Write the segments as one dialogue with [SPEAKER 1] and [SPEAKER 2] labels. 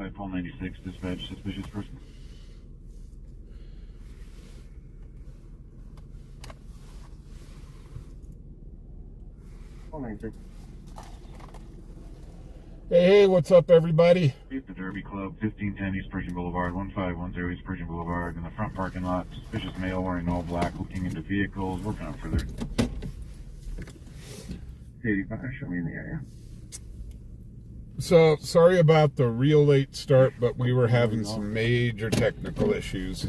[SPEAKER 1] 5, Paul 96, dispatch, suspicious person.
[SPEAKER 2] Paul 96.
[SPEAKER 3] Hey, what's up, everybody?
[SPEAKER 1] The Derby Club, 1510 East Pershing Boulevard, 1510 East Pershing Boulevard, in the front parking lot, suspicious male wearing all black, looking into vehicles, working on further.
[SPEAKER 2] 85, show me in the area.
[SPEAKER 3] So, sorry about the real late start, but we were having some major technical issues.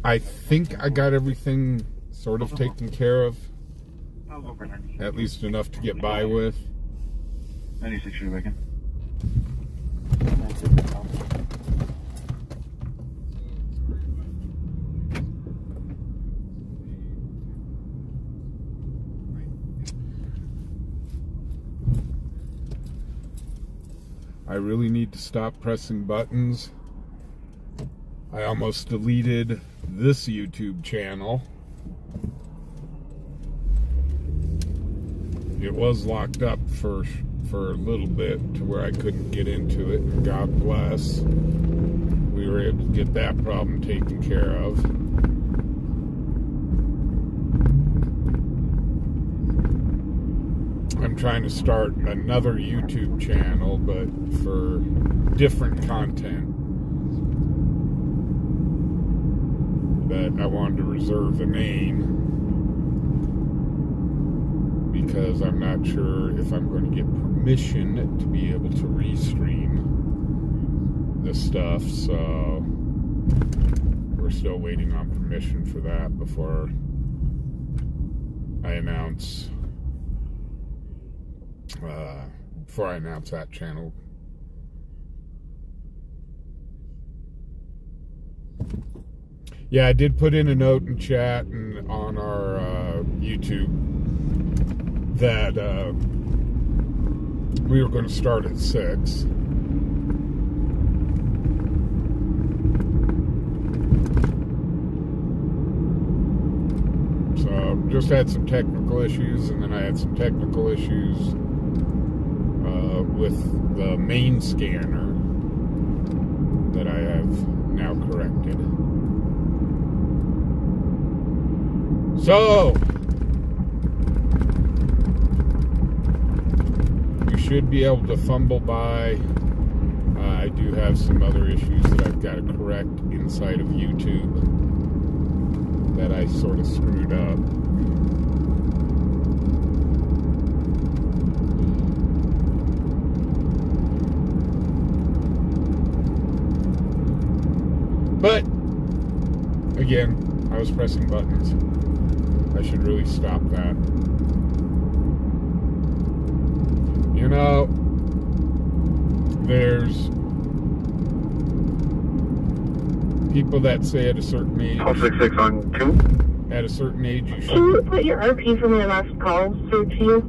[SPEAKER 3] I think I got everything sort of taken care of. At least enough to get by with.
[SPEAKER 1] 96, should we back in?
[SPEAKER 3] I really need to stop pressing buttons. I almost deleted this YouTube channel. It was locked up for a little bit to where I couldn't get into it, and God bless, we were able to get that problem taken care of. I'm trying to start another YouTube channel, but for different content. But I wanted to reserve the name because I'm not sure if I'm going to get permission to be able to restream this stuff, so we're still waiting on permission for that before I announce that channel. Yeah, I did put in a note in chat and on our YouTube that we were going to start at 6. So just had some technical issues, and then I had some technical issues with the main scanner that I have now corrected. So you should be able to fumble by. I do have some other issues that I've got to correct inside of YouTube that I sort of screwed up. But again, I was pressing buttons. I should really stop that. You know, there's people that say at a certain age,
[SPEAKER 2] 1266 on 2.
[SPEAKER 3] at a certain age you should.
[SPEAKER 4] Can you put your RP from your last call through to you?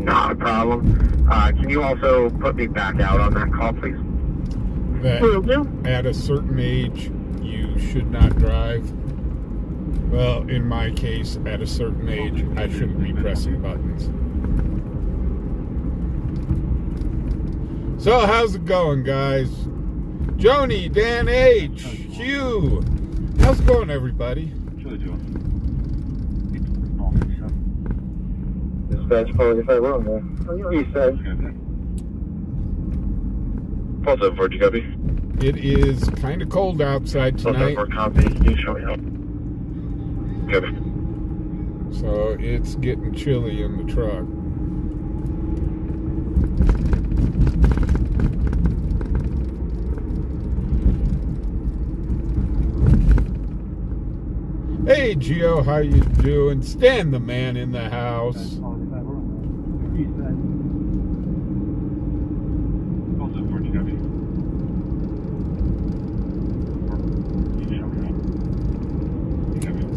[SPEAKER 2] Not a problem. Can you also put me back out on that call, please?
[SPEAKER 3] That
[SPEAKER 4] Will do.
[SPEAKER 3] at a certain age you should not drive. Well, in my case, at a certain age, I shouldn't be pressing buttons. So, how's it going, guys? Joni, Dan H, Hugh. How's it going, everybody?
[SPEAKER 1] Should we do it?
[SPEAKER 2] Dispatch, Paul 85, we're on there. Oh, you said. Paul 74, you copy?
[SPEAKER 3] It is kind of cold outside tonight.
[SPEAKER 2] Paul 74, copy. Can you show me up? Copy.
[SPEAKER 3] So it's getting chilly in the truck. Hey Gio, how you doing? Stan the man in the house.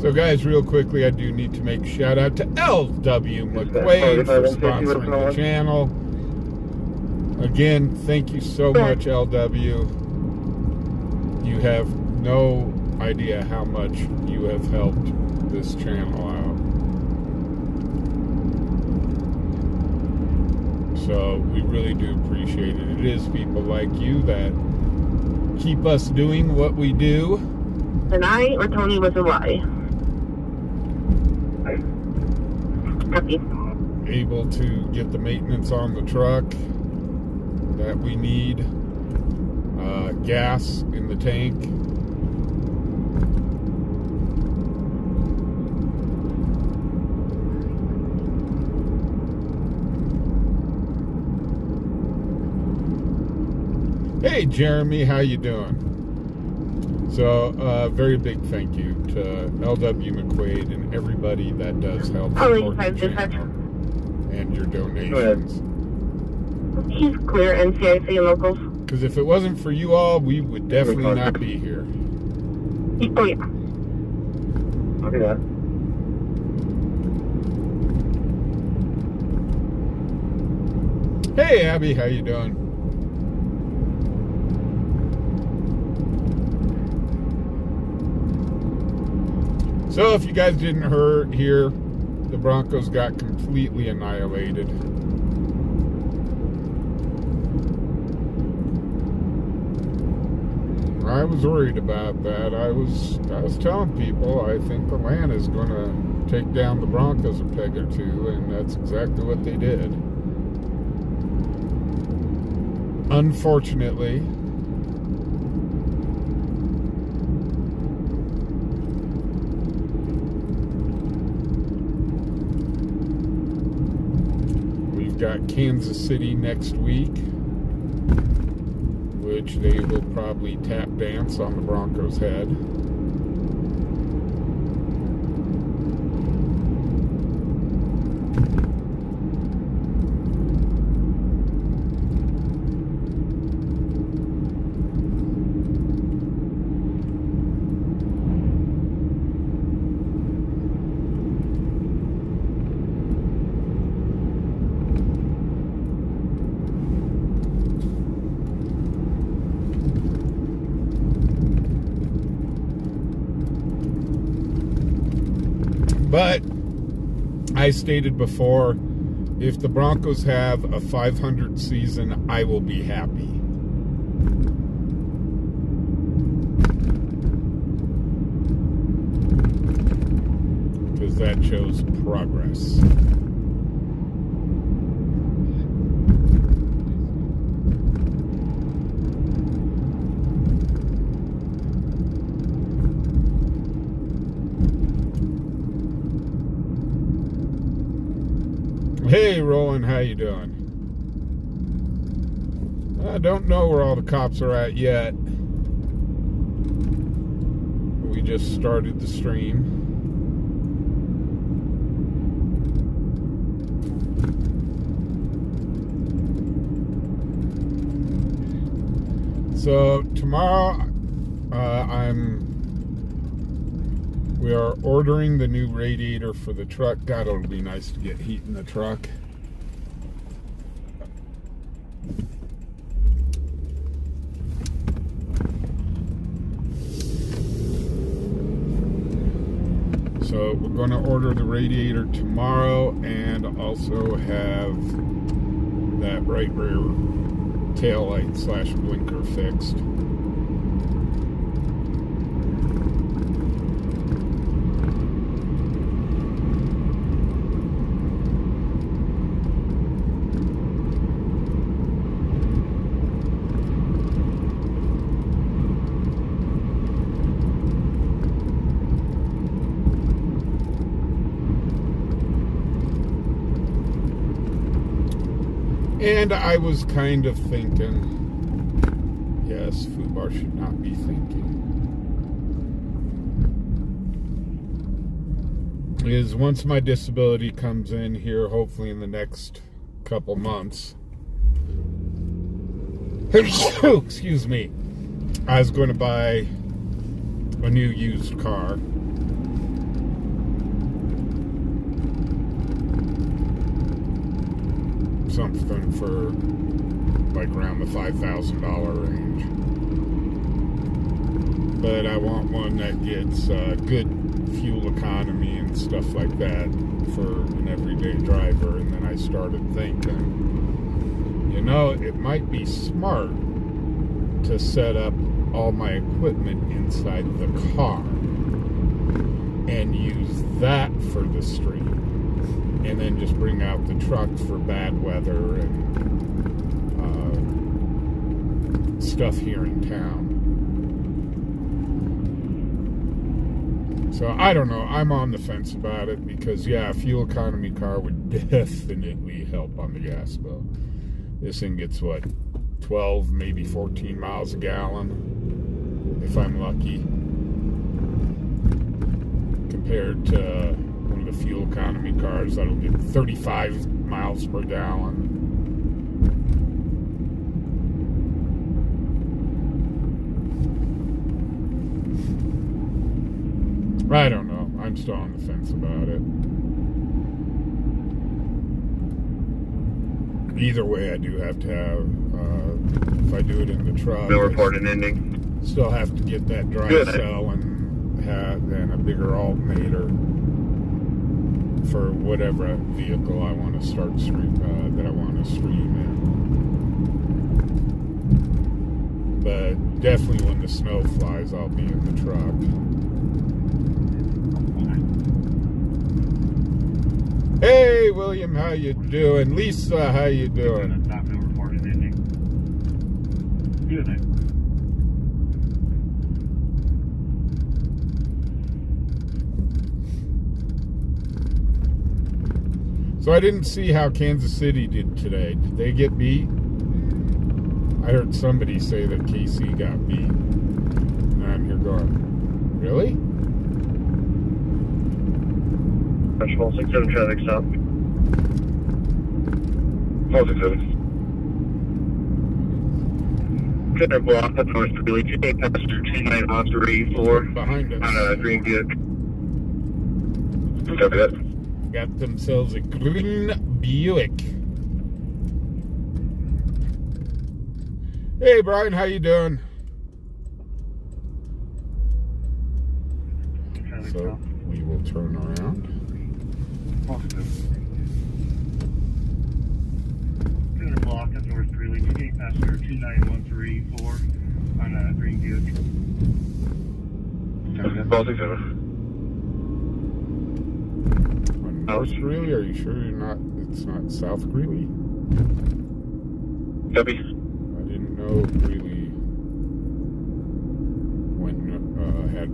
[SPEAKER 3] So guys, real quickly, I do need to make a shout out to LW McQuaid for sponsoring the channel. Again, thank you so much, LW. You have no idea how much you have helped this channel out. So we really do appreciate it. It is people like you that keep us doing what we do.
[SPEAKER 4] An I or Tony with a Y? Copy.
[SPEAKER 3] Able to get the maintenance on the truck that we need. Gas in the tank. Hey Jeremy, how you doing? So, very big thank you to LW McQuaid and everybody that does help support the channel and your donations.
[SPEAKER 4] He's clear, NCIC and locals.
[SPEAKER 3] Because if it wasn't for you all, we would definitely not be here.
[SPEAKER 4] Oh, yeah.
[SPEAKER 2] I'll do that.
[SPEAKER 3] Hey Abby, how you doing? So if you guys didn't hear, the Broncos got completely annihilated. I was worried about that. I was telling people I think Atlanta's going to take down the Broncos a peg or two, and that's exactly what they did. Unfortunately, we've got Kansas City next week, which they will probably tap dance on the Broncos' head. But I stated before, if the Broncos have a 500 season, I will be happy. Because that shows progress. Hey, Roland, how you doing? I don't know where all the cops are at yet. We just started the stream. So tomorrow, we are ordering the new radiator for the truck. God, it'll be nice to get heat in the truck. So we're going to order the radiator tomorrow and also have that right rear tail light / blinker fixed. And I was kind of thinking, yes, Fubar should not be thinking, is once my disability comes in here, hopefully in the next couple months, excuse me, I was going to buy a new used car. Something for like around the $5,000 range, but I want one that gets good fuel economy and stuff like that for an everyday driver. And then I started thinking, You know, it might be smart to set up all my equipment inside the car and use that for the stream, and then just bring out the truck for bad weather and stuff here in town. So I don't know, I'm on the fence about it, because yeah, a fuel economy car would definitely help on the gas bill. This thing gets what, 12, maybe 14 miles a gallon, if I'm lucky, compared to one of the fuel economy cars that'll get 35 miles per gallon. I don't know. I'm still on the fence about it. Either way, I do have to have, if I do it in the truck,
[SPEAKER 2] No reported ending.
[SPEAKER 3] still have to get that dry cell and a bigger alternator for whatever vehicle I want to start that I want to stream in. But definitely when the snow flies, I'll be in the truck. Hey, William, how you doing? Lisa, how you doing?
[SPEAKER 1] Not no reported ending. Good.
[SPEAKER 3] So I didn't see how Kansas City did today. Did they get beat? I heard somebody say that KC got beat. And I'm here going, really?
[SPEAKER 2] That's 467 traffic stop. 467. Center block up North Greeley, 28 passenger 2934
[SPEAKER 3] Behind us.
[SPEAKER 2] on a green Buick. Copy that.
[SPEAKER 3] Got themselves a green Buick. Hey, Brian, how you doing? So we will turn around.
[SPEAKER 1] Center block up North Greeley, 28 passenger 29134 on a green Buick.
[SPEAKER 2] 467.
[SPEAKER 3] North Greeley? Are you sure you're not? It's not South Greeley?
[SPEAKER 2] Copy.
[SPEAKER 3] I didn't know Greeley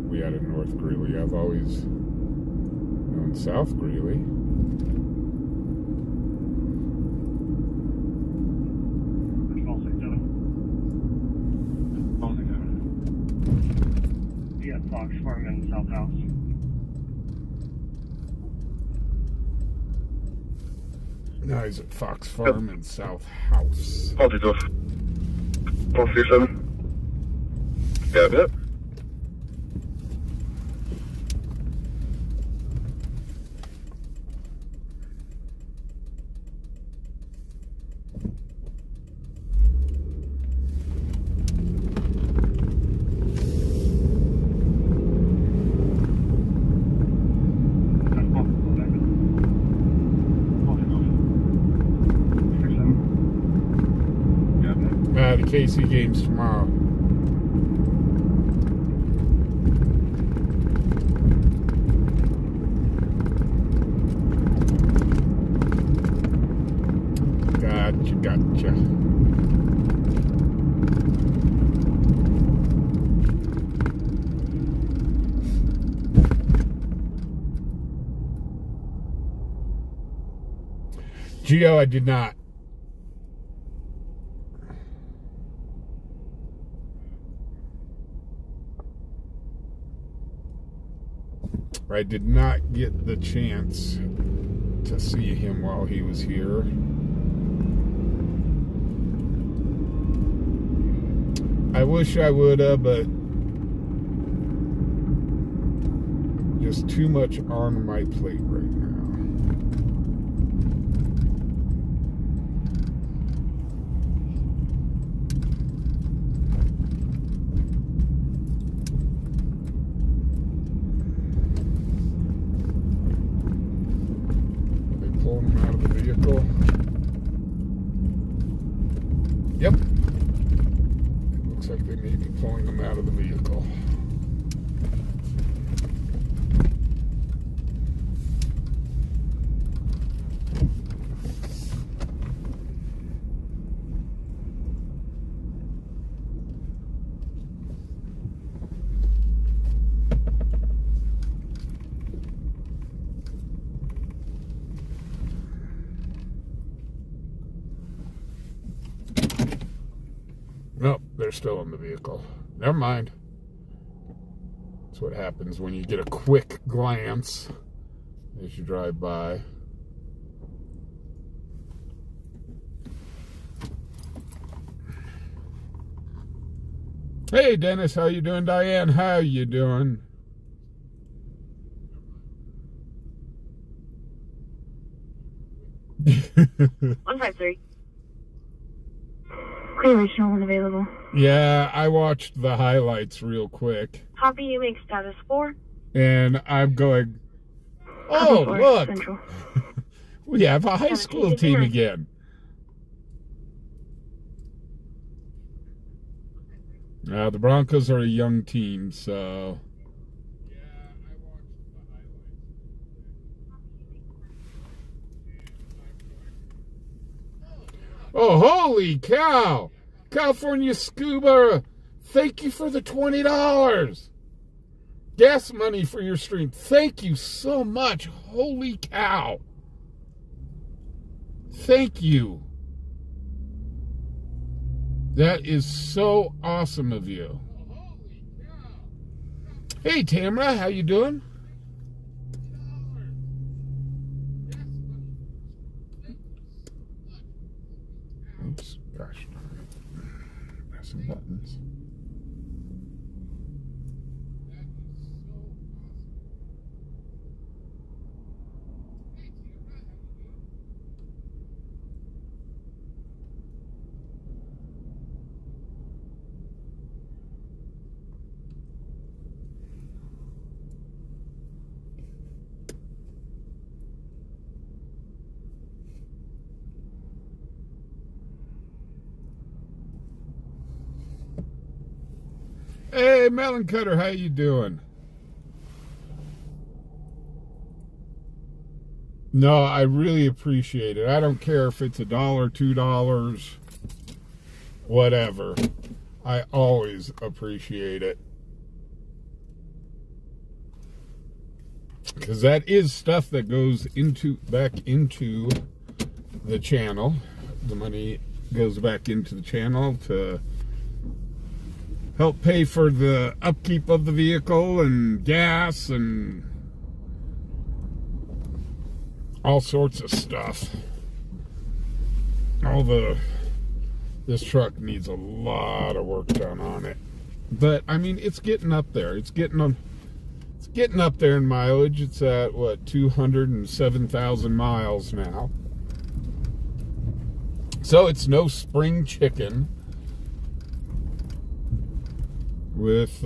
[SPEAKER 3] we had a North Greeley. I've always known South Greeley.
[SPEAKER 1] Yeah, Fox Farm in South House.
[SPEAKER 3] No, he's at Fox Farm in South House.
[SPEAKER 2] 437. Got it.
[SPEAKER 3] The KC game's tomorrow. Gotcha. Geo, I did not. I did not get the chance to see him while he was here. I wish I would have, but just too much on my plate right now. Pulling him out of the vehicle. pulling them out of the vehicle. Nope, they're still in the vehicle. Never mind. That's what happens when you get a quick glance as you drive by. Hey, Dennis, how you doing? Diane, how you doing?
[SPEAKER 4] One 5-3. Clearly no one available.
[SPEAKER 3] Yeah, I watched the highlights real quick.
[SPEAKER 4] Copy, you make status 4.
[SPEAKER 3] And I'm going, oh, look.
[SPEAKER 4] Central.
[SPEAKER 3] We have a high school team again. The Broncos are a young team, so. Oh, holy cow! California Scuba, thank you for the $20. Gas money for your stream. Thank you so much. Holy cow. Thank you. That is so awesome of you. Hey, Tamara, how you doing? Oops, gosh. Pressing buttons. Hey, Melon Cutter, how you doing? No, I really appreciate it. I don't care if it's $1, $2, whatever. I always appreciate it. Because that is stuff that goes back into the channel. The money goes back into the channel to help pay for the upkeep of the vehicle and gas and all sorts of stuff. This truck needs a lot of work done on it. But I mean, it's getting up there. It's getting up there in mileage. It's at what, 207,000 miles now. So it's no spring chicken. With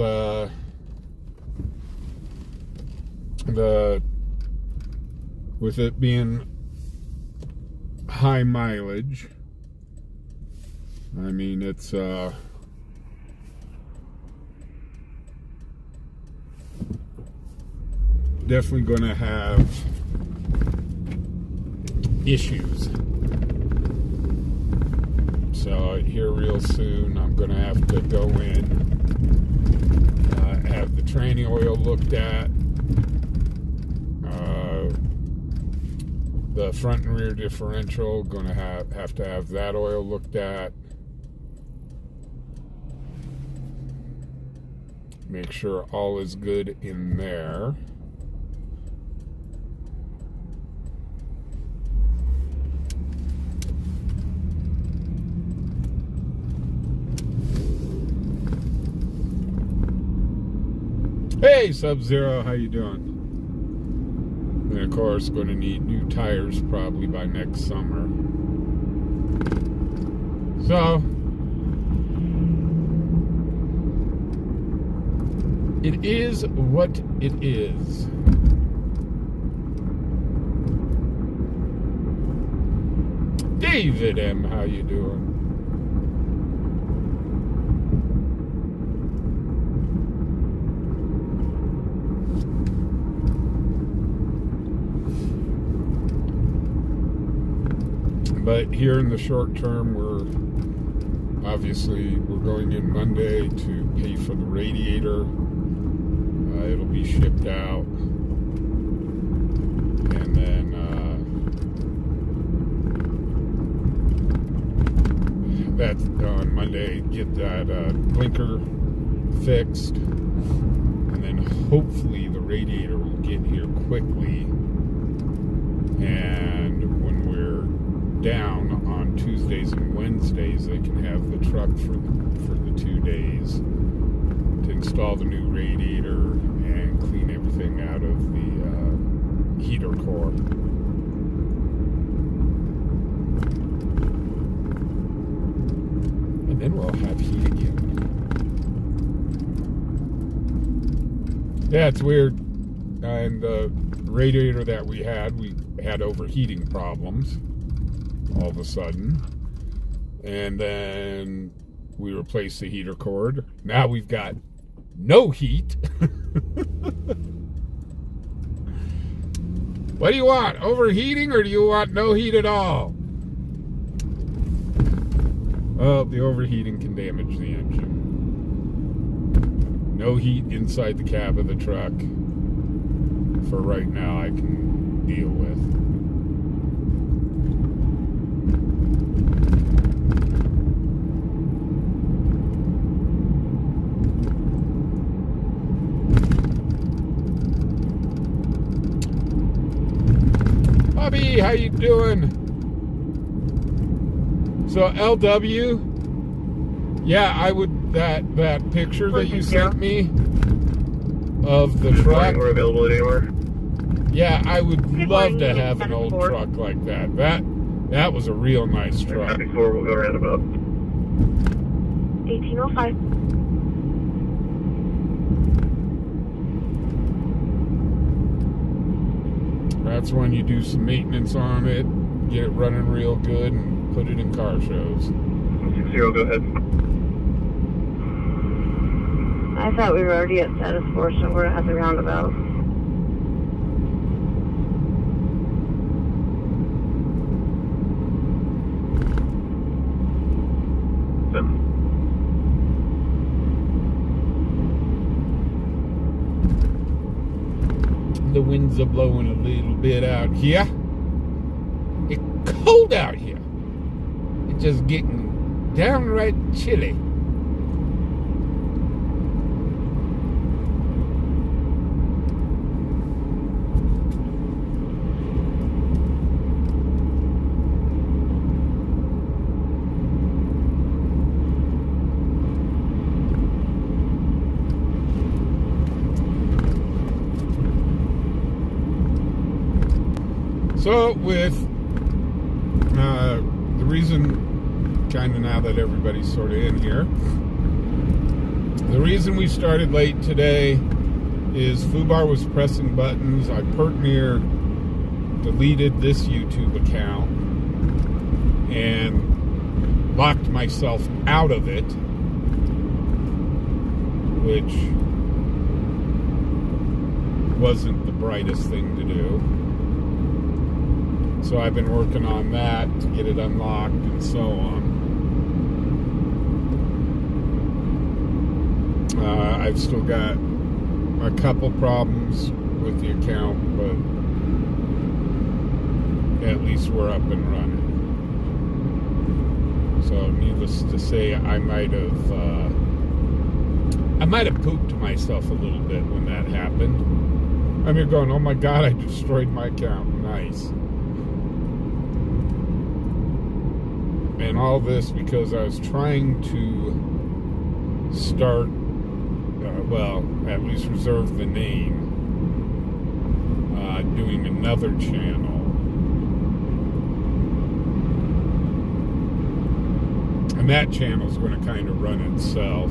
[SPEAKER 3] it being high mileage, I mean, it's definitely going to have issues. So here real soon, I'm going to have to go in. Have the training oil looked at, the front and rear differential, gonna have to have that oil looked at, make sure all is good in there. Hey, Sub-Zero, how you doing? And of course, going to need new tires probably by next summer. So, it is what it is. David M., how you doing? But here in the short term, we're going in Monday to pay for the radiator. It'll be shipped out, and then that's on Monday. Get that blinker fixed, and then hopefully the radiator will get here quickly. And when we're down on Tuesdays and Wednesdays, they can have the truck for the 2 days to install the new radiator and clean everything out of the heater core. And then we'll have heat again. Yeah, it's weird. And the radiator that we had overheating problems all of a sudden. And then we replaced the heater cord. Now we've got no heat. What do you want? Overheating, or do you want no heat at all? Well, the overheating can damage the engine. No heat inside the cab of the truck for right now I can deal with. Bobby, how you doing? So LW, yeah, I would that picture that you sent me of the truck.
[SPEAKER 2] We're available anywhere.
[SPEAKER 3] Yeah, I would love to have an old truck like that. That was a real nice truck.
[SPEAKER 2] Before we'll go roundabout.
[SPEAKER 4] 1805.
[SPEAKER 3] That's when you do some maintenance on it, get it running real good, and put it in car shows.
[SPEAKER 2] 60, go ahead.
[SPEAKER 4] I thought we were already at status 4, so we're at the roundabout.
[SPEAKER 3] The winds are blowing a little bit out here. It's cold out here. It's just getting downright chilly. So with the reason, kind of now that everybody's sort of in here, the reason we started late today is Fubar was pressing buttons. I pert near deleted this YouTube account and locked myself out of it, which wasn't the brightest thing to do. So I've been working on that to get it unlocked and so on. I've still got a couple problems with the account, but at least we're up and running. So needless to say, I might have pooped myself a little bit when that happened. I'm here going, oh my God, I destroyed my account. Nice. And all this because I was trying to start, well, at least reserve the name, doing another channel. And that channel's going to kind of run itself.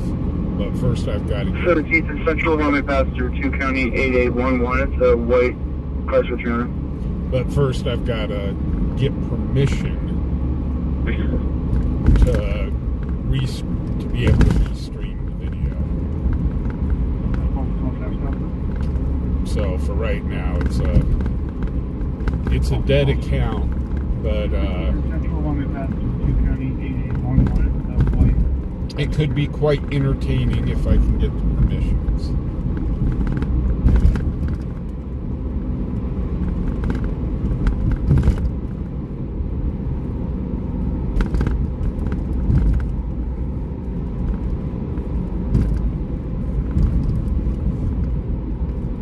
[SPEAKER 3] But first I've got to get...
[SPEAKER 2] 17th and Central, Runway Passenger 2 County 8811. It's a white Chrysler Turner.
[SPEAKER 3] But first I've got to get permission to be able to restream the video. So for right now, it's a dead account, but
[SPEAKER 2] past 2 County 8811, white.
[SPEAKER 3] It could be quite entertaining if I can get the permissions.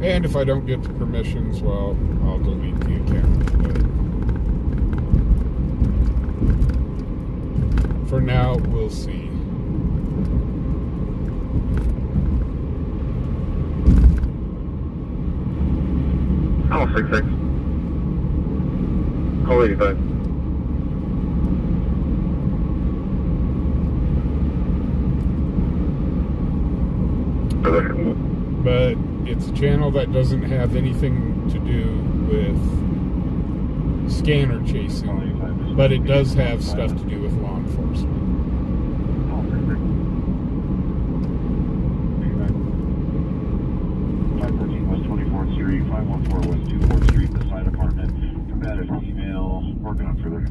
[SPEAKER 3] And if I don't get the permissions, well, I'll delete the account. But for now, we'll see.
[SPEAKER 2] Call 66. Call 85.
[SPEAKER 3] But it's a channel that doesn't have anything to do with scanner chasing, but it does have stuff to do with law enforcement.
[SPEAKER 1] 514 West 24th Street, 514 West 24th Street, the side apartment. Combative email, working on further.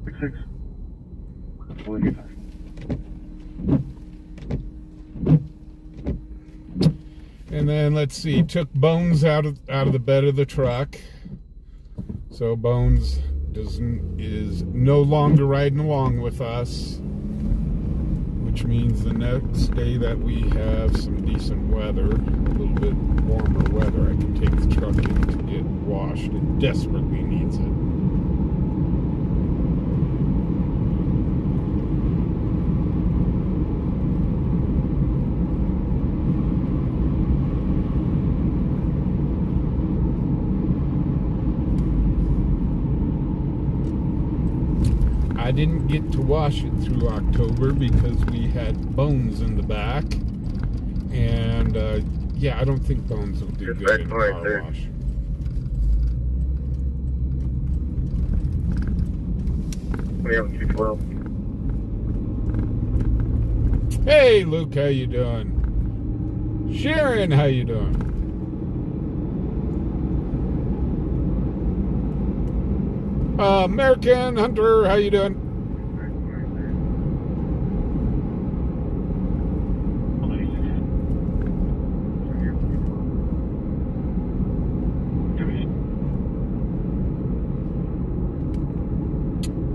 [SPEAKER 1] 66. Fully good time.
[SPEAKER 3] And then let's see, took Bones out of the bed of the truck. So Bones is no longer riding along with us, which means the next day that we have some decent weather, a little bit warmer weather, I can take the truck in to get washed. It desperately needs it. I didn't get to wash it through October because we had Bones in the back, and yeah, I don't think Bones will do good in the car wash.
[SPEAKER 2] We have 212.
[SPEAKER 3] Hey Luke, how you doing? Sharon, how you doing? American Hunter, how you doing?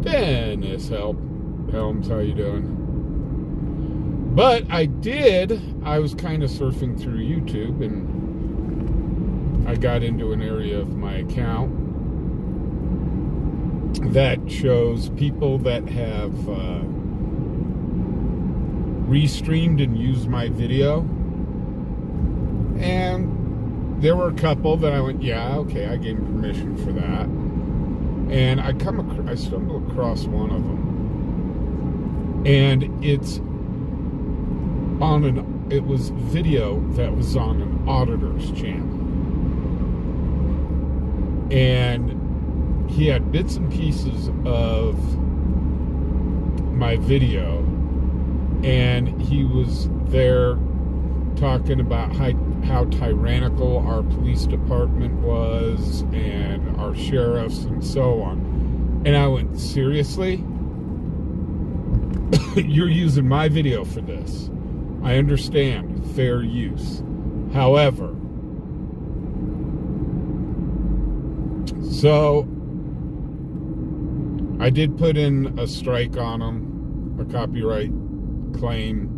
[SPEAKER 3] Dennis Helms, how you doing? But I was kind of surfing through YouTube, and I got into an area of my account that shows people that have restreamed and used my video, and there were a couple that I went, yeah, okay, I gave them permission for that, and I stumbled across one of them, and it was video that was on an auditor's channel, and he had bits and pieces of my video, and he was there talking about how tyrannical our police department was and our sheriffs and so on. And I went, seriously? You're using my video for this. I understand, fair use. However, so I did put in a strike on him, a copyright claim.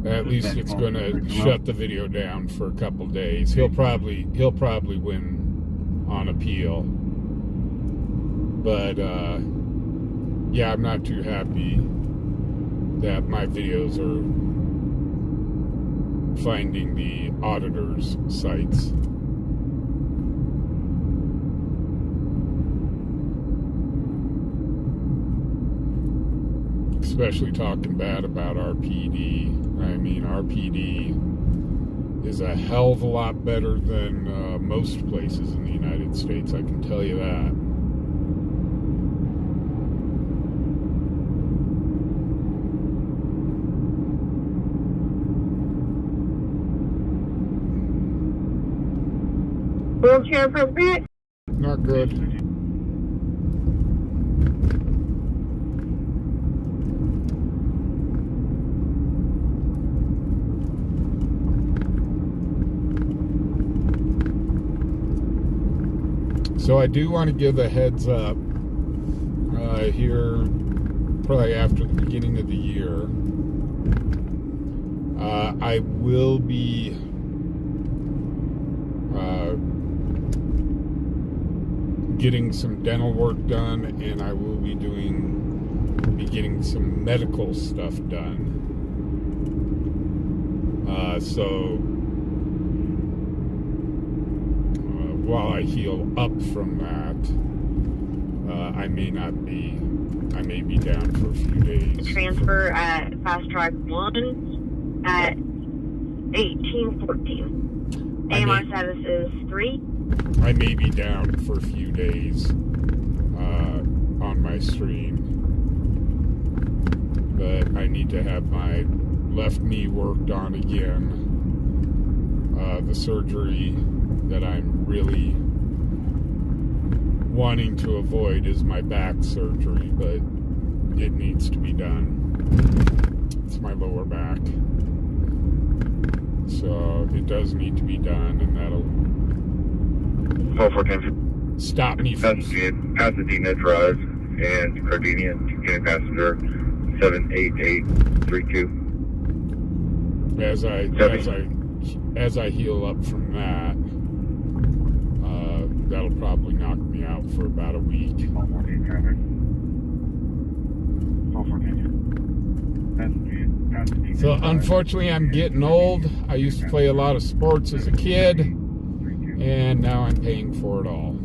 [SPEAKER 3] At least it's going to shut the video down for a couple days. He'll probably win on appeal. But yeah, I'm not too happy that my videos are finding the auditors' sites. Especially talking bad about our PD. I mean, our PD is a hell of a lot better than most places in the United States, I can tell you that.
[SPEAKER 4] Wheelchair appropriate?
[SPEAKER 3] Not good. So I do want to give a heads up here, probably after the beginning of the year. I will be getting some dental work done, and I will be getting some medical stuff done. So while I heal up from that, I may be down for a few days.
[SPEAKER 4] Transfer at Fast Track 1 at 1814. AMR status is 3.
[SPEAKER 3] I may be down for a few days on my stream, but I need to have my left knee worked on again. The surgery that I'm really wanting to avoid is my back surgery, but it needs to be done. It's my lower back, so it does need to be done, and that'll
[SPEAKER 2] 1214.
[SPEAKER 3] stop me from...
[SPEAKER 2] Pasadena Drive and Gardenia, County passenger 78832.
[SPEAKER 3] As I heal up from that, that'll probably knock me out for about a week.
[SPEAKER 1] 1214 traffic. 1214.
[SPEAKER 3] So unfortunately, I'm getting old. I used to play a lot of sports as a kid, and now I'm paying for it all.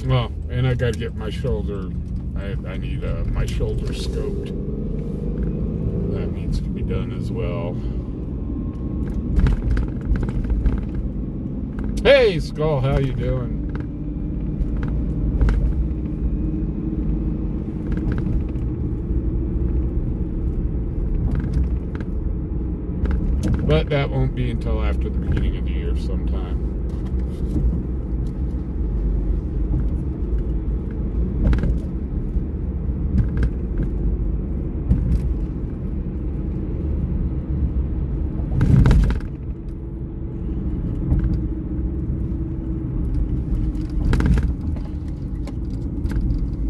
[SPEAKER 3] Well, and I got to get my shoulder. I need my shoulder scoped. That needs to be done as well. Hey, Skull, how you doing? But that won't be until after the beginning of the year sometime.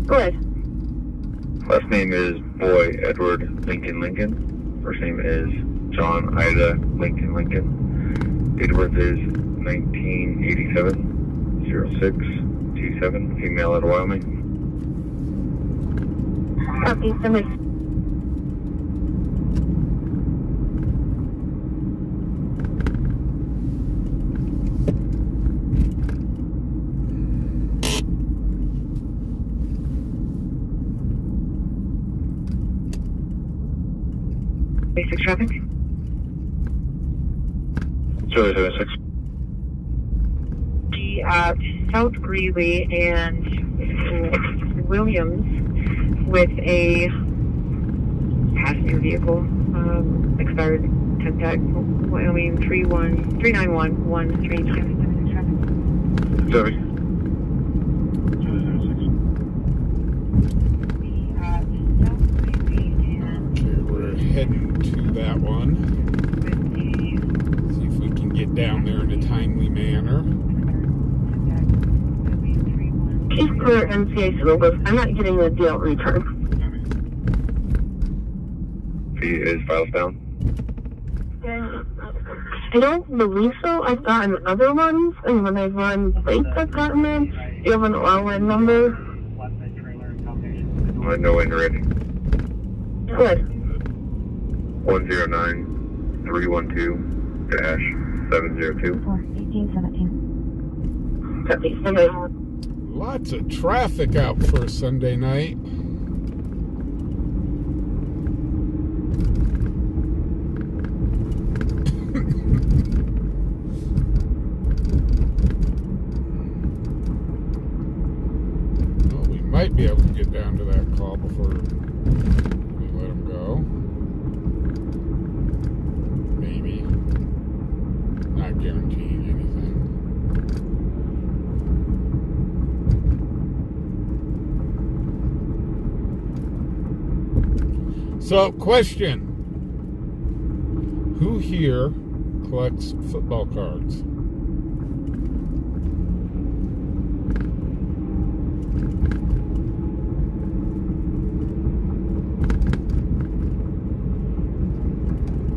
[SPEAKER 4] Good.
[SPEAKER 2] Last name is Boy Edward Lincoln. First name is John Ida Lincoln. Date of birth is 1987, 0627, female out of Wyoming.
[SPEAKER 4] Okay, somebody. Basic traffic.
[SPEAKER 2] 076.
[SPEAKER 4] Be at South Greeley and Williams with a passenger vehicle, expired temp tag, Wyoming 39113.
[SPEAKER 2] Sorry.
[SPEAKER 3] Okay, we're heading to that one. See if we can get down there in a timely manner.
[SPEAKER 4] Keep clear MCA syllables. I'm not getting the deal return.
[SPEAKER 2] Fee is files down.
[SPEAKER 4] I don't believe so. I've gotten other ones, and when I've run late, I've gotten them. Do you have an OLN number?
[SPEAKER 2] I know when you're ready.
[SPEAKER 4] Good.
[SPEAKER 2] 109312-702.
[SPEAKER 4] 1817. Copy. Somebody.
[SPEAKER 3] Lots of traffic out for a Sunday night. So, question. Who here collects football cards?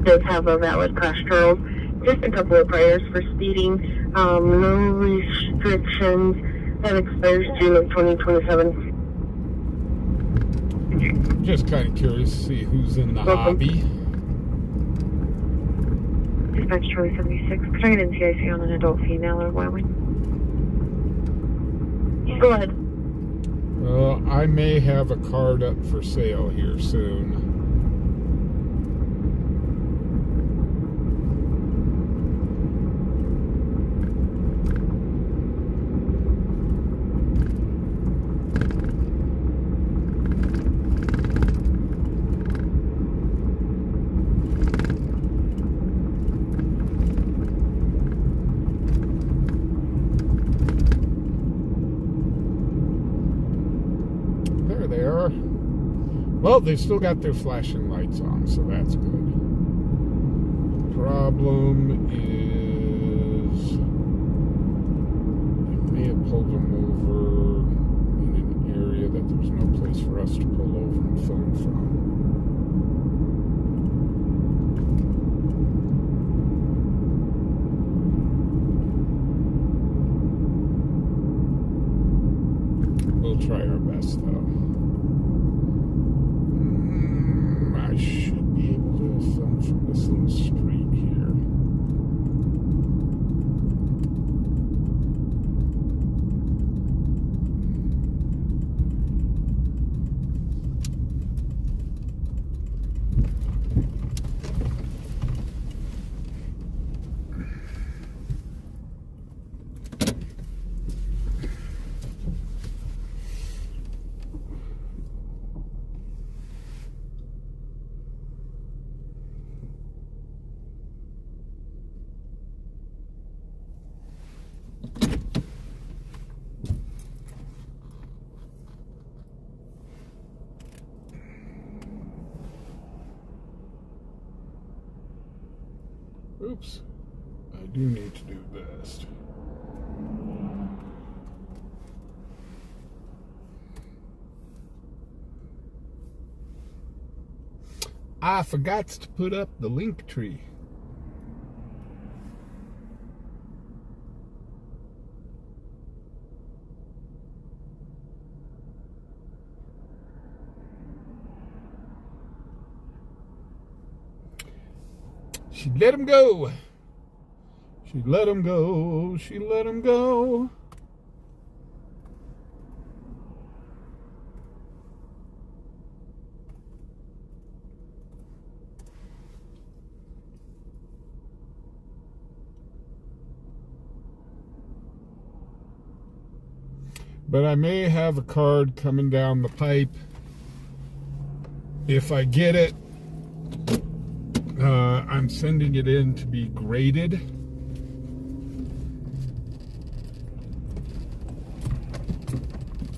[SPEAKER 4] Does have a valid crash drill. Just a couple of prayers for speeding. No restrictions. That expires June of 2027.
[SPEAKER 3] Just kind of curious to see who's in the hobby.
[SPEAKER 5] Dispatch Charlie 76. Could I get NCIC on an adult female or Wyoming?
[SPEAKER 4] Go ahead.
[SPEAKER 3] I may have a card up for sale here soon. Well, they've still got their flashing lights on, so that's good. Problem is, they may have pulled them over in an area that there's no place for us to pull over and film from. We'll try our best, though. I should be able to film from this little street here. Oops, I do need to do this. I forgot to put up the link tree. She let him go. She let him go. She let him go. But I may have a card coming down the pipe. If I get it, I'm sending it in to be graded.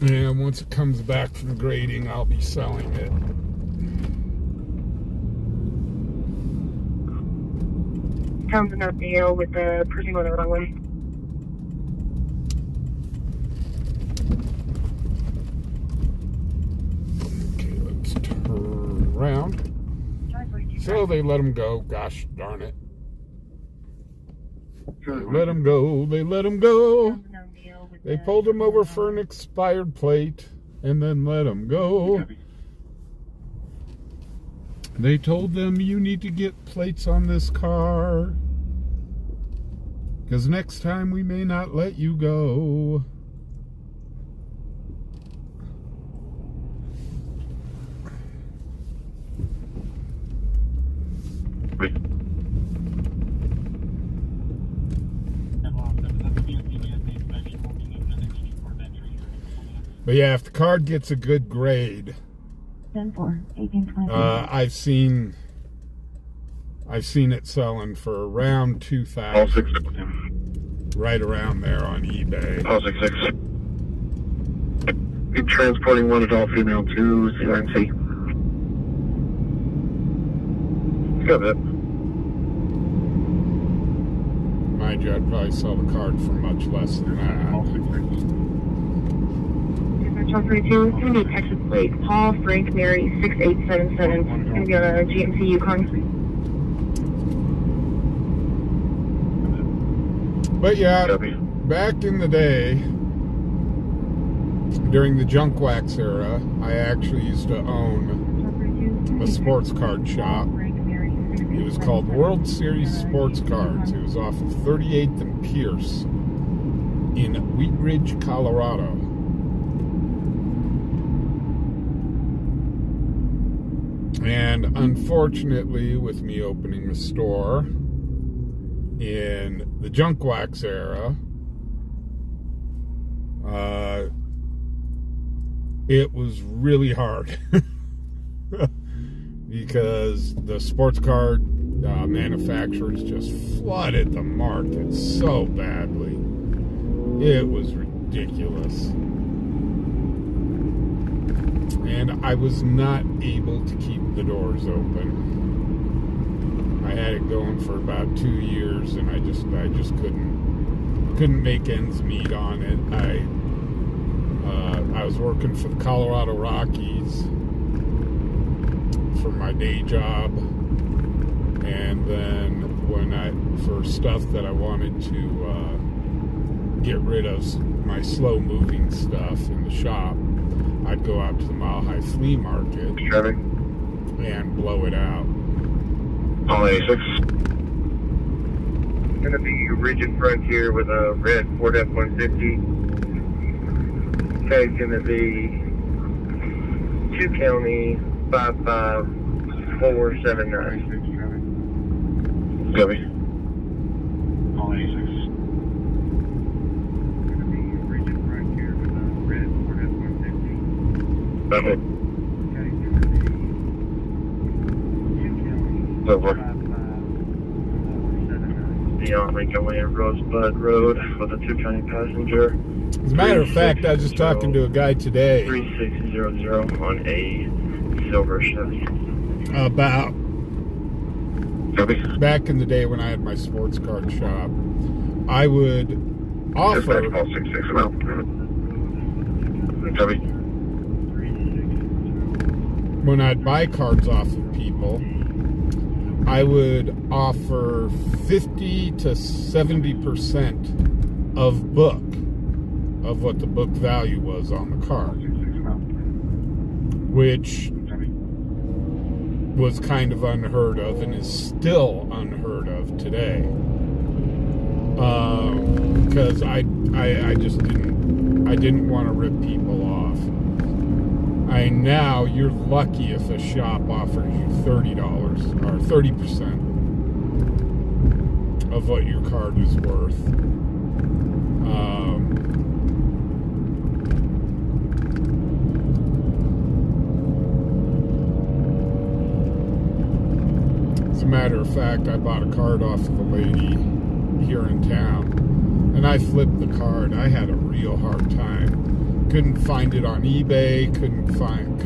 [SPEAKER 3] And once it comes back from grading, I'll be selling it.
[SPEAKER 5] Sounds enough deal with the person going the wrong way.
[SPEAKER 3] Okay, let's turn around. So they let him go. Gosh darn it. They let him go. They let him go. They pulled him over for an expired plate and then let him go. They told them, you need to get plates on this car, because next time we may not let you go. But yeah, if the card gets a good grade,
[SPEAKER 5] 10-4,
[SPEAKER 3] I've seen it selling for around $2,000, right around there on eBay.
[SPEAKER 2] All 66. Be transporting one adult female to CRNC. Go with it.
[SPEAKER 3] Mind you, I'd probably sell the card for much less than that.
[SPEAKER 4] 1232, it's going to be Texas plate. Paul Frank Mary 6877. It's going to be on a GMC Yukon.
[SPEAKER 3] But yeah,
[SPEAKER 2] Copy.
[SPEAKER 3] back in the day, during the junk wax era, I actually used to own a sports card shop. It was called World Series Sports Cards. It was off of 38th and Pierce in Wheat Ridge, Colorado. And unfortunately, with me opening the store in the junk wax era, it was really hard because the sports card manufacturers just flooded the market so badly. It was ridiculous. And I was not able to keep the doors open. I had it going for about 2 years, and I just couldn't make ends meet on it. I was working for the Colorado Rockies for my day job, and then for stuff that I wanted to get rid of, my slow moving stuff in the shop, I'd go out to the Mile High Flea Market and blow it out.
[SPEAKER 2] All 86. Gonna be Rigid Frontier with a red Ford F-150. Okay, gonna be 2 County 55479. Copy.
[SPEAKER 1] All 86.
[SPEAKER 2] Gonna be Rigid Frontier with a red Ford F-150. Okay. Over. Beyond Lincoln Way and Rosebud Road with a 2 County passenger.
[SPEAKER 3] As a matter of fact, I was just talking to a guy today
[SPEAKER 2] 3600 on a silver Chevy.
[SPEAKER 3] about
[SPEAKER 2] Copy.
[SPEAKER 3] back in the day when I had my sports card shop. I would offer
[SPEAKER 2] Call 66 amount. Copy.
[SPEAKER 3] when I'd buy cards off of people, I would offer 50 to 70% of book, of what the book value was on the card, which was kind of unheard of and is still unheard of today. Because I just didn't want to rip people off. Now you're lucky if a shop offers you $30 or 30% of what your card is worth. As a matter of fact, I bought a card off of a lady here in town, and I flipped the card. I had a real hard time. Couldn't find it on eBay, couldn't find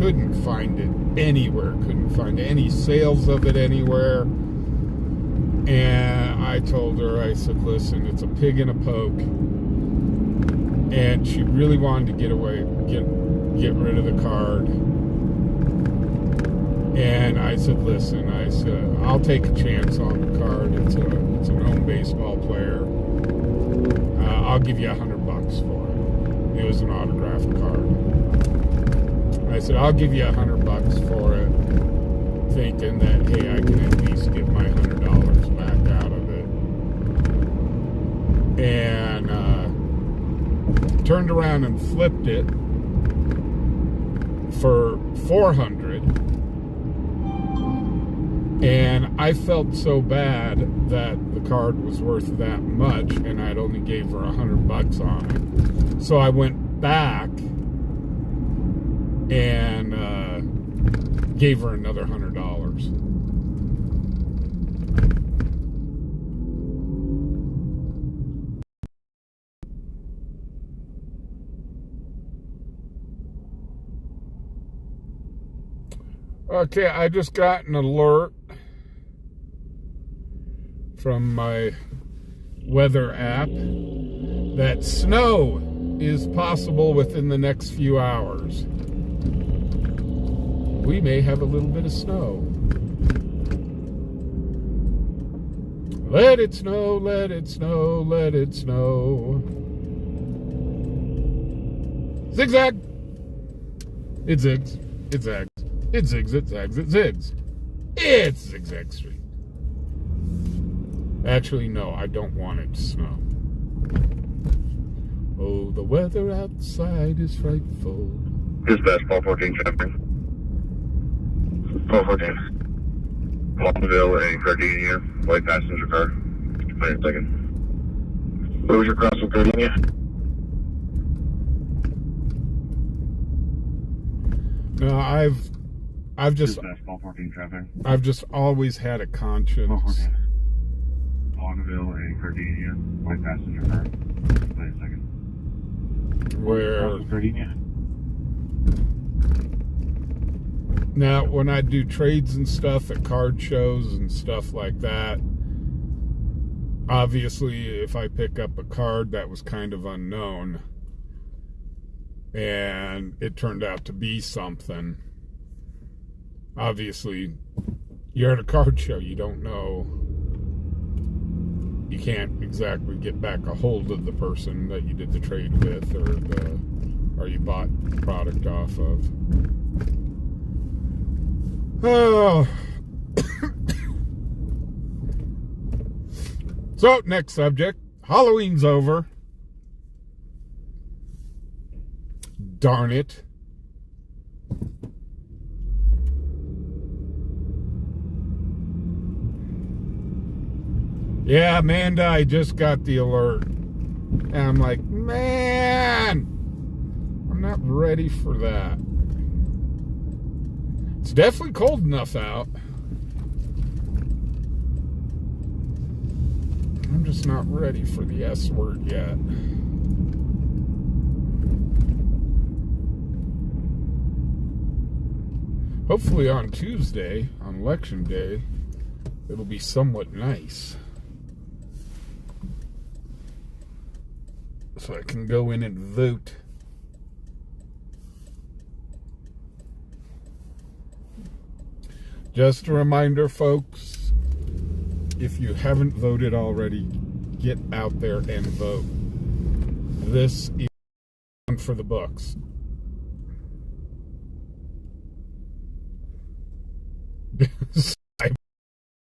[SPEAKER 3] it anywhere, couldn't find any sales of it anywhere. And I told her, I said, listen, it's a pig in a poke. And she really wanted to get rid of the card. And I said, listen, I'll take a chance on the card. It's an home baseball player. I'll give you $100 for it. It was an autographed card. I said, I'll give you $100 for it, thinking that, hey, I can at least get my $100 back out of it. And turned around and flipped it for $400. And I felt so bad that the card was worth that much, and I'd only gave her $100 on it. So I went back and gave her another $100. Okay, I just got an alert from my weather app that snow is possible within the next few hours. We may have a little bit of snow. Let it snow, let it snow, let it snow. Zigzag! It zigs, it zags, it zigs, it zags, it zigs. It's Zigzag Street. Actually, no, I don't want it to snow. Oh, the weather outside is frightful.
[SPEAKER 2] Dispatch, 414 traffic. 414. Longville and Gardenia, white passenger car. Wait a second. Where was your crossing, Gardenia?
[SPEAKER 3] No, I've just
[SPEAKER 1] Dispatch, 414 traffic.
[SPEAKER 3] I've just always had a conscience.
[SPEAKER 1] 414. Longville and Gardenia, white passenger car. Wait a second.
[SPEAKER 3] Where
[SPEAKER 1] Crossing Gardenia?
[SPEAKER 3] now when I do trades and stuff at card shows and stuff like that, obviously if I pick up a card that was kind of unknown and it turned out to be something, obviously you're at a card show, you don't know, you can't exactly get back a hold of the person that you did the trade with or you bought the product off of. Oh. So, next subject. Halloween's over. Darn it. Yeah, Amanda, I just got the alert. And I'm like, man, I'm not ready for that. It's definitely cold enough out. I'm just not ready for the S word yet. Hopefully on Tuesday, on Election Day, it'll be somewhat nice. So I can go in and vote. Just a reminder, folks, if you haven't voted already, get out there and vote. This is one for the books. I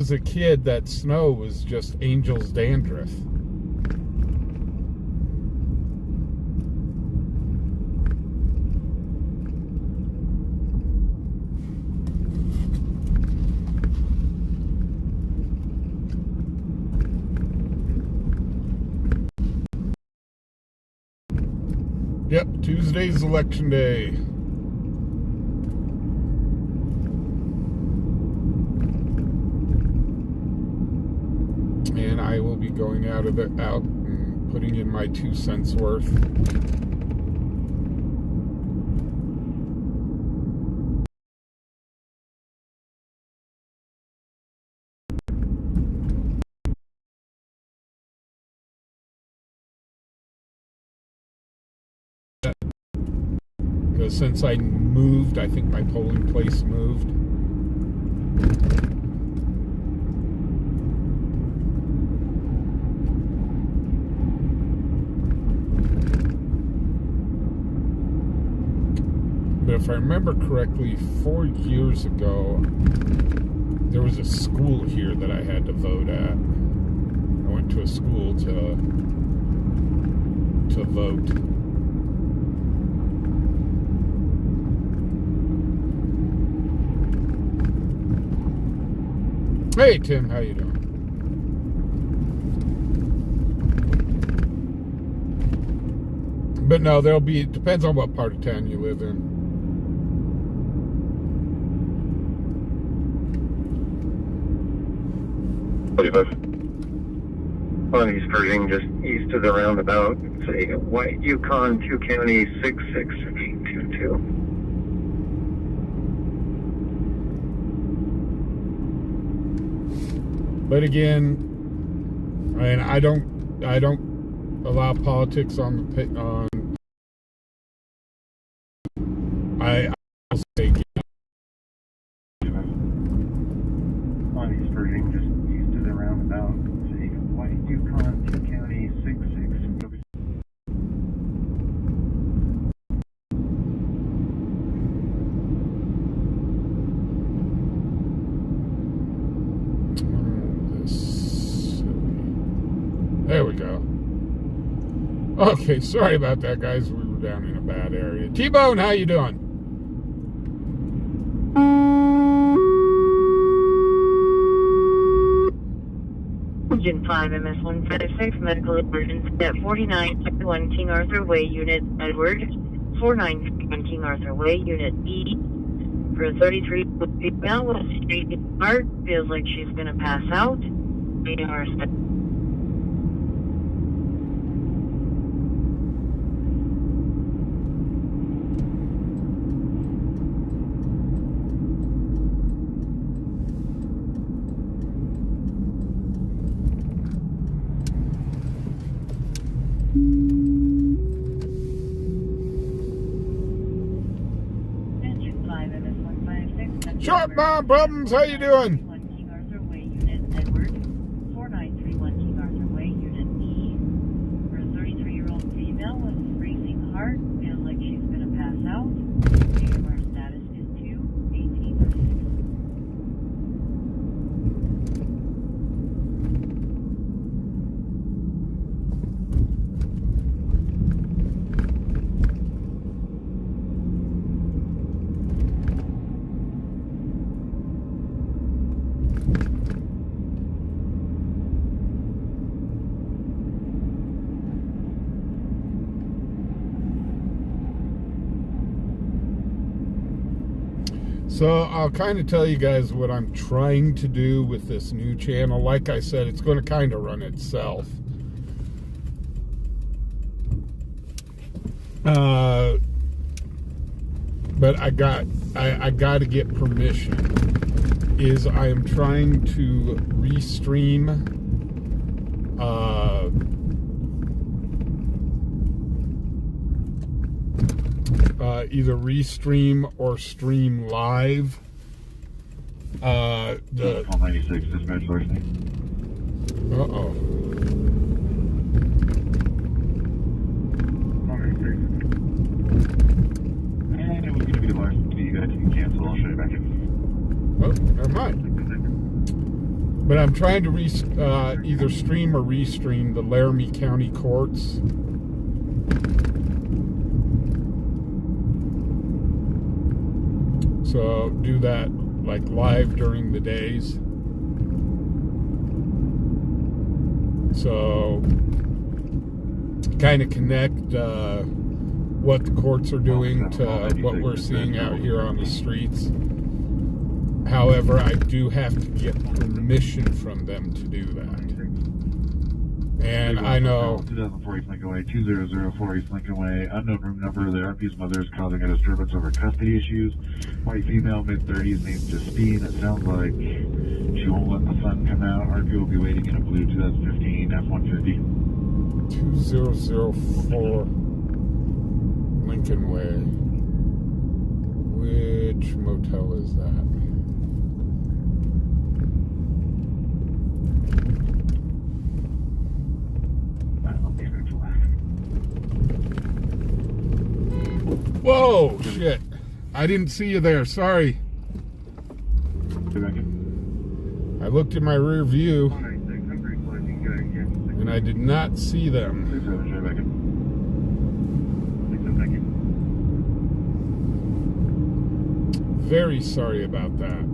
[SPEAKER 3] was a kid, that snow was just angel's dandruff. Yep, Tuesday's Election Day. And I will be going out and putting in my 2 cents worth. Because since I moved, I think my polling place moved. But if I remember correctly, 4 years ago, there was a school here that I had to vote at. I went to a school to vote. Hey Tim, how you doing? But no, there'll be, it depends on what part of town you live in.
[SPEAKER 2] On East Pershing, just east of the roundabout, say White Yukon 2 County 66822.
[SPEAKER 3] But again, And I don't allow politics on the I will say
[SPEAKER 1] On East Pershing, just east of the roundabout. Say, White Yukon, 2 County, 66.
[SPEAKER 3] There we go. Okay, sorry about that, guys. We were down in a bad area. T-Bone, how you doing?
[SPEAKER 4] Engine 5 MS-156 medical emergency at 4931 King Arthur Way, Unit Edward. 4931 King Arthur Way, Unit E. For a 33 female with a straight heart, feels like she's gonna pass out. We are
[SPEAKER 3] Short bomb problems, how you doing?
[SPEAKER 4] King Arthur Way, Unit Edward. 4931 King Arthur Way, Unit E. For a 33-year-old female with a racing heart, feels like she's gonna pass out. AMR status is 2-1806.
[SPEAKER 3] So I'll kind of tell you guys what I'm trying to do with this new channel. Like I said, it's going to kind of run itself. But I got to get permission. I am trying to restream either restream or stream live the
[SPEAKER 1] 96 dispatch larceny.
[SPEAKER 3] uh-oh.
[SPEAKER 1] 96. And it was going to be the larceny. You guys can cancel. I'll show you back in.
[SPEAKER 3] Oh, never mind. But I'm trying to either stream or restream the Laramie County courts. So do that like live during the days. So kind of connect what the courts are doing to what we're seeing out here on the streets. However, I do have to get permission from them to do that. And I know
[SPEAKER 1] 2004 East Lincoln Way, 2004 East Lincoln Way, unknown room number. The RP's mother is causing a disturbance over custody issues. White female, mid-30s, named Justine. It sounds like she won't let the sun come out. RP will be waiting in a blue 2015 F-150.
[SPEAKER 3] 2004 Lincoln Way. Which motel is that? Whoa, shit. I didn't see you there. Sorry. I looked in my rear view and I did not see them. Very sorry about that.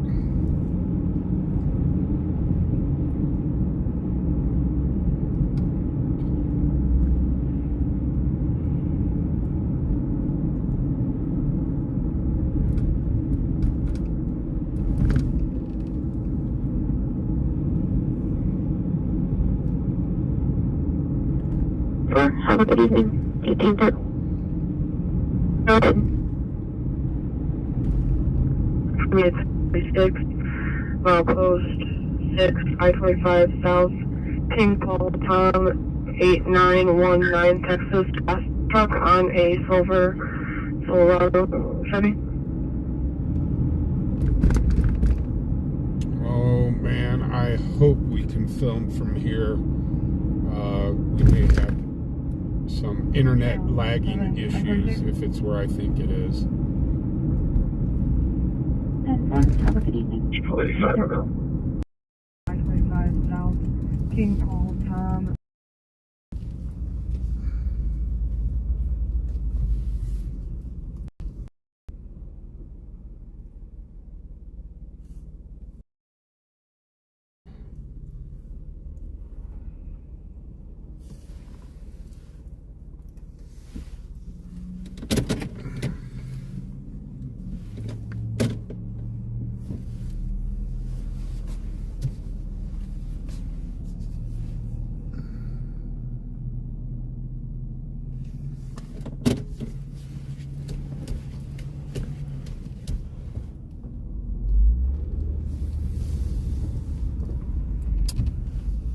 [SPEAKER 4] Have a good evening. 1830. It's 36, post 6, I-25 south,
[SPEAKER 5] King Paul Tom 8919 Texas gas truck on a Silverado Chevy.
[SPEAKER 3] Oh man, I hope we can film from here. We may have some internet lagging issues if it's where I think it is.
[SPEAKER 5] Have a good evening. 525 South King Paul Tom.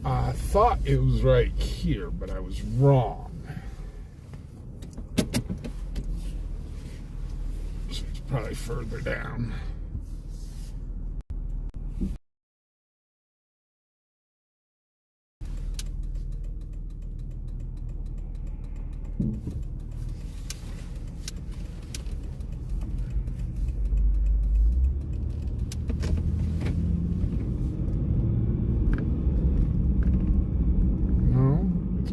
[SPEAKER 3] I thought it was right here, but I was wrong. So it's probably further down.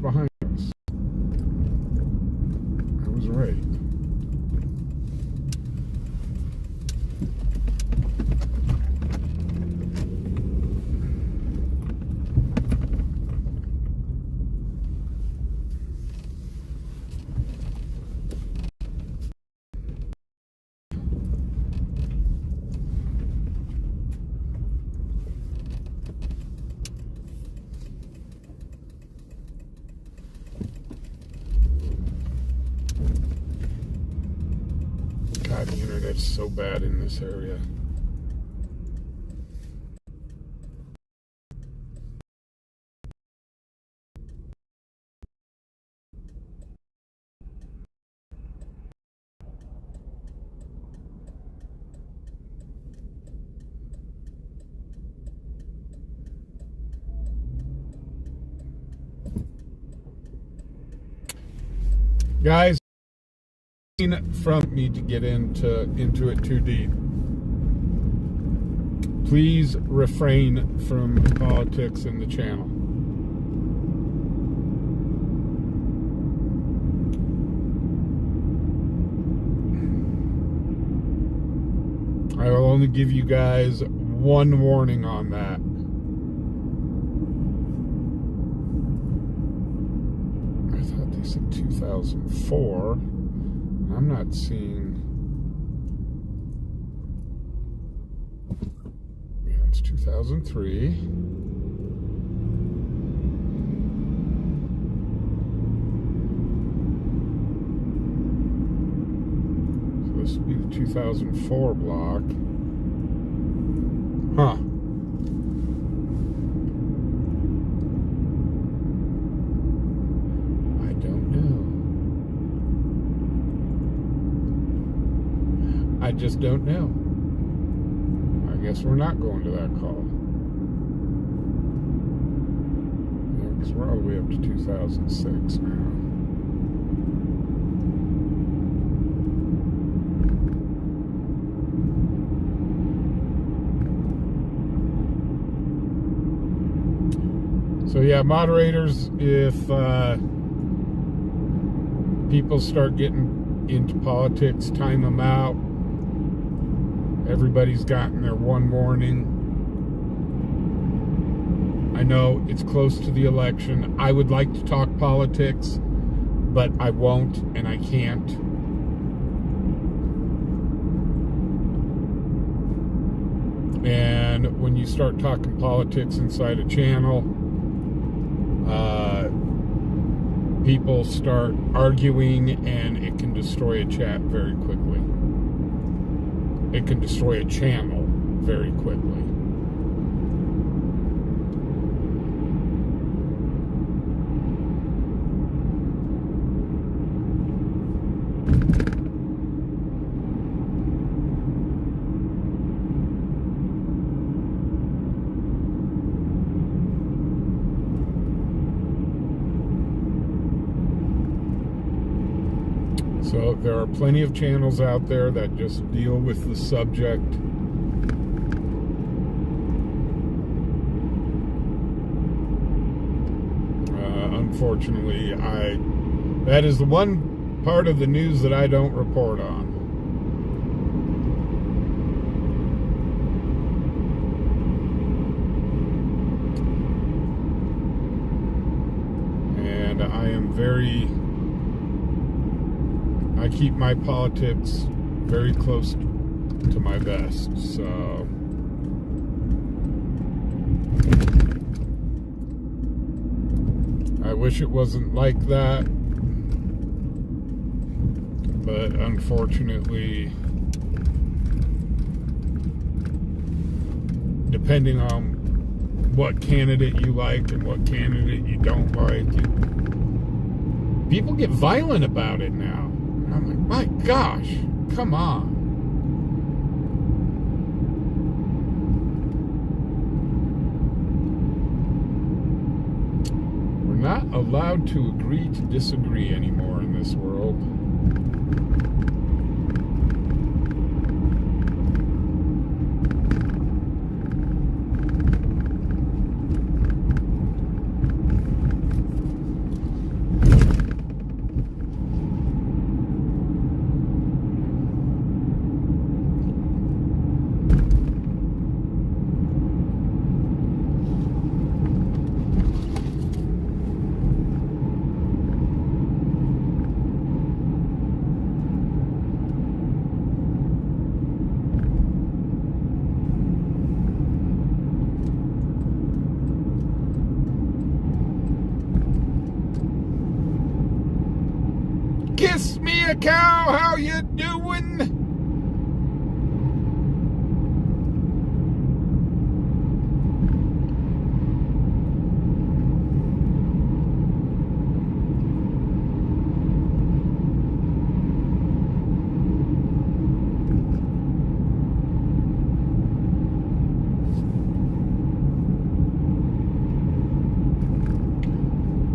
[SPEAKER 3] Behind us. I was right. God, the internet's so bad in this area. Guys, from me to get into it too deep. Please refrain from politics in the channel. I will only give you guys one warning on that. I thought they said 2004. I'm not seeing. Yeah, it's 2003. So this would be the 2004 block. Huh. I don't know. I just don't know. I guess we're not going to that call. Yeah, because we're all the way up to 2006 now. So yeah, moderators, if people start getting into politics, time them out. Everybody's gotten their one warning. I know it's close to the election. I would like to talk politics, but I won't and I can't. And when you start talking politics inside a channel, people start arguing and it can destroy a chat very quickly. It can destroy a channel very quickly. So there are plenty of channels out there that just deal with the subject. Unfortunately, that is the one part of the news that I don't report on. And I keep my politics very close to my vest, so I wish it wasn't like that, but unfortunately, depending on what candidate you like and what candidate you don't like, people get violent about it now. And I'm like, my gosh, come on. We're not allowed to agree to disagree anymore in this world. Kiss me a cow, how you doing?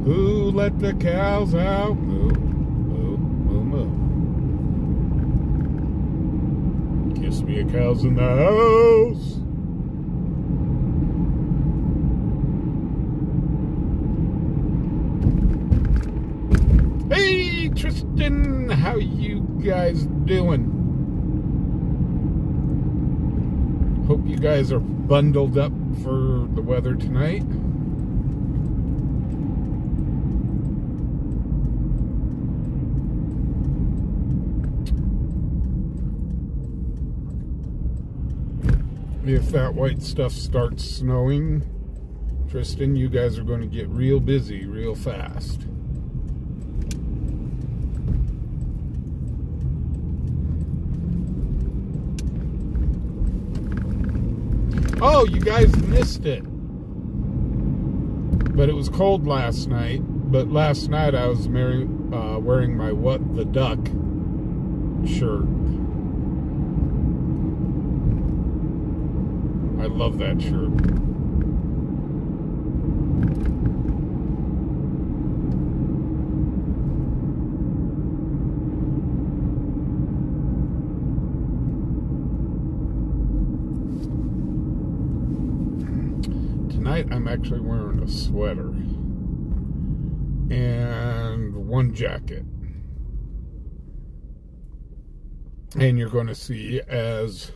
[SPEAKER 3] Who let the cows out? Moo. Kiss me a cow's in the house. Hey Tristan, how you guys doing? Hope you guys are bundled up for the weather tonight. If that white stuff starts snowing, Tristan, you guys are going to get real busy real fast. Oh, you guys missed it. But it was cold last night. But last night I was wearing my What the Duck shirt. I love that shirt. Tonight I'm actually wearing a sweater and one jacket. And you're going to see as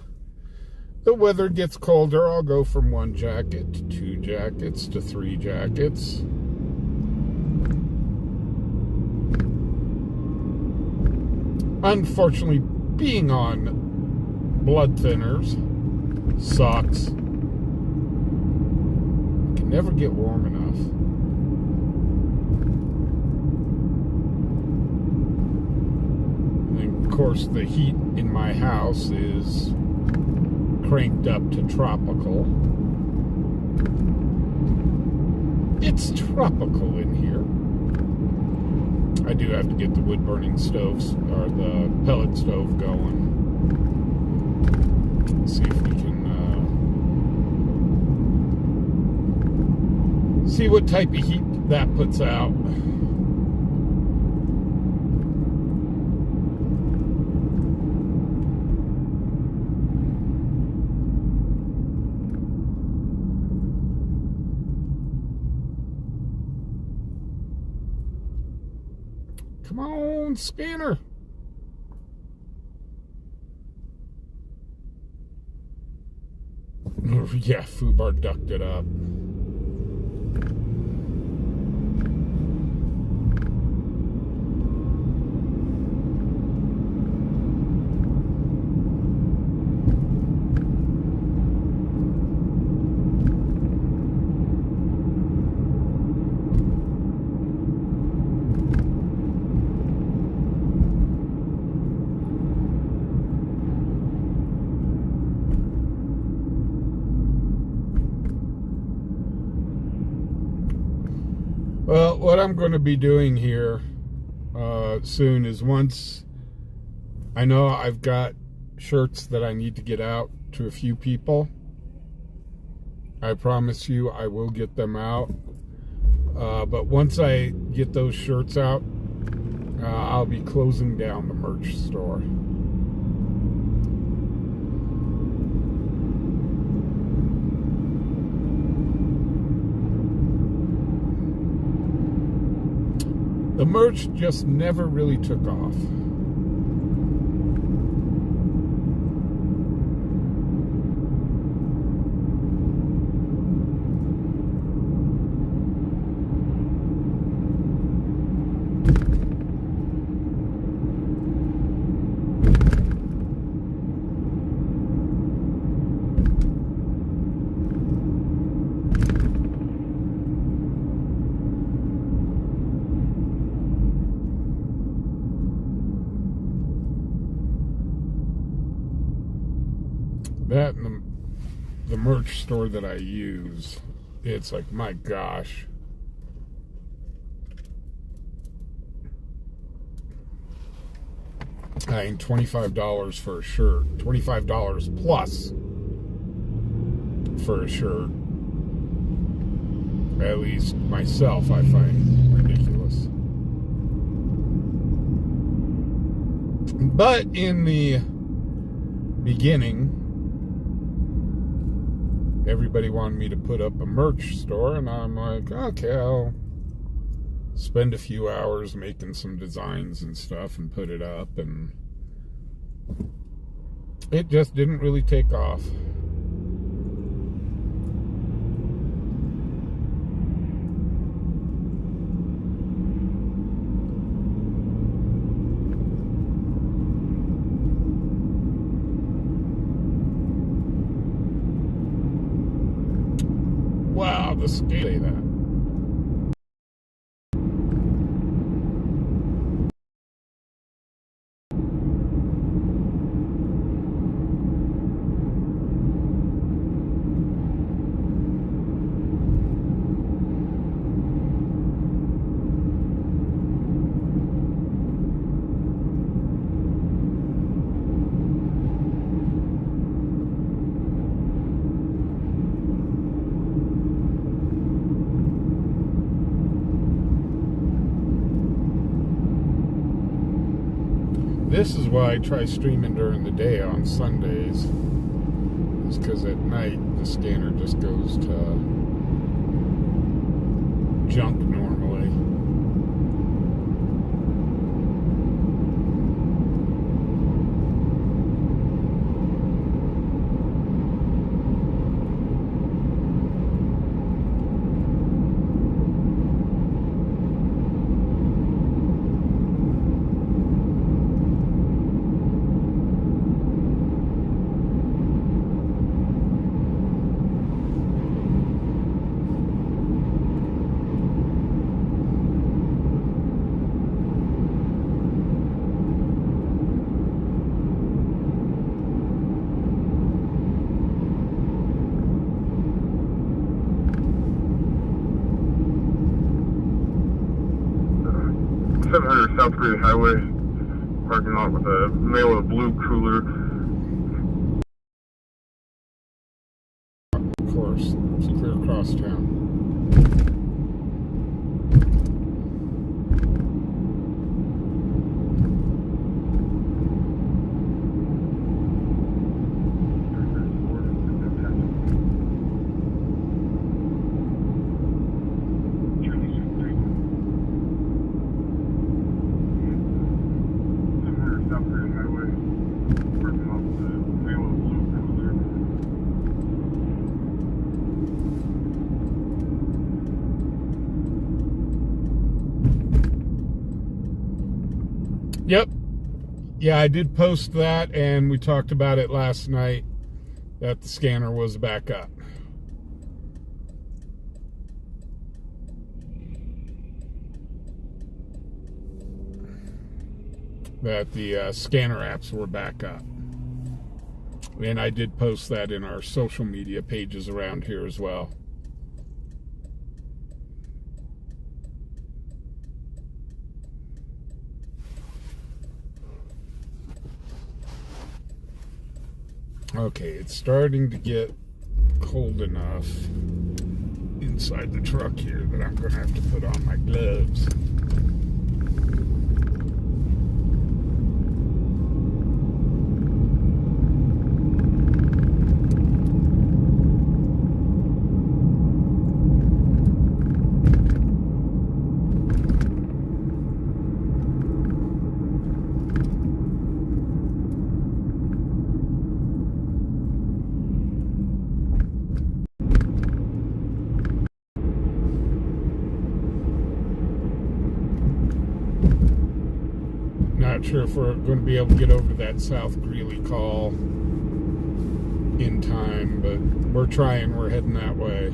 [SPEAKER 3] the weather gets colder, I'll go from one jacket to 2 jackets to 3 jackets. Unfortunately, being on blood thinners sucks. Can never get warm enough. And of course, the heat in my house is cranked up to tropical. It's tropical in here. I do have to get the wood burning stoves or the pellet stove going. Let's see if we can see what type of heat that puts out. Come on, scanner. Yeah, Fubar ducked it up. Well, what I'm going to be doing here soon is, once I know I've got shirts that I need to get out to a few people, I promise you I will get them out. But once I get those shirts out, I'll be closing down the merch store. The merch just never really took off. That and the merch store that I use, it's like, my gosh. I mean, $25 for a shirt. $25 plus for a shirt. At least myself, I find ridiculous. But in the beginning, everybody wanted me to put up a merch store, and I'm like, okay, I'll spend a few hours making some designs and stuff and put it up, and it just didn't really take off. Wow, the scale of that. This is why I try streaming during the day on Sundays. It's because at night the scanner just goes to junk normally.
[SPEAKER 6] South Korea Highway, parking lot with a male with a blue cooler.
[SPEAKER 3] Of course, it's clear across town. Yep. Yeah, I did post that, and we talked about it last night, that the scanner was back up. That the scanner apps were back up. And I did post that in our social media pages around here as well. Okay, it's starting to get cold enough inside the truck here that I'm going to have to put on my gloves. Not sure if we're going to be able to get over to that South Greeley call in time, but we're trying. We're heading that way.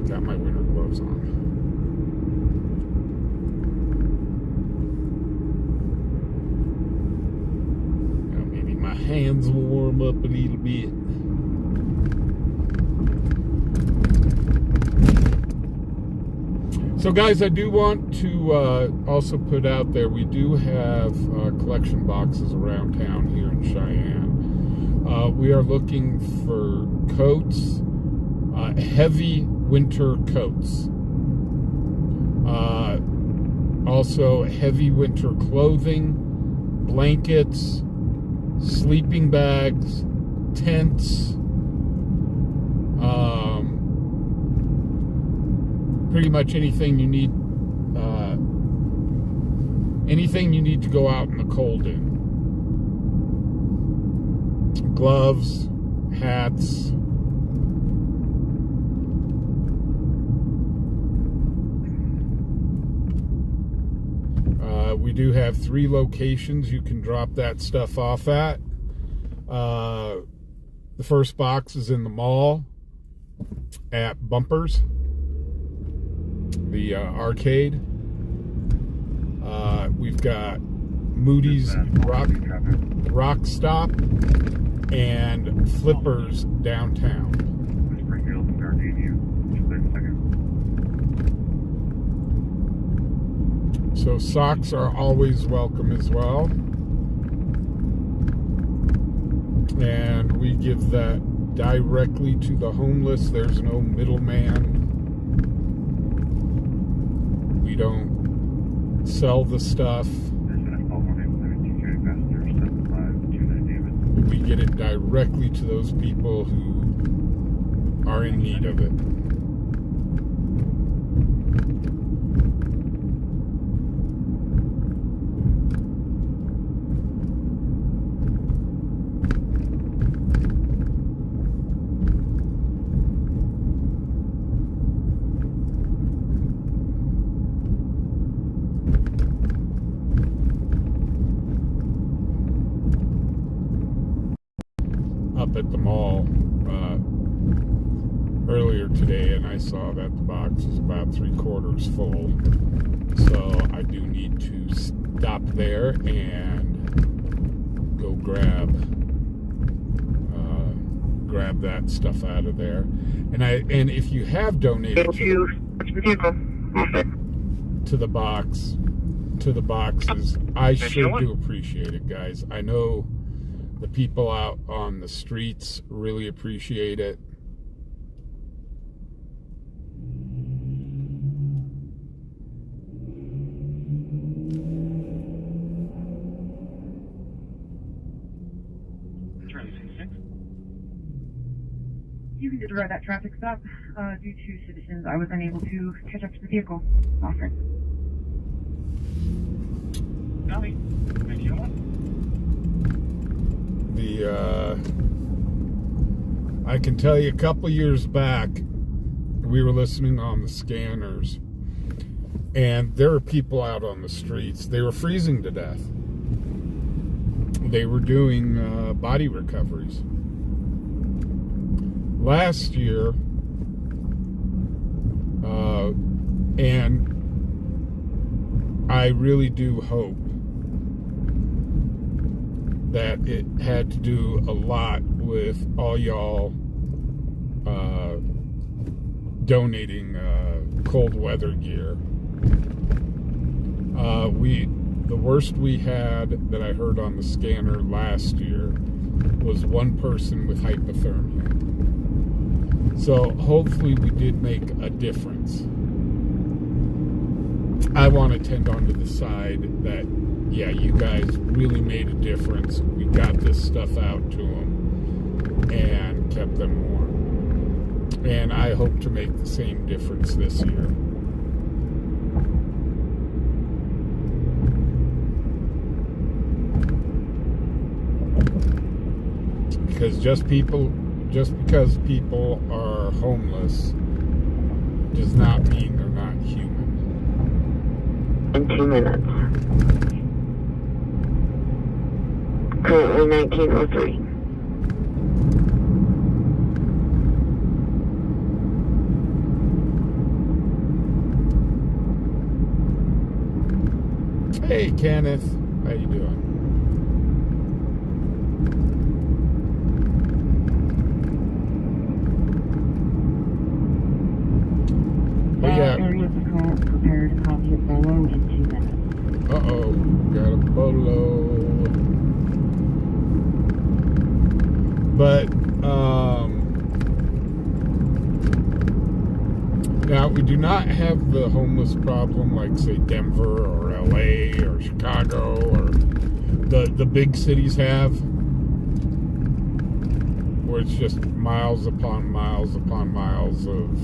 [SPEAKER 3] Got my winter gloves on. Now maybe my hands will warm up a little bit. So guys, I do want to also put out there, we do have collection boxes around town here in Cheyenne. We are looking for coats, heavy winter coats, also heavy winter clothing, blankets, sleeping bags, tents, pretty much anything you need to go out in the cold in. Gloves, hats. We do have 3 locations you can drop that stuff off at. The first box is in the mall at Bumpers, the arcade. We've got Moody's Rock Stop and Flippers downtown. So socks are always welcome as well. And we give that directly to the homeless. There's no middleman. We don't sell the stuff. We get it directly to those people who are in need of it. Up at the mall earlier today, and I saw that the box is about 3/4 full, so I do need to stop there and go grab that stuff out of there. And if you have donated to the boxes, I sure do appreciate it, guys. I know the people out on the streets really appreciate it.
[SPEAKER 7] You can disregard that traffic stop due to citizens. I was unable to catch up to the vehicle. Officer.
[SPEAKER 1] Copy. Thank you.
[SPEAKER 3] I can tell you a couple years back, we were listening on the scanners, and there were people out on the streets. They were freezing to death. They were doing body recoveries. Last year, and I really do hope that it had to do a lot with all y'all donating cold weather gear. The worst we had that I heard on the scanner last year was one person with hypothermia. So hopefully we did make a difference. I want to tend on to the side that, yeah, you guys really made a difference. We got this stuff out to them and kept them warm. And I hope to make the same difference this year. Because just because people are homeless does not mean they're not human.
[SPEAKER 5] In 2 minutes. Currently 1903.
[SPEAKER 3] Hey, Kenneth. How you doing?
[SPEAKER 7] Area of the call prepared a copy of BOLO in 2 minutes.
[SPEAKER 3] Uh-oh, got a BOLO. But, now we do not have the homeless problem like, say, Denver or LA or Chicago or the big cities have, where it's just miles upon miles upon miles of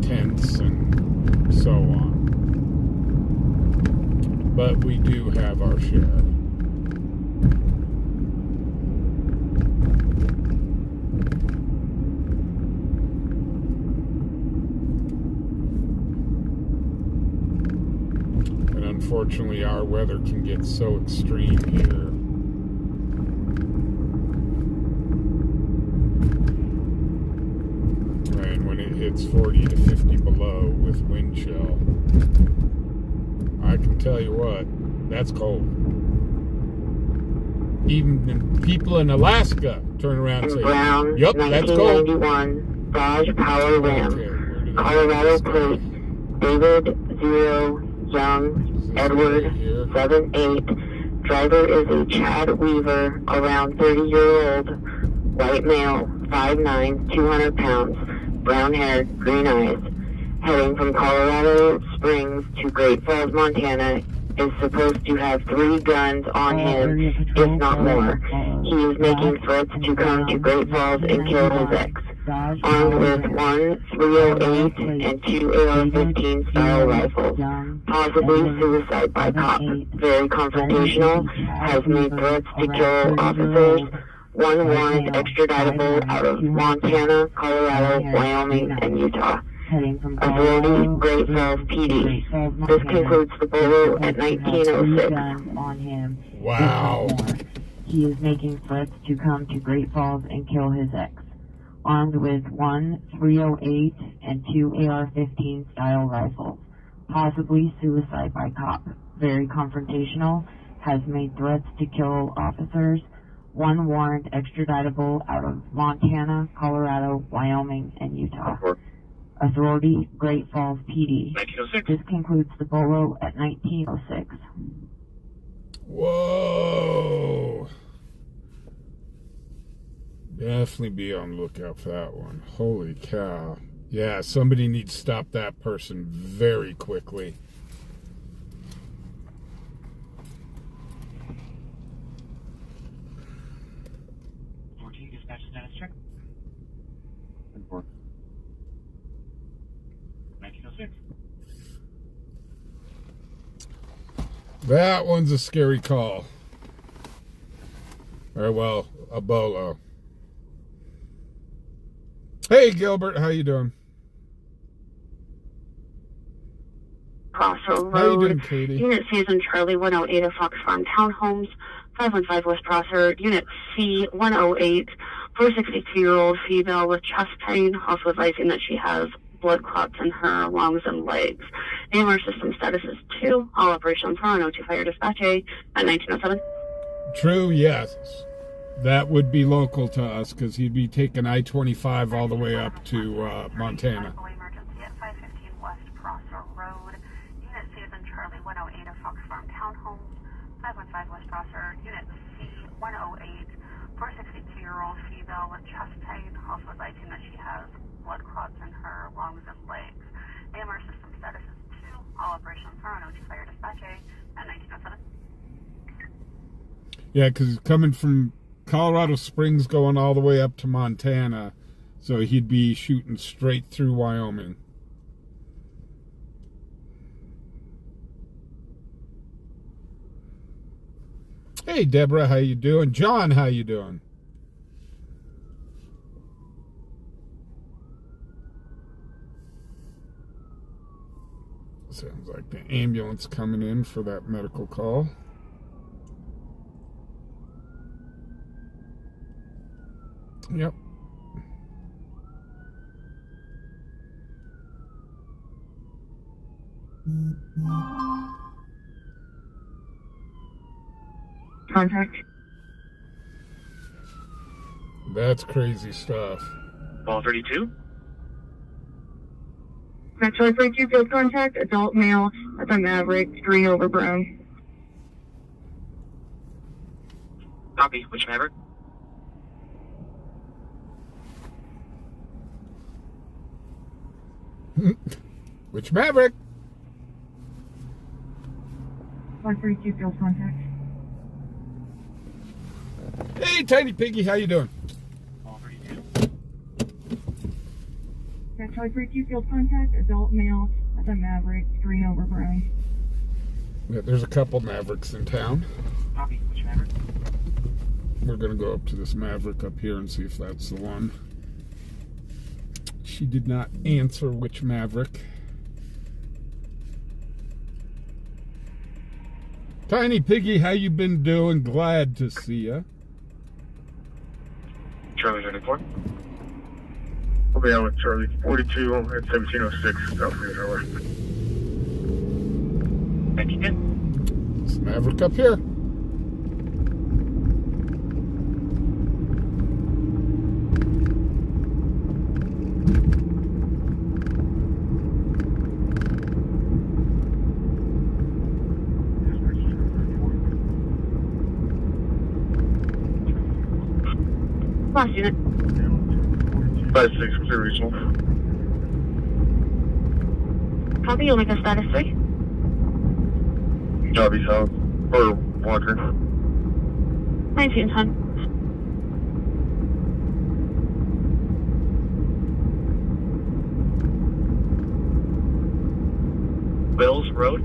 [SPEAKER 3] tents and so on. But we do have our share. And unfortunately, our weather can get so extreme here. It's 40 to 50 below with wind chill. I can tell you what, that's cold. Even people in Alaska turn around and say,
[SPEAKER 5] Brown,
[SPEAKER 3] "Yep, that's cold."
[SPEAKER 5] 1991, Dodge Power Ram,
[SPEAKER 3] Okay,
[SPEAKER 5] Colorado plate, David 0, Young, Edward 78. Driver is a Chad Weaver, around 30-year-old, white male, 5'9", 200 pounds. Brown hair, green eyes, heading from Colorado Springs to Great Falls, Montana, is supposed to have 3 guns on him, if not more. He is making threats to come to Great Falls and kill his ex. Armed with 1 .308 and 2 AR-15 style rifles. Possibly suicide by cop. Very confrontational. Has made threats to kill officers. 1 warrant extraditable out of Montana, Colorado, Wyoming, and Utah. Authority, Great Falls PD. This concludes the BOLO at 1906.
[SPEAKER 3] Wow.
[SPEAKER 7] He is making threats to come to Great Falls and kill his ex. Armed with 1 .308 and 2 AR-15 style rifles. Possibly suicide by cop. Very confrontational. Has made threats to kill officers. 1 warrant extraditable out of Montana, Colorado, Wyoming, and Utah. Authority, Great Falls PD.
[SPEAKER 2] 1906.
[SPEAKER 7] This concludes the BOLO at 1906.
[SPEAKER 3] Whoa. Definitely be on the lookout for that one. Holy cow. Yeah, somebody needs to stop that person very quickly.
[SPEAKER 8] status check. 1906.
[SPEAKER 3] That one's a scary call. Or, well, a BOLO. Hey, Gilbert, how you doing?
[SPEAKER 9] Prosser
[SPEAKER 3] How you doing,
[SPEAKER 9] Road.
[SPEAKER 3] Katie?
[SPEAKER 9] Unit C is in Charlie 108 of Fox Farm Townhomes. 515 West Prosser. Unit C 108. 462-year-old female with chest pain, also advising that she has blood clots in her lungs and legs. AMR system status is 2. All operations are on O2 Fire Dispatch A at 1907.
[SPEAKER 3] True, yes. That would be local to us because he'd be taking I-25 all the way up to Montana.
[SPEAKER 10] Emergency at 515 West Prosser Road. Unit C is in Charlie 108 of Fox Farm Townhomes. 515 West Prosser. Unit C 108. 462-year-old female with chest pain, also advising that she has blood clots in her lungs and legs. AMR system status is 2. All operations are on O2 Fire Dispatch A at 1907.
[SPEAKER 3] Yeah, because coming from Colorado Springs going all the way up to Montana, so he'd be shooting straight through Wyoming. Hey, Deborah, how you doing? John, how you doing? Sounds like the ambulance coming in for that medical call. Yep.
[SPEAKER 9] Contact.
[SPEAKER 3] That's crazy stuff.
[SPEAKER 8] Ball 32.
[SPEAKER 9] Metro 32 field contact, adult male at the Maverick, 3 over Brown.
[SPEAKER 8] Copy. Which Maverick?
[SPEAKER 3] Which Maverick?
[SPEAKER 9] 132 field contact.
[SPEAKER 3] Hey, Tiny Piggy, how you doing?
[SPEAKER 8] Ball 32.
[SPEAKER 9] Metro 32 field contact, adult male at the Maverick, 3 over Brown.
[SPEAKER 3] Yeah, there's a couple Mavericks in town.
[SPEAKER 8] Copy. Which Maverick?
[SPEAKER 3] We're going to go up to this Maverick up here and see if that's the one. She did not answer which Maverick. Tiny Piggy, how you been doing? Glad to see ya.
[SPEAKER 6] Charlie 34. I'll be out with Charlie 42 at 1706 South Freedom Highway.
[SPEAKER 8] 1910.
[SPEAKER 3] It's Maverick up here.
[SPEAKER 9] Last unit.
[SPEAKER 6] 56 clear regional.
[SPEAKER 9] Copy, you'll make a status 3.
[SPEAKER 6] Jobby South. Or Walker.
[SPEAKER 9] 1910.
[SPEAKER 8] Wills Road.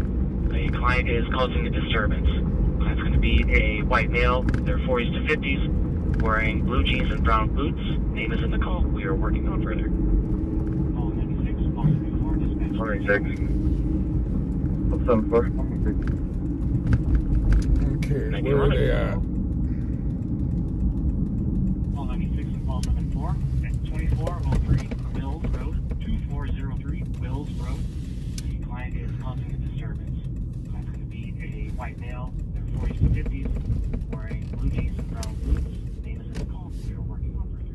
[SPEAKER 8] A client is causing a disturbance. Client's going to be a white male. They're 40s to 50s, wearing blue jeans and brown boots. Name is in the call. We are working on further. Ball 96. Ball 34. Dispatch.
[SPEAKER 6] 26. What's 74?
[SPEAKER 3] Okay, where are they at?
[SPEAKER 8] Ball 96 and ball 74 at 2403 Wills Road, 2403 Wills Road. The client is causing a disturbance. Client's going to be a white male. They're 40s to 50s, wearing blue jeans and brown boots. Name is in the call. We are working on further.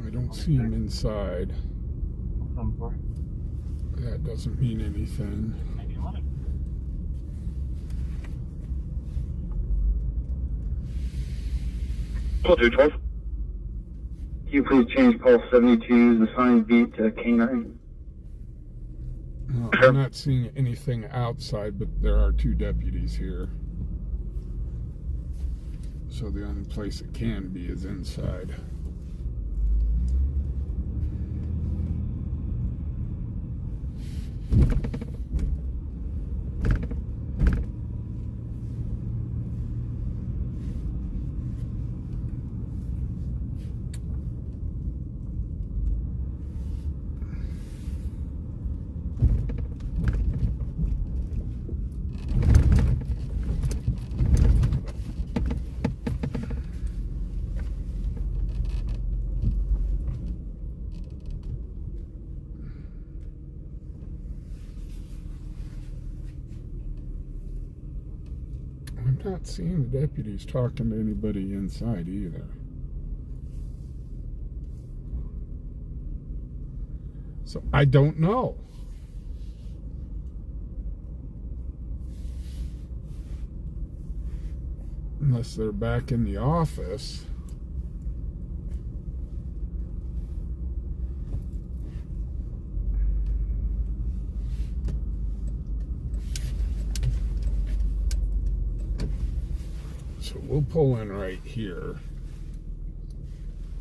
[SPEAKER 3] I don't see him inside.
[SPEAKER 6] 74.
[SPEAKER 3] That doesn't mean anything.
[SPEAKER 8] 1911.
[SPEAKER 6] Call 212.
[SPEAKER 11] Can you please change call 72's assigned beat to K9?
[SPEAKER 3] No, I'm not seeing anything outside, but there are 2 deputies here. So the only place it can be is inside. I'm not seeing the deputies talking to anybody inside either. So I don't know. Unless they're back in the office. So we'll pull in right here.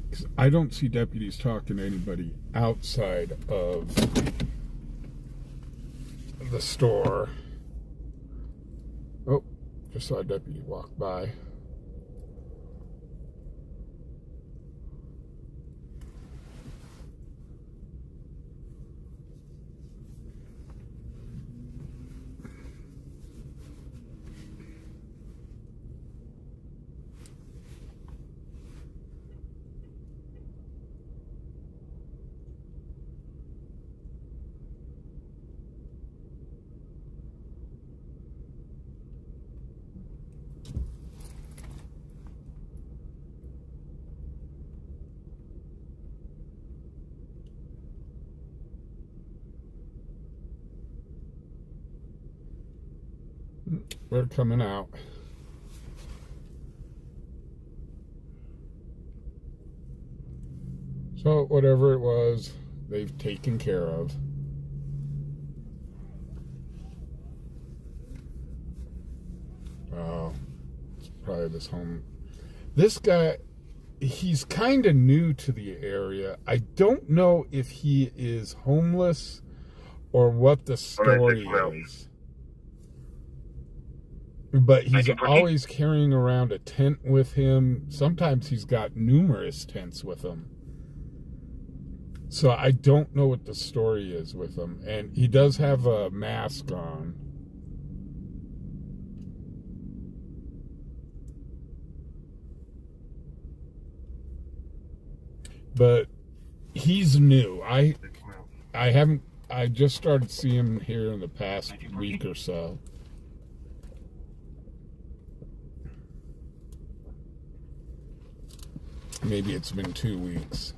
[SPEAKER 3] Because I don't see deputies talking to anybody outside of the store. Oh, just saw a deputy walk by. They're coming out. So whatever it was, they've taken care of. Oh, it's probably this home. This guy, he's kind of new to the area. I don't know if he is homeless or what the story is. But he's always carrying around a tent with him. Sometimes he's got numerous tents with him. So I don't know what the story is with him. And he does have a mask on. But he's new. I just started seeing him here in the past week or so. Maybe it's been 2 weeks.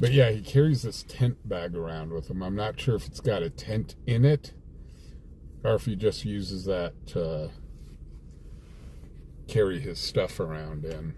[SPEAKER 3] But yeah, he carries this tent bag around with him. I'm not sure if it's got a tent in it or if he just uses that to carry his stuff around in.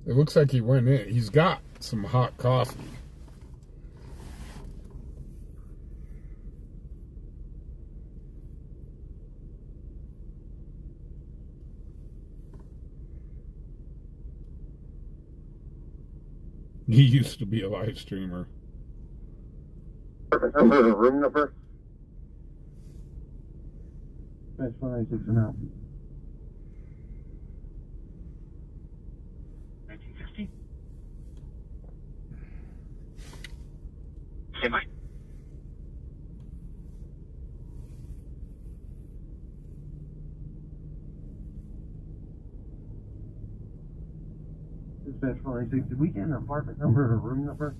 [SPEAKER 3] It looks like he went in. He's got some hot coffee. He used to be a live streamer.
[SPEAKER 11] Room number?
[SPEAKER 1] That's 196 and out.
[SPEAKER 8] 1960. Stand by.
[SPEAKER 1] Dispatch 196. Did we get an apartment number or a room number?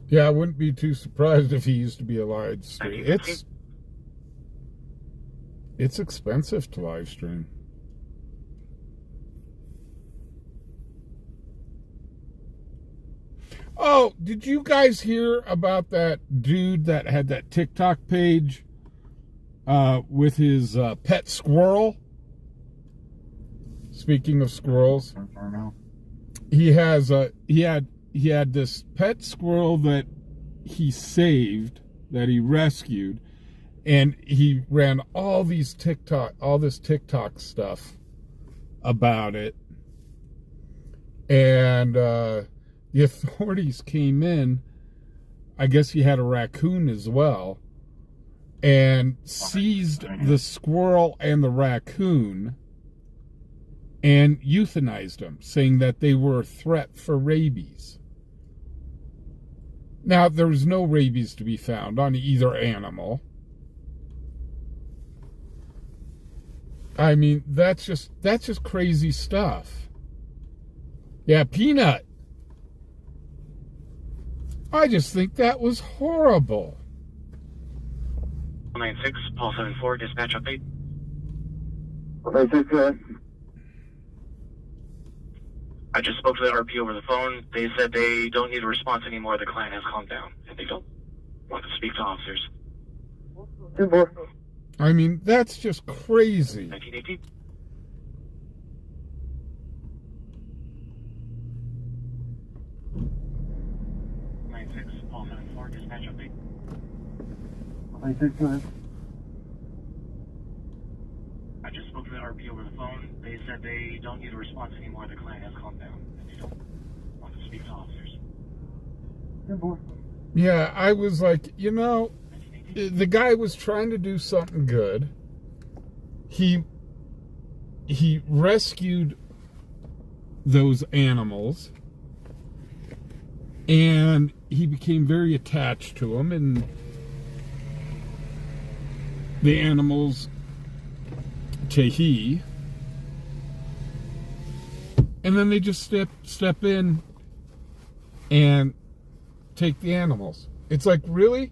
[SPEAKER 3] Yeah, I wouldn't be too surprised if he used to be a live stream. It's expensive to live stream. Oh, did you guys hear about that dude that had that TikTok page with his pet squirrel? Speaking of squirrels, he had this pet squirrel that he saved, that he rescued, and he ran all this TikTok stuff about it. And the authorities came in, I guess he had a raccoon as well, and seized the squirrel and the raccoon and euthanized them, saying that they were a threat for rabies. Now, there was no rabies to be found on either animal. I mean, that's just crazy stuff. Yeah, Peanut. I just think that was horrible.
[SPEAKER 8] 96, Paul 74, dispatch update.
[SPEAKER 11] 96, go ahead.
[SPEAKER 8] I just spoke to the RP over the phone. They said they don't need a response anymore. The client has calmed down, and they don't want to speak to officers.
[SPEAKER 3] I mean, that's just crazy.
[SPEAKER 8] 1918. Paul 74, dispatch update.
[SPEAKER 11] 96, go ahead.
[SPEAKER 8] I just spoke to the RP over the phone. They said they don't need a response anymore. The client has calmed down, and they don't want to speak to officers.
[SPEAKER 3] Yeah, I was like, you know, the guy was trying to do something good. He rescued those animals, and he became very attached to them, and the animals to he, and then they just step in and take the animals. It's like, really?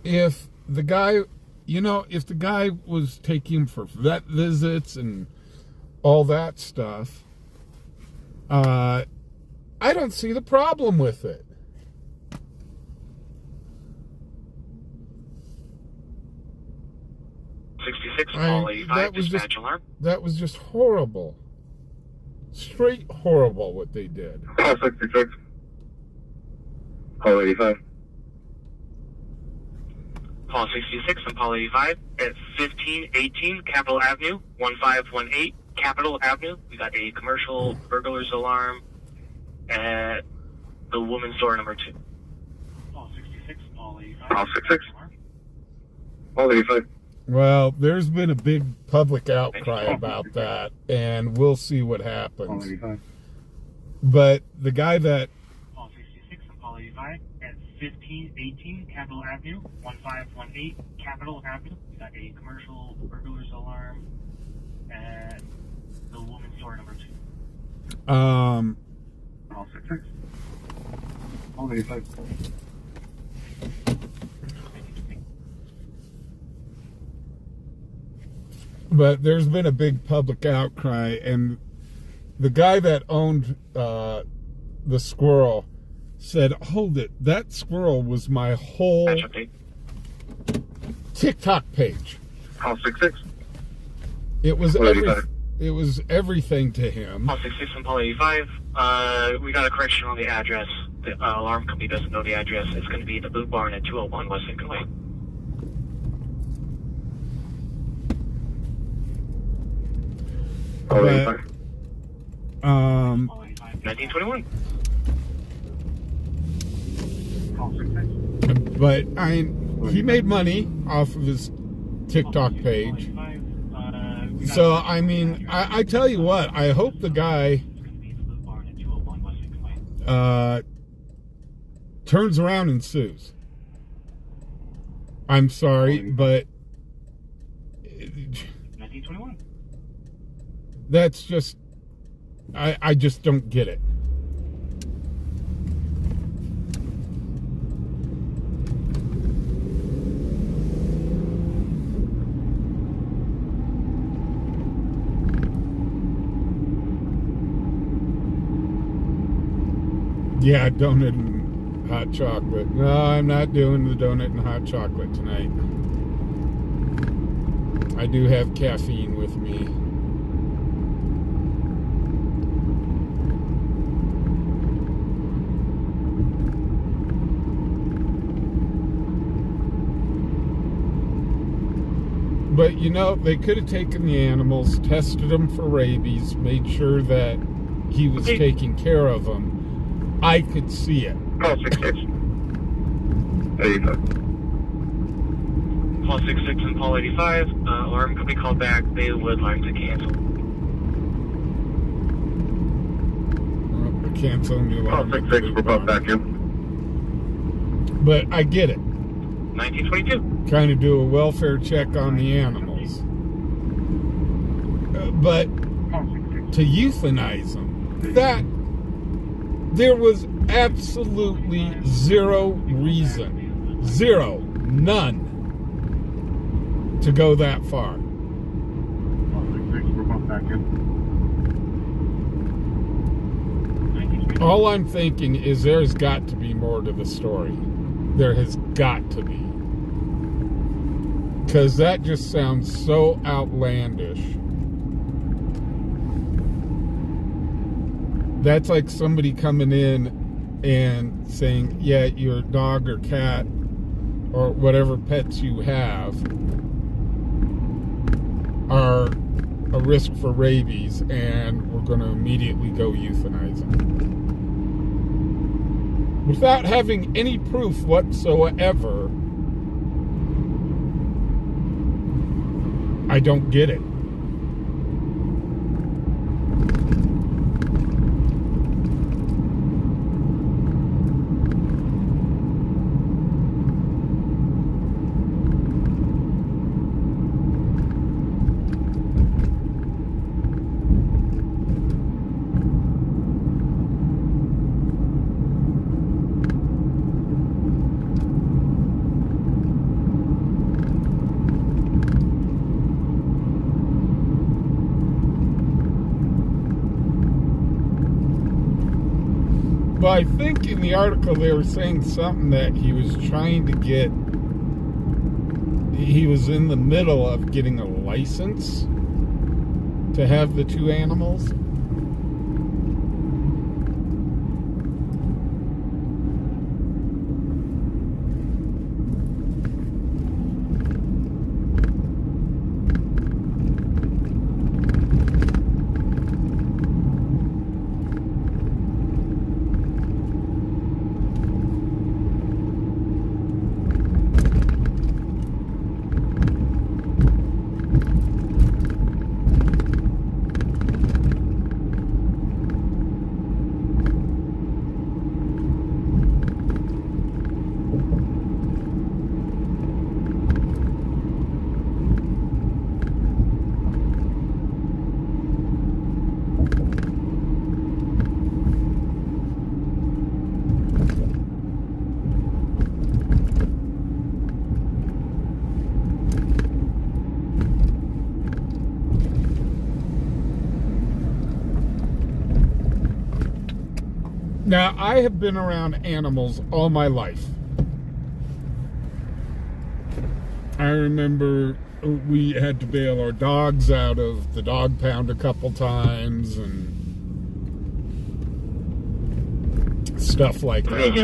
[SPEAKER 3] If the guy, you know, if the guy was taking him for vet visits and all that stuff, I don't see the problem with it. That was just horrible. Straight horrible what they did.
[SPEAKER 2] Call 66. Call 85.
[SPEAKER 8] Paul 66 and Paul 85 at 1518 Capitol Avenue, 1518 Capitol Avenue. We got a commercial burglar's alarm at the woman's store number 2. Paul 66, Paul 85.
[SPEAKER 2] Paul 66. Paul 85.
[SPEAKER 3] Well, there's been a big public outcry about that, and we'll see what happens. But the guy that...
[SPEAKER 8] Paul 66 and Paul 85 at 1518 Capitol Avenue, 1518 Capitol Avenue. We got a commercial burglar's alarm at the woman's store number 2.
[SPEAKER 2] Paul 66. Paul 85.
[SPEAKER 3] But there's been a big public outcry, and the guy that owned the squirrel said, hold it, that squirrel was my whole TikTok page.
[SPEAKER 2] Call 66.
[SPEAKER 3] It was everything to him.
[SPEAKER 8] Paul 66 and Paul 85. We got a correction on the address. The alarm company doesn't know the address. It's going to be the Boot Barn at 201 West Lincoln Way.
[SPEAKER 2] Call 85.
[SPEAKER 8] 1921.
[SPEAKER 2] Call 66.
[SPEAKER 3] But he made money off of his TikTok page. So, I mean, I tell you what, I hope the guy turns around and sues. I'm sorry, but
[SPEAKER 8] 1921.
[SPEAKER 3] That's just, I just don't get it. Yeah, donut and hot chocolate. No, I'm not doing the donut and hot chocolate tonight. I do have caffeine with me. But, you know, they could have taken the animals, tested them for rabies, made sure that he was taking care of them. I could see it.
[SPEAKER 2] Call 66. 85.
[SPEAKER 8] Call 66 and call 85. Alarm company called back. They would like to cancel.
[SPEAKER 3] Well, canceling the alarm.
[SPEAKER 2] Call 66, we're both back in.
[SPEAKER 3] But I get it.
[SPEAKER 8] 1922.
[SPEAKER 3] Kind of do a welfare check on the animals. But to euthanize them, that there was absolutely zero reason, none, to go that far. All I'm thinking is there's got to be more to the story. There has got to be. Because that just sounds so outlandish. That's like somebody coming in and saying, yeah, your dog or cat or whatever pets you have are a risk for rabies, and we're going to immediately go euthanize them. Without having any proof whatsoever, I don't get it. But I think in the article they were saying something that he was trying to get, he was in the middle of getting a license to have the two animals. Now, I have been around animals all my life. I remember we had to bail our dogs out of the dog pound a couple times and stuff like that.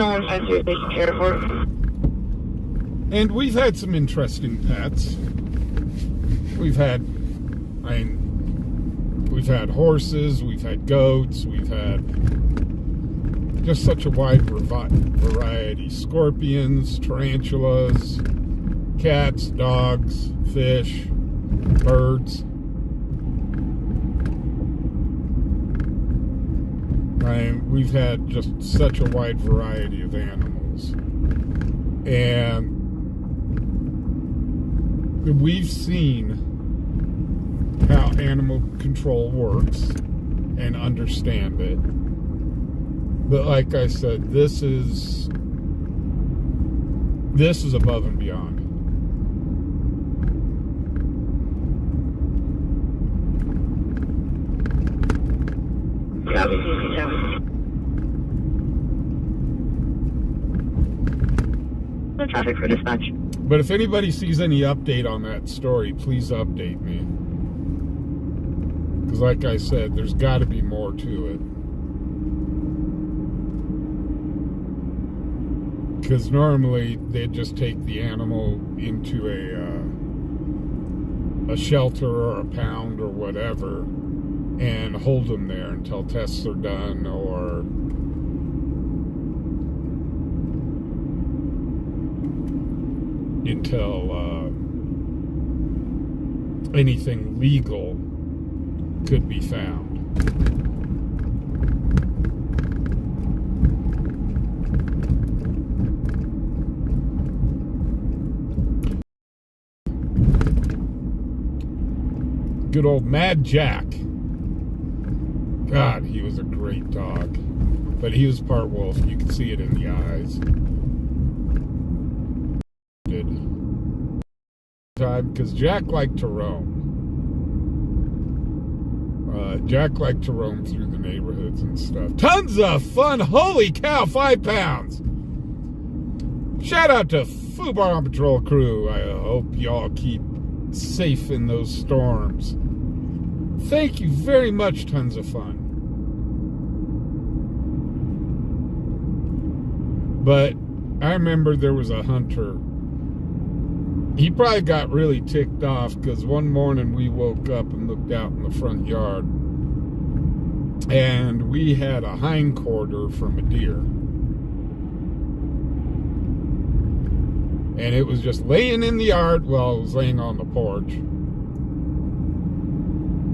[SPEAKER 3] And we've had some interesting pets. We've had horses, we've had goats, we've had just such a wide variety. Scorpions, tarantulas, cats, dogs, fish, birds. We've had just such a wide variety of animals. And we've seen how animal control works and understand it. But like I said, this is above and beyond.
[SPEAKER 9] No traffic for dispatch.
[SPEAKER 3] But if anybody sees any update on that story, please update me. Because like I said, there's got to be more to it. Because normally they'd just take the animal into a shelter or a pound or whatever and hold them there until tests are done or until anything legal could be found. Good old Mad Jack. God, he was a great dog. But he was part wolf. You could see it in the eyes. Because Jack liked to roam. Jack liked to roam through the neighborhoods and stuff. Tons of fun. Holy cow, 5 pounds. Shout out to fubarOnPatroll crew. I hope y'all keep safe in those storms. Thank you very much. Tons of fun. But I remember there was a hunter. He probably got really ticked off because one morning we woke up and looked out in the front yard and we had a hindquarter from a deer. And it was just laying in the yard. Well, it was laying on the porch.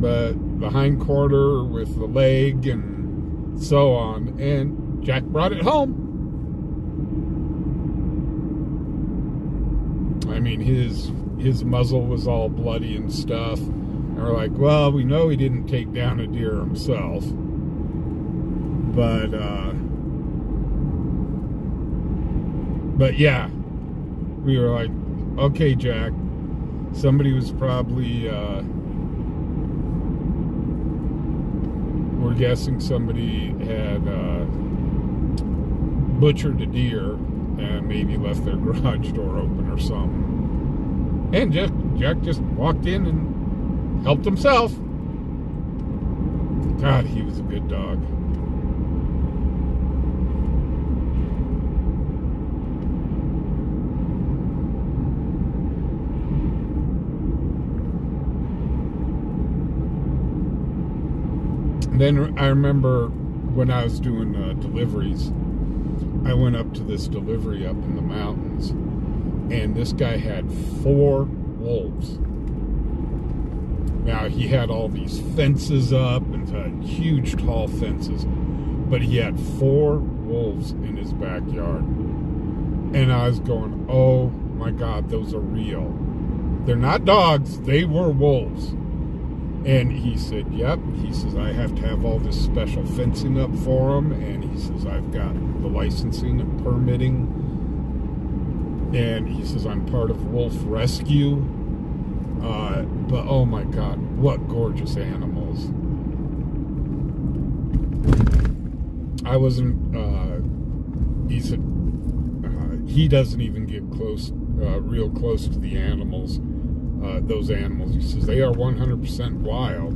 [SPEAKER 3] But the hindquarter with the leg and so on. And Jack brought it home. I mean, his muzzle was all bloody and stuff. And we're like, well, we know he didn't take down a deer himself. But yeah. We were like, okay, Jack, somebody was probably, we're guessing somebody had butchered a deer and maybe left their garage door open or something. And Jack just walked in and helped himself. God, he was a good dog. Then I remember when I was doing deliveries, I went up to this delivery up in the mountains, and this guy had 4 wolves. Now, he had all these fences up, and huge tall fences, but he had 4 wolves in his backyard. And I was going, oh my God, those are real. They're not dogs, they were wolves. And he said, yep. He says, I have to have all this special fencing up for them. And he says, I've got the licensing and permitting. And he says, I'm part of Wolf Rescue. But oh my God, what gorgeous animals. I wasn't, he said, he doesn't even get close, real close to the animals. Those animals, he says, they are 100% wild,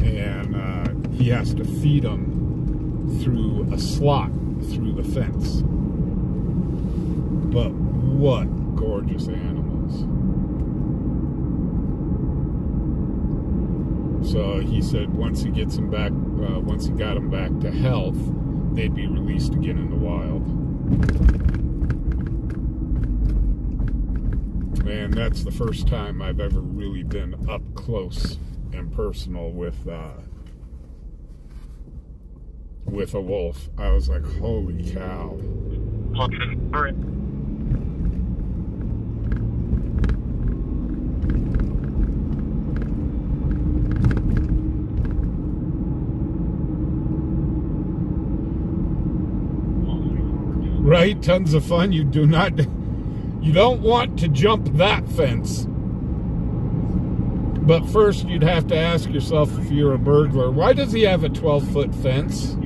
[SPEAKER 3] and he has to feed them through a slot through the fence. But what gorgeous animals. So he said once he gets them back, once he got them back to health, they'd be released again in the wild. And that's the first time I've ever really been up close and personal with a wolf. I was like, holy cow.
[SPEAKER 6] All right.
[SPEAKER 3] Right? Tons of fun. You don't want to jump that fence. But first you'd have to ask yourself, if you're a burglar, why does he have a 12-foot fence?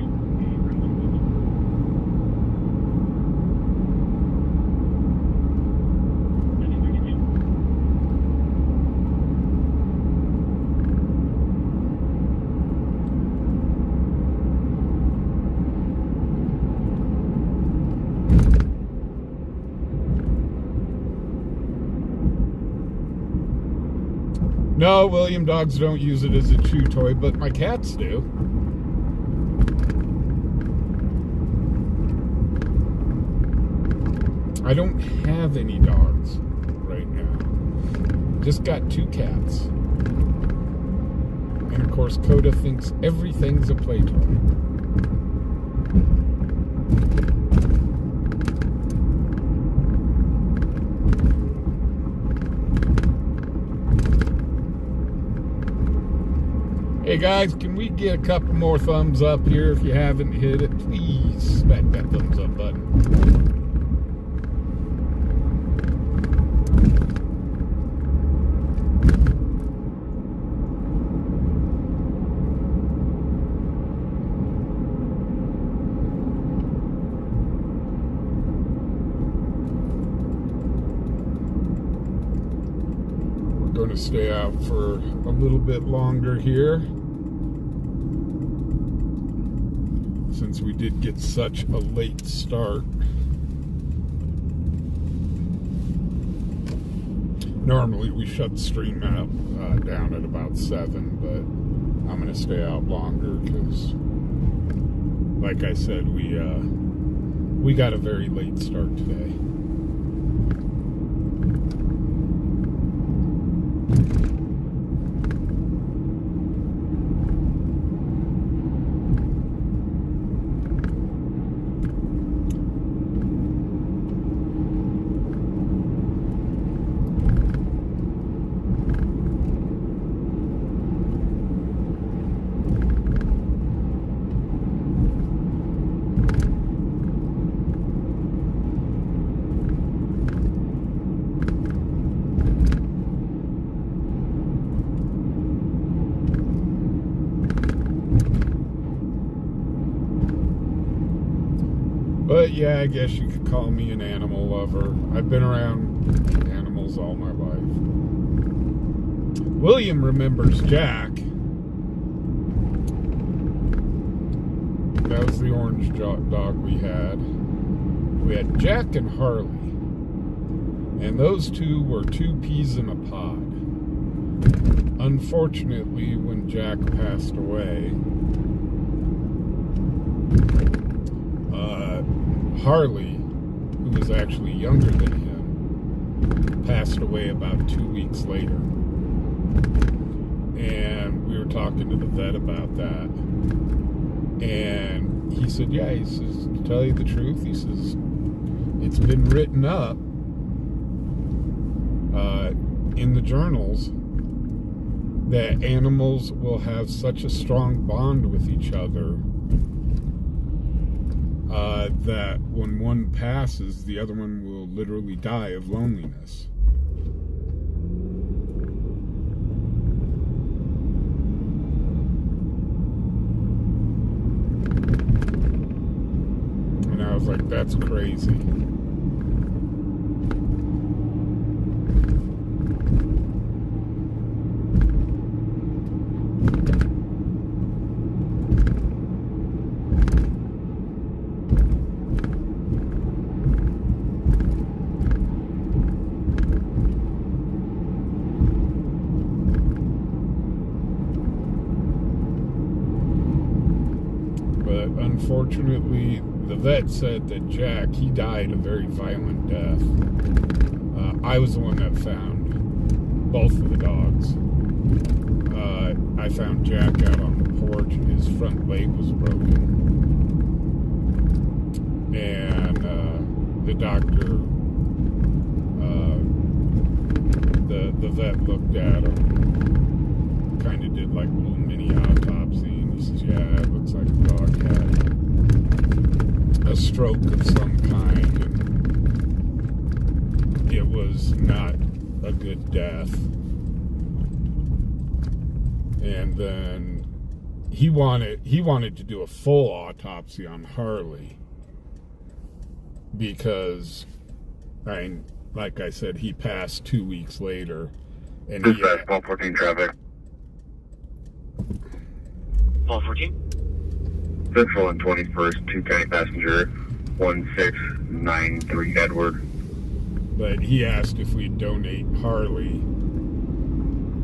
[SPEAKER 3] No, William, dogs don't use it as a chew toy, but my cats do. I don't have any dogs right now. Just got 2 cats. And of course, Coda thinks everything's a play toy. Hey guys, can we get a couple more thumbs up here? If you haven't hit it, please smack that thumbs up button. We're going to stay out for a little bit longer here, since we did get such a late start. Normally we shut the stream out down at about 7, but I'm going to stay out longer because, like I said, we got a very late start today. But yeah, I guess you could call me an animal lover. I've been around animals all my life. William remembers Jack. That was the orange dog we had. We had Jack and Harley. And those two were 2 peas in a pod. Unfortunately, when Jack passed away, Harley, who was actually younger than him, passed away about 2 weeks later. And we were talking to the vet about that. And he said, yeah, he says, to tell you the truth, he says, it's been written up in the journals that animals will have such a strong bond with each other that when one passes, the other one will literally die of loneliness. And I was like, that's crazy. Unfortunately, the vet said that Jack, he died a very violent death. I was the one that found both of the dogs. I found Jack out on the porch and his front leg was broken. And the doctor, the vet looked at him, kind of did like a little mini autopsy, and he says, yeah, it looks like the dog had a stroke of some kind, and it was not a good death. And then he wanted to do a full autopsy on Harley because, like I said, he passed 2 weeks later. And he
[SPEAKER 2] Dispatch, Paul 14 traffic.
[SPEAKER 8] Paul 14?
[SPEAKER 2] Central and 21st, 2 county passenger, 1693 Edward.
[SPEAKER 3] But he asked if we'd donate Harley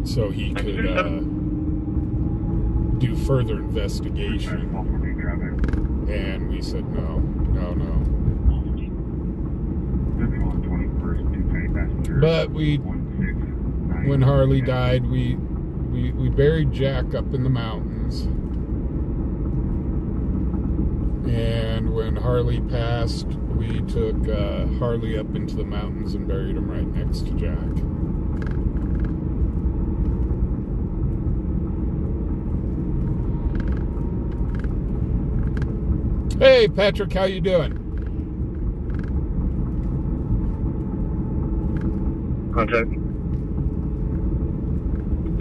[SPEAKER 3] so he could do further investigation. And we said no. But when Harley died, we buried Jack up in the mountains. And when Harley passed, we took Harley up into the mountains and buried him right next to Jack. Hey, Patrick, how you doing?
[SPEAKER 6] Contact.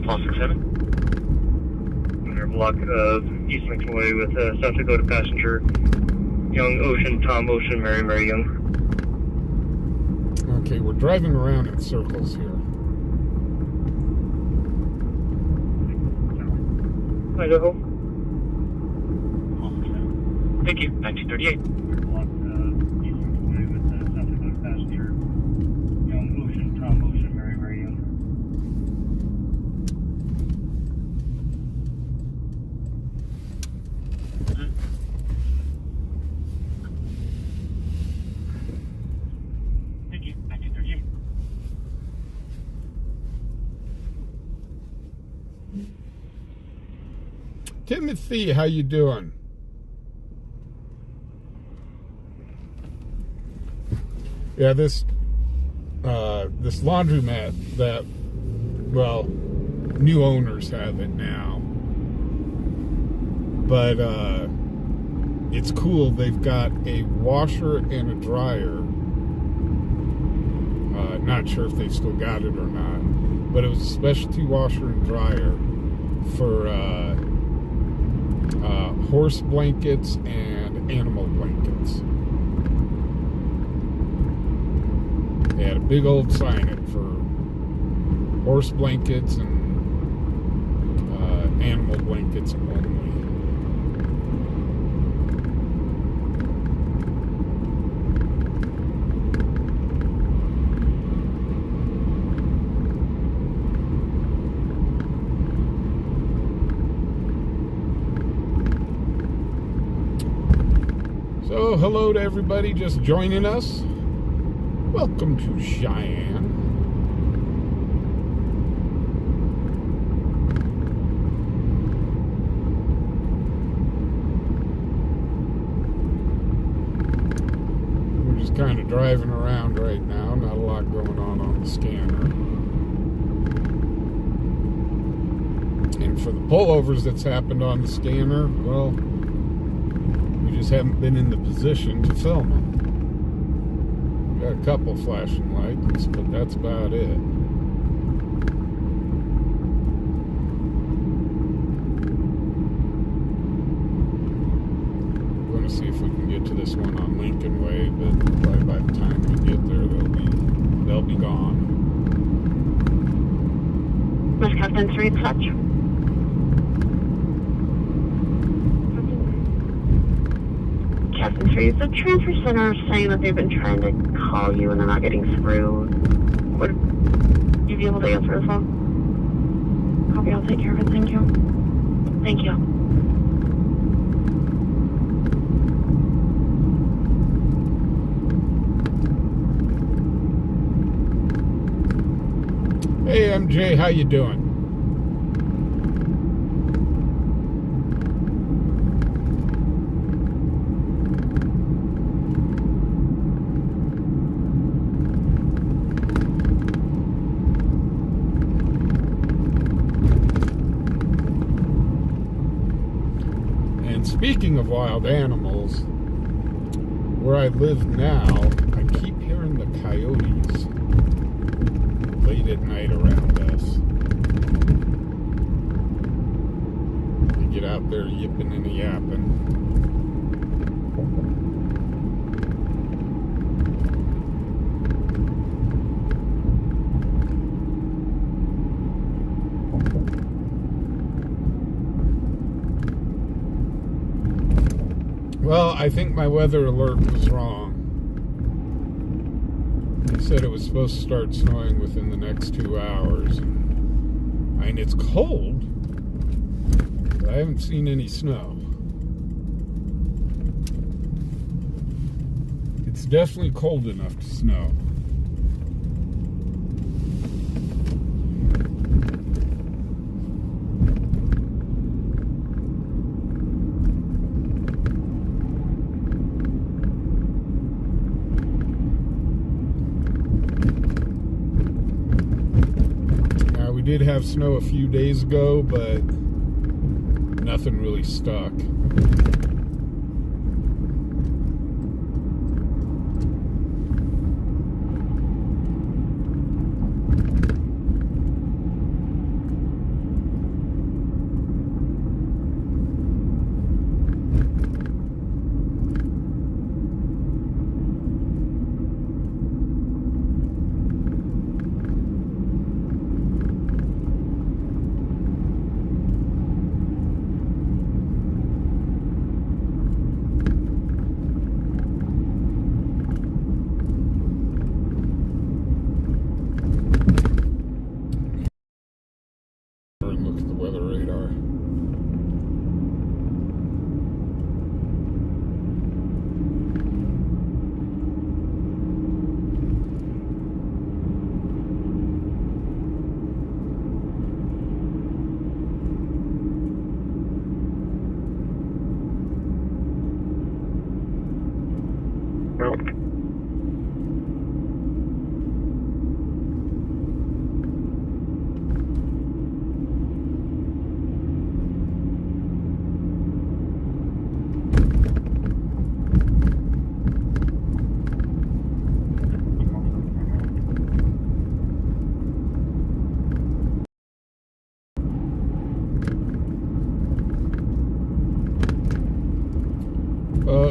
[SPEAKER 6] 1267. Under block of East Lincoln Way with South Dakota passenger Young Ocean, Tom Ocean, Mary Young.
[SPEAKER 3] Okay, we're driving around in circles here.
[SPEAKER 6] Idaho. Thank you. 1938. Block East Lincoln Way with South Dakota passenger Young Ocean, Tom Ocean, Mary Young.
[SPEAKER 8] Thank you. 1938.
[SPEAKER 3] Timothy, how you doing? Yeah, this laundromat that, well, new owners have it now. But it's cool. They've got a washer and a dryer. Not sure if they still got it or not. But it was a specialty washer and dryer for horse blankets and animal blankets. They had a big old sign it for horse blankets and animal blankets only. So, hello to everybody just joining us. Welcome to Cheyenne. We're just kind of driving around right now. Not a lot going on the scanner. And for the pullovers that's happened on the scanner, well, we just haven't been in the position to film it. Got a couple flashing lights, but that's about it. I'm going to see if we can get to this one on Lincoln Way, but probably by the time we get there, they'll be gone.
[SPEAKER 9] Miss Captain 3, touch. Captain 3, the transfer center is saying that they've been trying to call you and they're not getting through. Would you be able to answer the phone? Copy, I'll take care of it. Thank you. Thank you.
[SPEAKER 3] Hey, MJ, how you doing? Speaking of wild animals, where I live now, I keep hearing the coyotes late at night around us. They get out there yipping and yapping. Well, I think my weather alert was wrong. It said it was supposed to start snowing within the next 2 hours. I mean, it's cold, but I haven't seen any snow. It's definitely cold enough to snow. We did have snow a few days ago, but nothing really stuck. Look at the weather radar.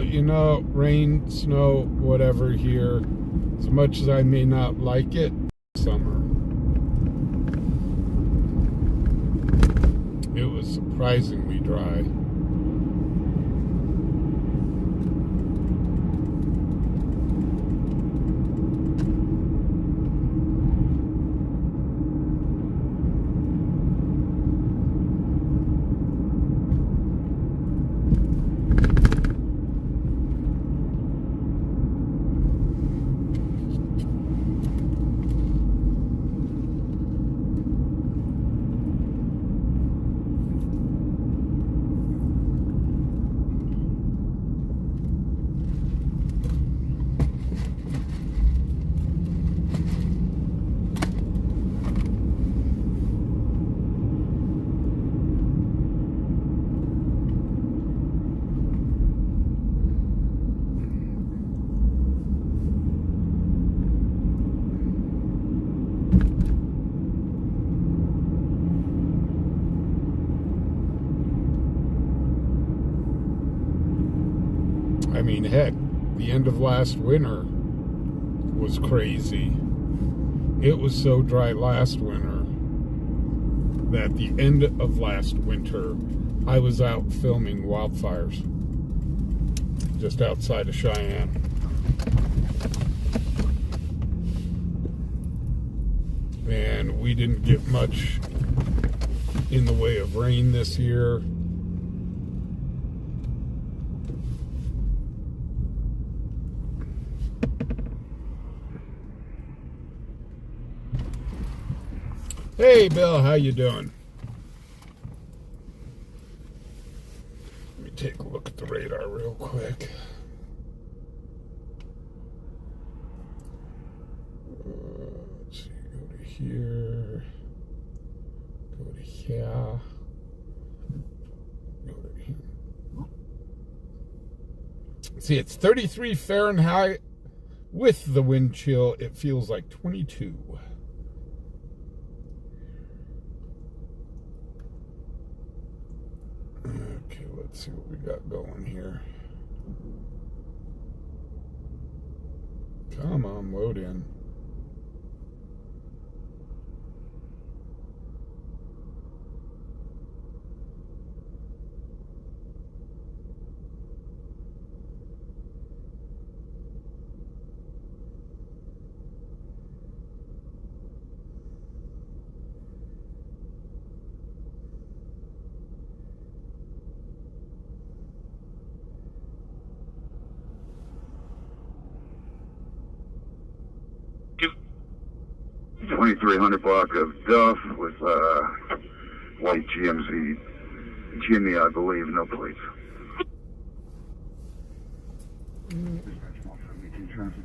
[SPEAKER 3] You know, rain, snow, whatever here, as much as I may not like it, summer. It was surprisingly dry. I mean, heck, the end of last winter was crazy. It was so dry last winter that the end of last winter, I was out filming wildfires just outside of Cheyenne. And we didn't get much in the way of rain this year. Hey, Bill, how you doing? Let me take a look at the radar real quick. Let's see, go to here, go to here, go to here. See, it's 33 Fahrenheit. With the wind chill, it feels like 22. Okay, let's see what we got going here. Come on, load in.
[SPEAKER 11] 2300 block of Duff with white GMC Jimmy, I believe, no plates.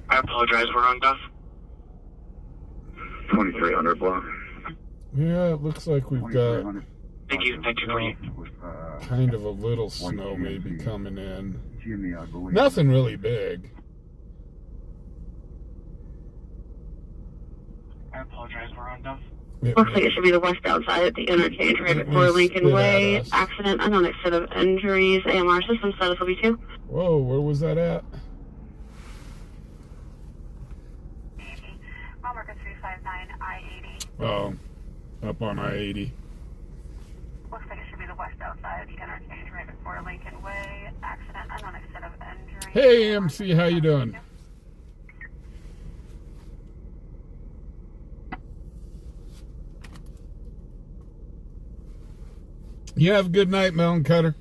[SPEAKER 6] I apologize, we're on Duff.
[SPEAKER 11] 2300 block.
[SPEAKER 3] Yeah, it looks like we've got
[SPEAKER 6] Thank you for you.
[SPEAKER 3] kind of a little snow maybe coming in.
[SPEAKER 11] Jimmy, I believe.
[SPEAKER 3] Nothing really big.
[SPEAKER 8] I apologize, we're on Duff.
[SPEAKER 9] Looks like it should be the westbound side at the interchange right before Lincoln Way. Accident, unknown extent of injuries. AMR system status will be 2.
[SPEAKER 3] Whoa, where was that at?
[SPEAKER 10] Mile marker 359 I-80.
[SPEAKER 3] Oh, up on I-80.
[SPEAKER 10] Looks like it should be the westbound side of the interchange right before Lincoln Way. Accident, unknown extent of injuries.
[SPEAKER 3] Hey, MC, how you doing? You have a good night, Melon Cutter.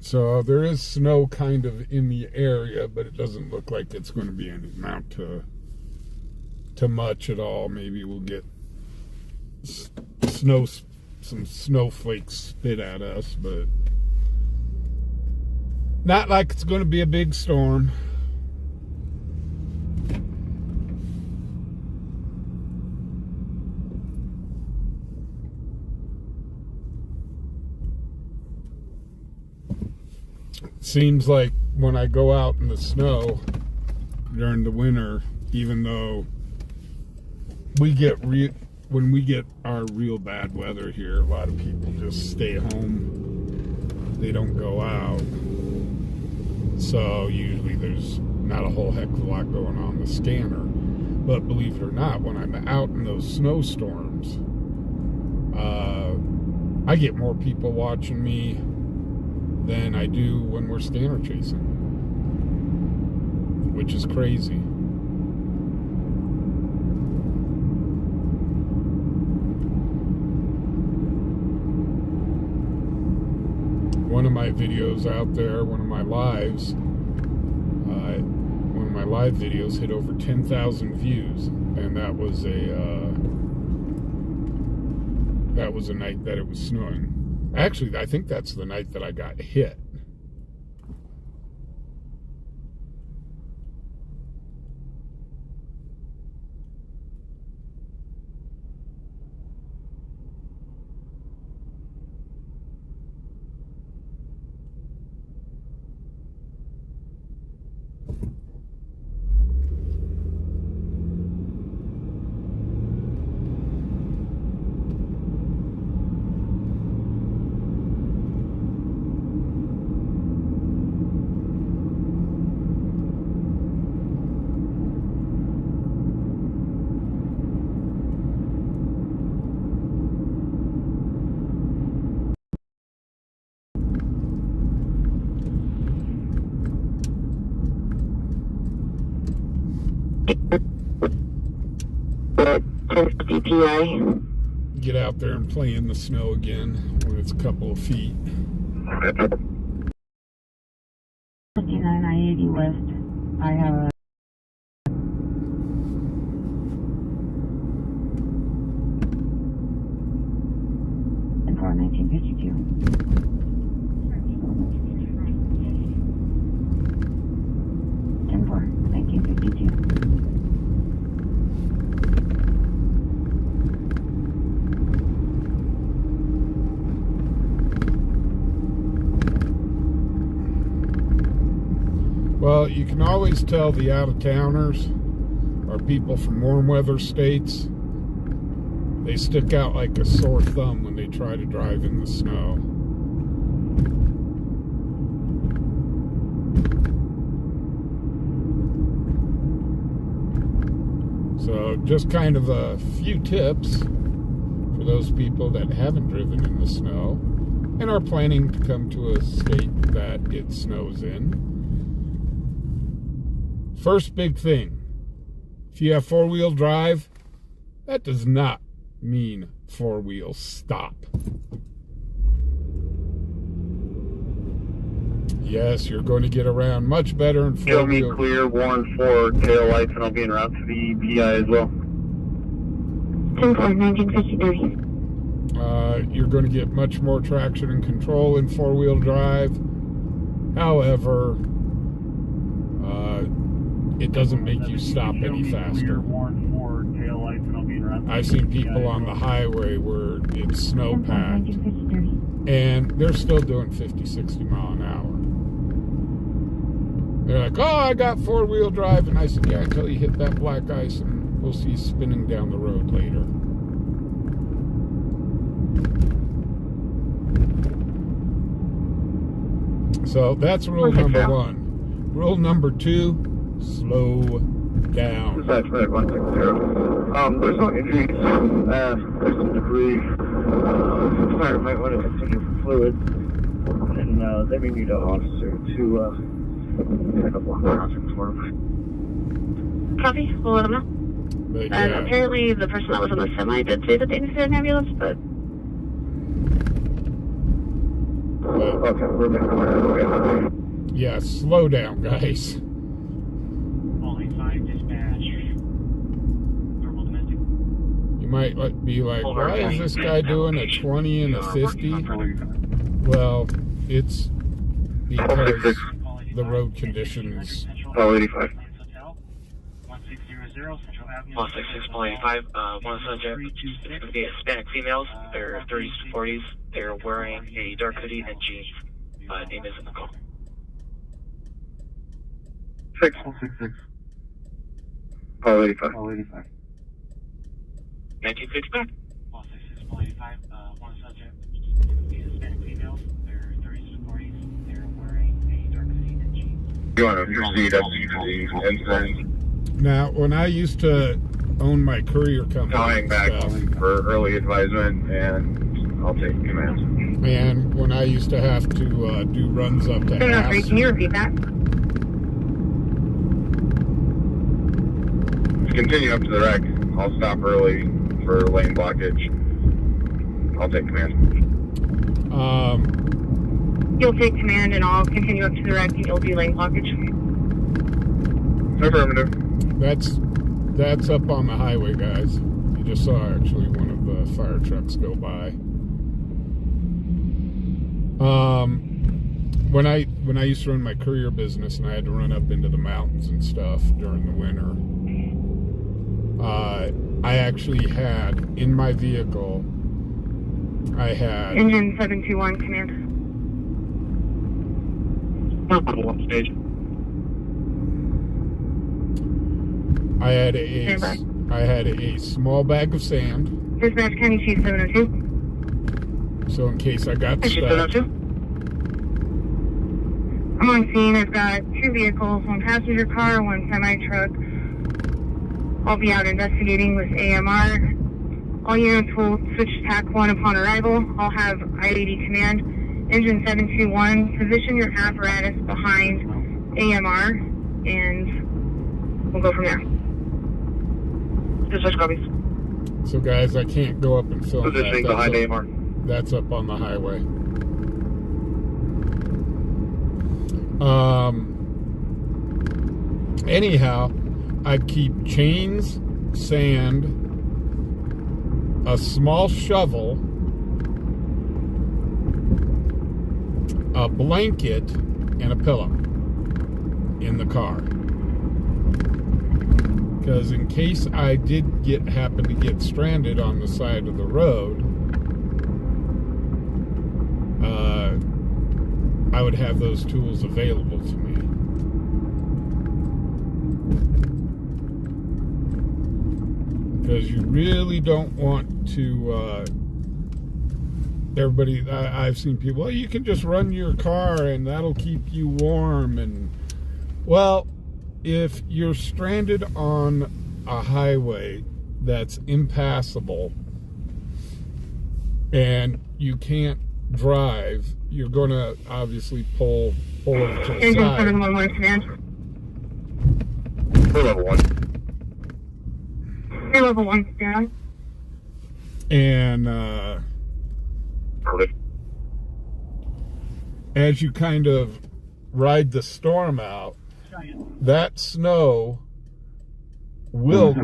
[SPEAKER 3] So there is snow kind of in the area, but it doesn't look like it's going to be any amount to much at all. Maybe we'll get some snowflakes spit at us, but not like it's going to be a big storm. Seems like when I go out in the snow during the winter, even though when we get our real bad weather here, a lot of people just stay home. They don't go out. So usually there's not a whole heck of a lot going on with the scanner. But believe it or not, when I'm out in those snowstorms, I get more people watching me than I do when we're scanner chasing, which is crazy. One of my videos out there, one of my live videos hit over 10,000 views, and that was a night that it was snowing. Actually, I think that's the night that I got hit.
[SPEAKER 9] DPI.
[SPEAKER 3] Get out there and play in the snow again when it's a couple of feet.
[SPEAKER 7] 59 I-80 West. I have a for 1952. 10-4, 1952.
[SPEAKER 3] Well, you can always tell the out-of-towners are people from warm weather states. They stick out like a sore thumb when they try to drive in the snow. So just kind of a few tips for those people that haven't driven in the snow and are planning to come to a state that it snows in. First big thing, if you have four-wheel drive, that does not mean four-wheel stop. Yes, you're going to get around much better in
[SPEAKER 2] Show me
[SPEAKER 3] four-wheel.
[SPEAKER 2] clear, warn for tail lights, and I'll be en route to the PI as well.
[SPEAKER 5] 10-4-1953.
[SPEAKER 3] You're going to get much more traction and control in four-wheel drive. However, it doesn't make you stop any faster. I've seen people on the highway where it's snow-packed, and they're still doing 50, 60 mile an hour. They're like, oh, I got four-wheel drive. And I said, yeah, until you hit that black ice, and we'll see you spinning down the road later. So that's rule number one. Rule number two, slow down.
[SPEAKER 2] Dispatch Medic 160. There's no injuries. There's some debris. Fire might want to continue for fluid. And they may need an officer to pick up on the hospital for him.
[SPEAKER 4] Copy. We'll let them know.
[SPEAKER 3] But,
[SPEAKER 4] And
[SPEAKER 3] yeah,
[SPEAKER 4] apparently the person that was on the semi did say that they needed an ambulance, but
[SPEAKER 2] Okay, we're making our way.
[SPEAKER 3] yeah, slow down, guys.
[SPEAKER 8] Only 5 dispatch. Verbal domestic.
[SPEAKER 3] You might be like, why is this guy doing a 20 and a 50? Well, it's because the road conditions.
[SPEAKER 2] Call 85.
[SPEAKER 12] 166.85, one subject, it's going to be Hispanic females, they're 30s to 40s, they're wearing a dark hoodie and jeans, name is in the call.
[SPEAKER 2] 666. Call 85.
[SPEAKER 12] 1955.
[SPEAKER 8] 166.85, one subject, it's going to be Hispanic females, they're 30s to 40s, they're wearing a dark hoodie and jeans.
[SPEAKER 2] You want to proceed up to the incident?
[SPEAKER 3] Now, when I used to own my courier company
[SPEAKER 2] Calling
[SPEAKER 3] and
[SPEAKER 2] back
[SPEAKER 3] stuff,
[SPEAKER 2] for early advisement, and I'll take command.
[SPEAKER 3] and when I used to have to do runs up to
[SPEAKER 4] 703, can you repeat that?
[SPEAKER 2] Continue up to the wreck. I'll stop early for lane blockage. I'll take command.
[SPEAKER 4] You'll take command and I'll continue up to the wreck and you'll do lane blockage.
[SPEAKER 2] Affirmative.
[SPEAKER 3] That's up on the highway, guys. You just saw actually one of the fire trucks go by. When I used to run my courier business and I had to run up into the mountains and stuff during the winter, I actually had in my vehicle, I had
[SPEAKER 4] Engine 721 command.
[SPEAKER 2] One stage.
[SPEAKER 3] I had a small bag of sand,
[SPEAKER 4] Dispatch County Chief 702.
[SPEAKER 3] so in case I got
[SPEAKER 4] Chief
[SPEAKER 3] stuck.
[SPEAKER 4] 702. I'm on scene. I've got 2 vehicles, 1 passenger car, 1 semi-truck. I'll be out investigating with AMR. All units will switch to TAC 1 upon arrival. I'll have I-80 command. Engine 721, position your apparatus behind AMR, and we'll go from there.
[SPEAKER 12] Dispatch copies.
[SPEAKER 3] So guys, I can't go up and film that.
[SPEAKER 2] Positioning behind AMR.
[SPEAKER 3] That's up on the highway. Anyhow, I keep chains, sand, a small shovel, a blanket, and a pillow in the car. Because in case I did happen to get stranded on the side of the road, I would have those tools available to me. Because you really don't want to, everybody, I've seen people, well, you can just run your car and that'll keep you warm. And, well, if you're stranded on a highway that's impassable and you can't drive, you're going to obviously pull over to the side.
[SPEAKER 2] Level 1.
[SPEAKER 9] Level 1, stand.
[SPEAKER 3] And as you kind of ride the storm out, that snow will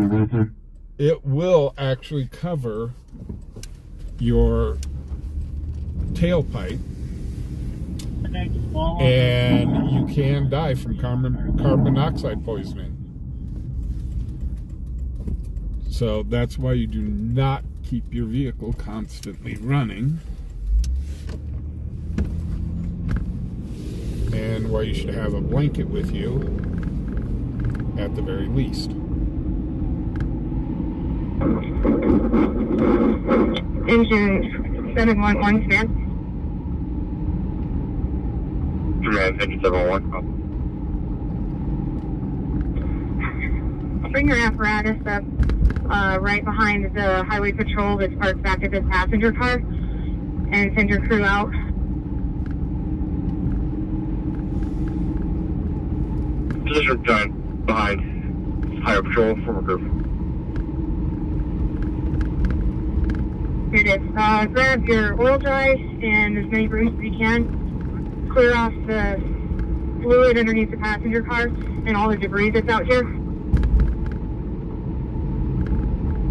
[SPEAKER 3] actually cover your tailpipe, and you can die from carbon monoxide poisoning. So that's why you do not keep your vehicle constantly running, and why you should have a blanket with you at the very least.
[SPEAKER 9] Engine 711, stand.
[SPEAKER 2] Command engine 711.
[SPEAKER 9] Bring your apparatus up right behind the highway patrol that's parked back at this passenger car, and send your crew out.
[SPEAKER 2] Position done behind highway patrol, former group.
[SPEAKER 9] Here it is. Grab your oil dry and as many brooms as you can. Clear off the fluid underneath the passenger car and all the debris that's out here.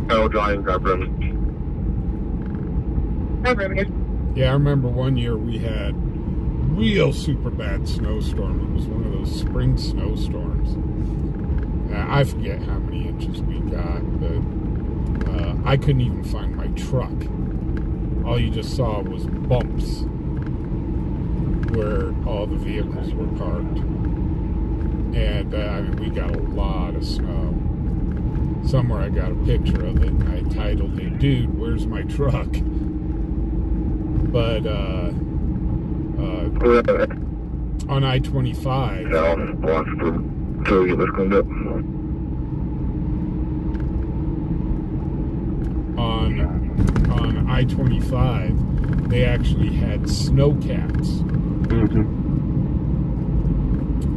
[SPEAKER 2] Oil dry and grab brooms.
[SPEAKER 9] Grab brooms.
[SPEAKER 3] Yeah, I remember one year we had real super bad snowstorm. It was one of those spring snowstorms. I forget how many inches we got, but I couldn't even find my truck. All you just saw was bumps where all the vehicles were parked. And I mean, we got a lot of snow. Somewhere I got a picture of it, and I titled it, "Dude, where's my truck?" But on I-25, on I-25, they actually had snowcats.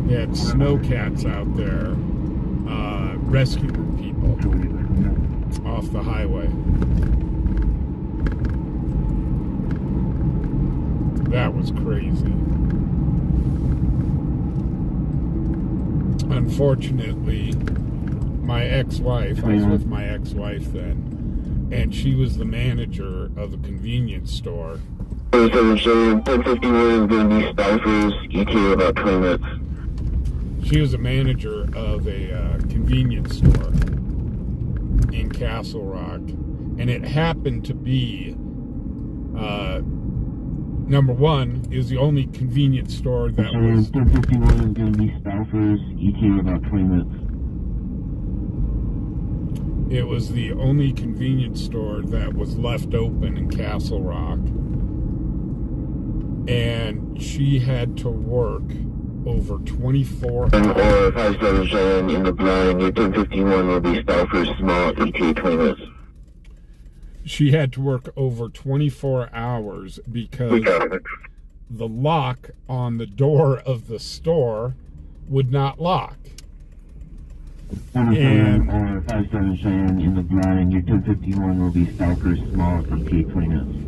[SPEAKER 3] They had snowcats out there rescuing people off the highway. That was crazy. Unfortunately, my ex-wife, I was with my ex-wife then, and she was the manager of a convenience store.
[SPEAKER 2] 1051 is going to be Spouses, ETA about 20 minutes.
[SPEAKER 3] She was a manager of a convenience store in Castle Rock, and it happened to be, number one, is the only convenience store that was...
[SPEAKER 2] 1051 is going to be Spouses, ETA about 20 minutes.
[SPEAKER 3] It was the only convenience store that was left open in Castle Rock, and she had to work over 24 hours.
[SPEAKER 2] Or 57 Cheyenne in the blind, your 1051 will be Spouses, small, ETA 20 minutes.
[SPEAKER 3] She had to work over 24 hours because the lock on the door of the store would not lock. And
[SPEAKER 2] or 57 Cheyenne in the blind, your 1051 will be Stalkers, small, ETA 20 minutes.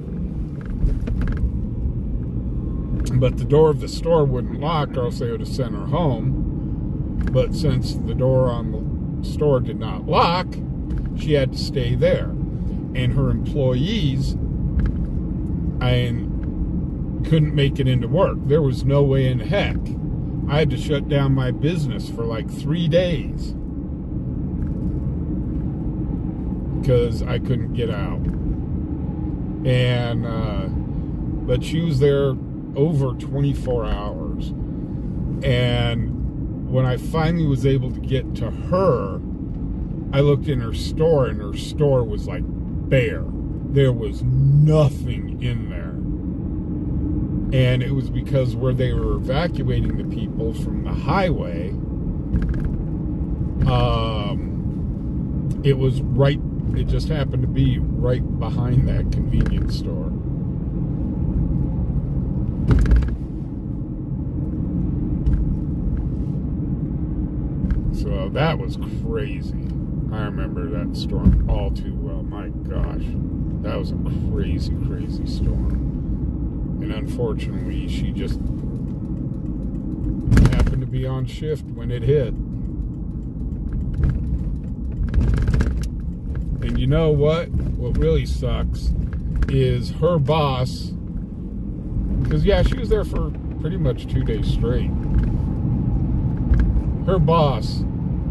[SPEAKER 3] But the door of the store wouldn't lock, or else they would have sent her home. But since the door on the store did not lock, she had to stay there. And her employees couldn't make it into work. There was no way in heck. I had to shut down my business for like 3 days because I couldn't get out. And but she was there over 24 hours. And when I finally was able to get to her, I looked in her store, and her store was like bare. There was nothing in there. And it was because where they were evacuating the people from the highway, it was right, it just happened to be right behind that convenience store. So that was crazy. I remember that storm all too well. My gosh, that was a crazy, crazy storm. And unfortunately, she just happened to be on shift when it hit. And you know what? What really sucks is her boss, because yeah, she was there for pretty much 2 days straight. Her boss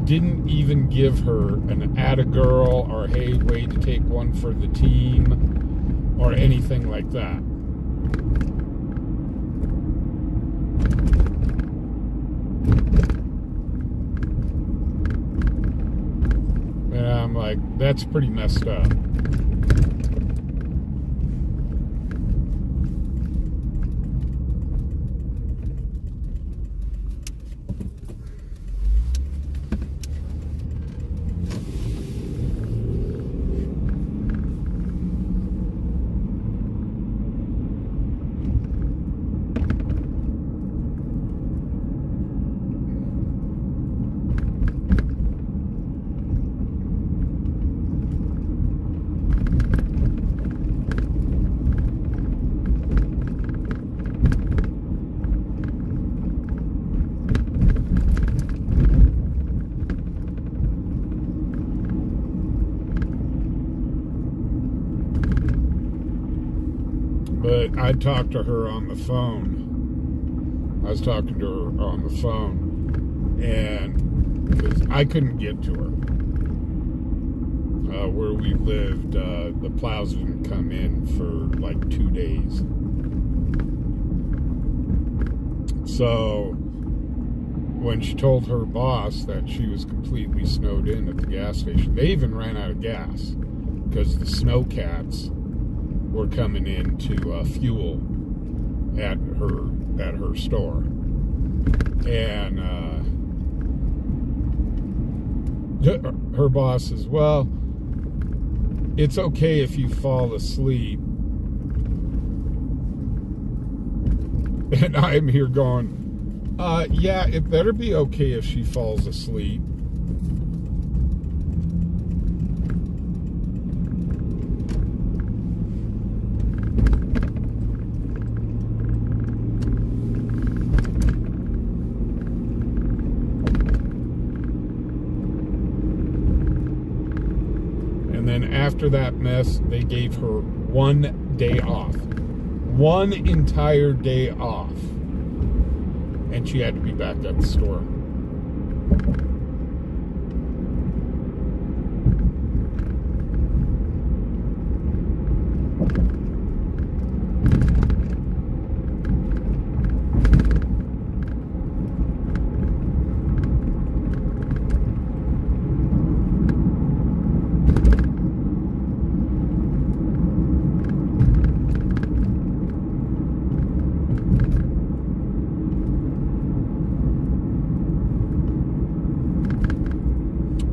[SPEAKER 3] didn't even give her an atta girl or hey, way to take one for the team or anything like that. And I'm like, that's pretty messed up. But I talked to her on the phone. I was talking to her on the phone, and because I couldn't get to her. Where we lived, the plows didn't come in for like 2 days. So when she told her boss that she was completely snowed in at the gas station, they even ran out of gas because the snowcats were coming in to fuel at her store. And her boss says, well, it's okay if you fall asleep. And I'm here going, yeah, it better be okay if she falls asleep. After that mess, they gave her 1 day off. 1 entire day off. And she had to be back at the store.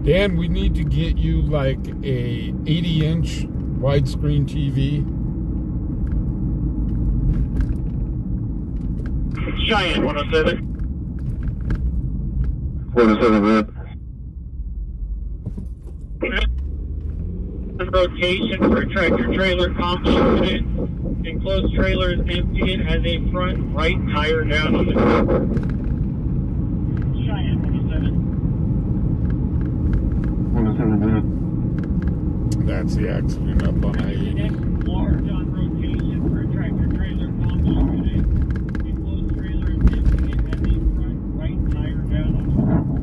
[SPEAKER 3] Dan, we need to get you like a 80-inch widescreen TV.
[SPEAKER 6] Cheyenne 107.
[SPEAKER 2] 107, man.
[SPEAKER 6] Rotation for a tractor trailer combo unit. Enclosed trailer is empty. It has a front right tire down on the ground. Cheyenne 107.
[SPEAKER 2] 107, man.
[SPEAKER 3] That's the accident up on I-80.
[SPEAKER 6] Large on rotation for a tractor trailer combo unit. Enclosed trailer is empty. It has a front right tire down on the ground.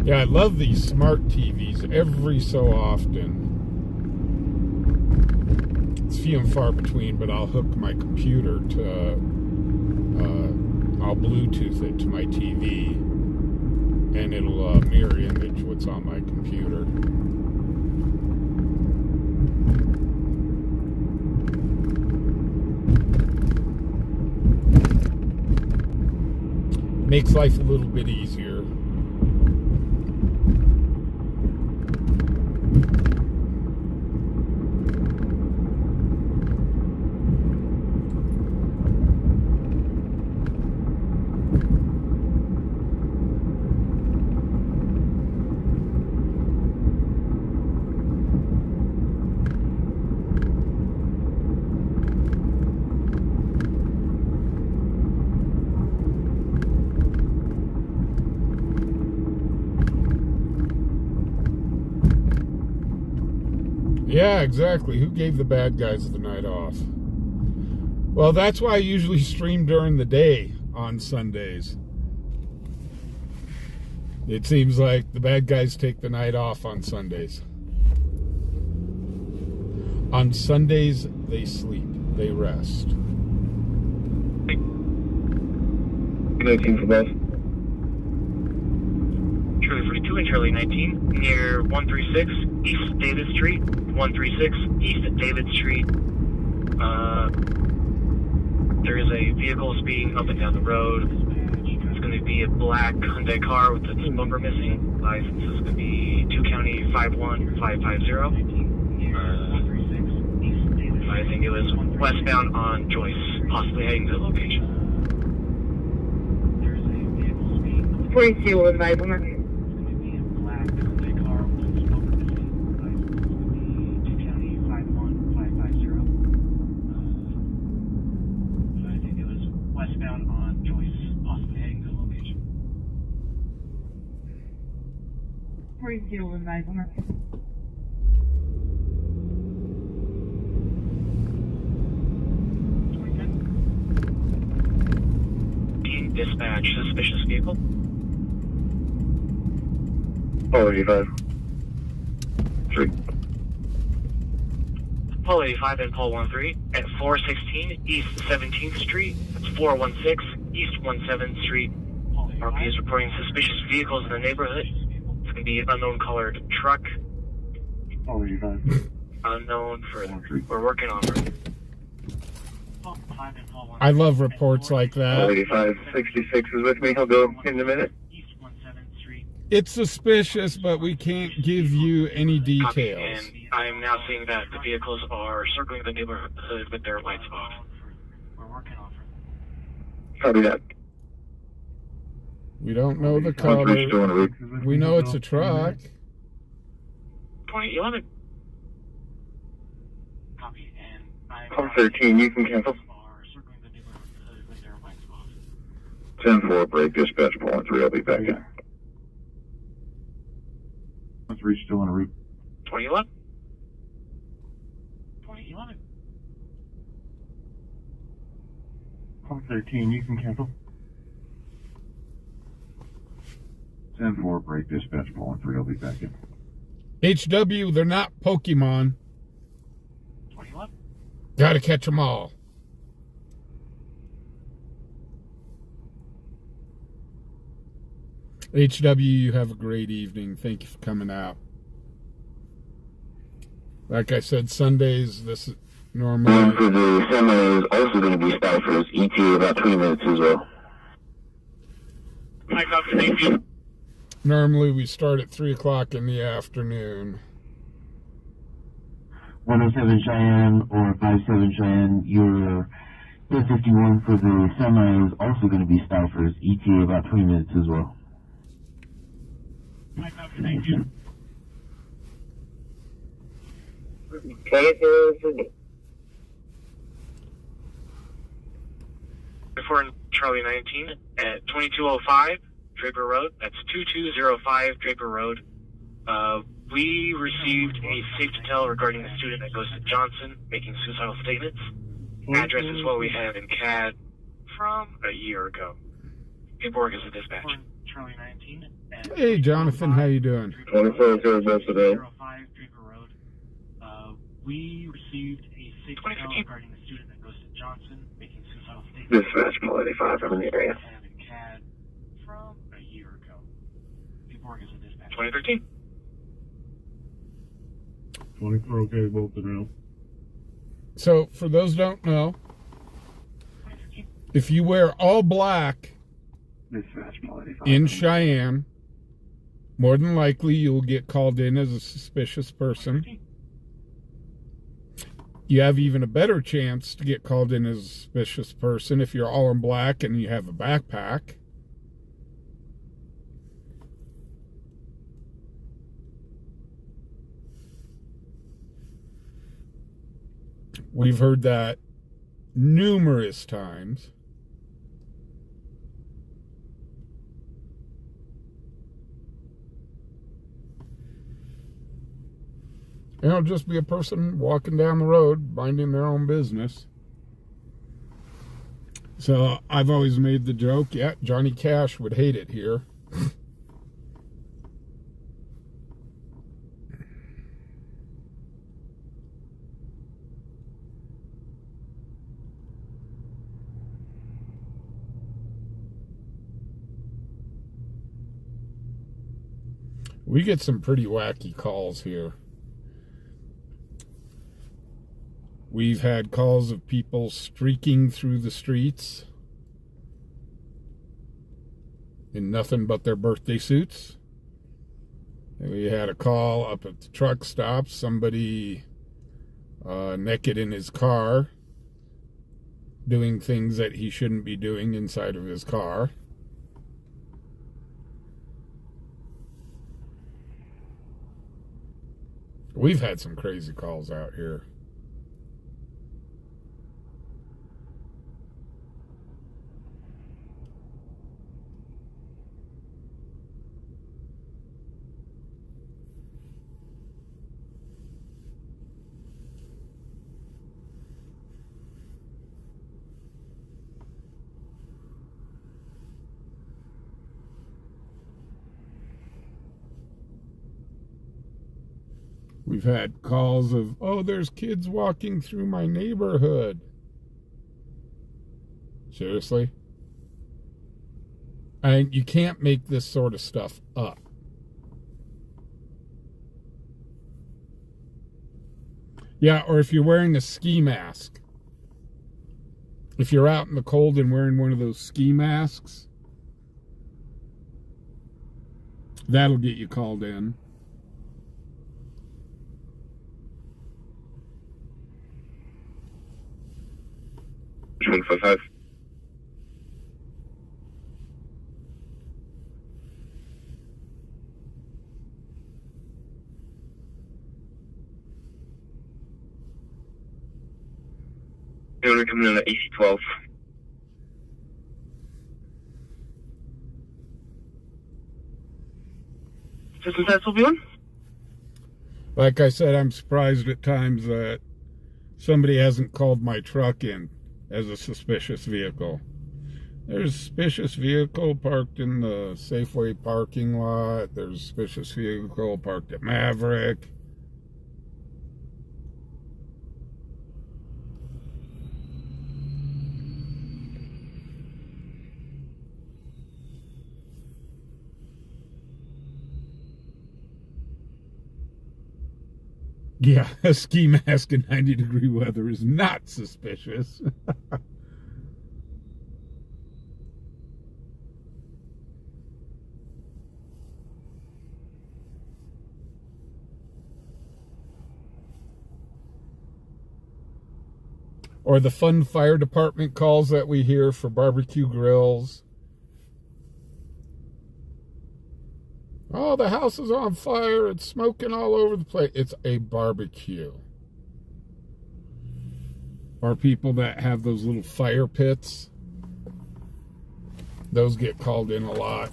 [SPEAKER 3] Yeah, I love these smart TVs every so often. It's few and far between, but I'll hook my computer to, I'll Bluetooth it to my TV, and it'll mirror image what's on my computer. Makes life a little bit easier. Yeah, exactly. Who gave the bad guys the night off? Well, that's why I usually stream during the day on Sundays. It seems like the bad guys take the night off on Sundays. On Sundays, they sleep. They rest.
[SPEAKER 2] 19 for both.
[SPEAKER 12] Charlie 42 and Charlie 19 near 136 East David Street. 136 East David Street. There is a vehicle speeding up and down the road. It's going to be a black Hyundai car with its bumper missing. License is going to be 2 County 51550. I think it was westbound on Joyce, possibly heading to the location.
[SPEAKER 4] 42 will advise on that.
[SPEAKER 8] Westbound on Joyce, possibly heading to the location.
[SPEAKER 4] 42 will advise on that.
[SPEAKER 12] Dispatch suspicious vehicle.
[SPEAKER 2] Polo 85. 3.
[SPEAKER 12] Polo 85 and Polo 13 at 416 East 17th Street. That's 416 East 17th Street. RP is reporting suspicious vehicles in the neighborhood. It's going to be an unknown colored truck.
[SPEAKER 2] Polo 85.
[SPEAKER 12] Unknown further. We're working on it.
[SPEAKER 3] I love reports like
[SPEAKER 2] Polo
[SPEAKER 3] that.
[SPEAKER 2] 85, 66 is with me. He'll go in a minute.
[SPEAKER 3] It's suspicious, but we can't give you any details.
[SPEAKER 12] And I'm now seeing that the vehicles are circling the neighborhood with their lights off.
[SPEAKER 8] We're working on it.
[SPEAKER 2] Copy that.
[SPEAKER 3] We don't know the color. We know it's a truck.
[SPEAKER 12] 2011.
[SPEAKER 8] Copy, and
[SPEAKER 2] Polo 13, you can cancel.
[SPEAKER 8] are circling the neighborhood with their lights off.
[SPEAKER 11] 10-4, break dispatch, Polo 3, I'll be back in.
[SPEAKER 1] 3 still en route.
[SPEAKER 12] 2011.
[SPEAKER 8] 2011.
[SPEAKER 2] Polo 13, you can cancel.
[SPEAKER 1] 10-4, break dispatch, Polo 3, I'll be back in.
[SPEAKER 3] HW, they're not Pokemon.
[SPEAKER 8] 2011.
[SPEAKER 3] Gotta catch them all. HW, you have a great evening. Thank you for coming out. Like I said, Sundays, this is normally...
[SPEAKER 2] And for the semi is also going to be Cypher's ETA about 20 minutes as well.
[SPEAKER 12] Hi, Dr. Thank you.
[SPEAKER 3] Normally we start at 3 o'clock in the afternoon.
[SPEAKER 2] 107 Cheyenne or 57 Cheyenne, your 1051 for the semi is also going to be Cypher's ETA about 20 minutes as well.
[SPEAKER 8] Hi, Dr. Thank you.
[SPEAKER 12] Before Charlie 19 at 2205 Draper Road. That's 2205 Draper Road. We received a safety tell regarding a student that goes to Johnson making suicidal statements. Address is what we have in CAD from a year ago. Paperwork is a dispatch.
[SPEAKER 8] Charlie 19.
[SPEAKER 3] Hey, Jonathan, how you doing?
[SPEAKER 2] 24 0 today.
[SPEAKER 8] 05 Draper Road. We received a safety tell regarding a student that goes to Johnson making suicidal statements.
[SPEAKER 2] Dispatch, Polo 85 from the area.
[SPEAKER 8] Have in CAD from a year ago. Paperwork is a dispatch.
[SPEAKER 12] 2013.
[SPEAKER 1] 24 okay, both around.
[SPEAKER 3] So, for those who don't know, if you wear all black
[SPEAKER 1] Dispatch, Polo 85.
[SPEAKER 3] in Cheyenne, more than likely you'll get called in as a suspicious person. You have even a better chance to get called in as a suspicious person if you're all in black and you have a backpack. We've heard that numerous times. It'll just be a person walking down the road, minding their own business. So I've always made the joke, yeah, Johnny Cash would hate it here. We get some pretty wacky calls here. We've had calls of people streaking through the streets in nothing but their birthday suits. And we had a call up at the truck stop, somebody naked in his car, doing things that he shouldn't be doing inside of his car. We've had some crazy calls out here. We've had calls of, oh, there's kids walking through my neighborhood. Seriously? And you can't make this sort of stuff up. Yeah, or if you're wearing a ski mask. If you're out in the cold and wearing one of those ski masks, that'll get you called in.
[SPEAKER 2] One five five. Owner coming in at AC 12. System test will be on.
[SPEAKER 3] Like I said, I'm surprised at times that somebody hasn't called my truck in as a suspicious vehicle. There's a suspicious vehicle parked in the Safeway parking lot. There's a suspicious vehicle parked at Maverick. Yeah, a ski mask in 90-degree weather is not suspicious. Or the fun fire department calls that we hear for barbecue grills. Oh, the house is on fire. It's smoking all over the place. It's a barbecue. Or people that have those little fire pits. Those get called in a lot.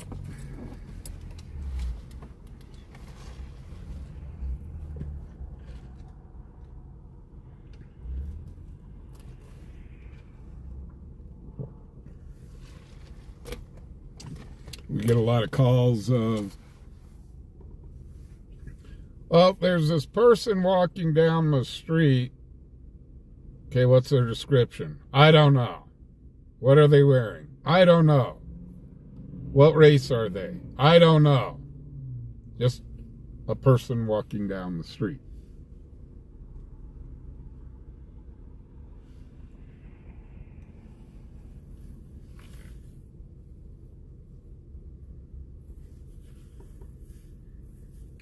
[SPEAKER 3] We get a lot of calls of, oh, there's this person walking down the street. Okay, what's their description? I don't know. What are they wearing? I don't know. What race are they? I don't know. Just a person walking down the street.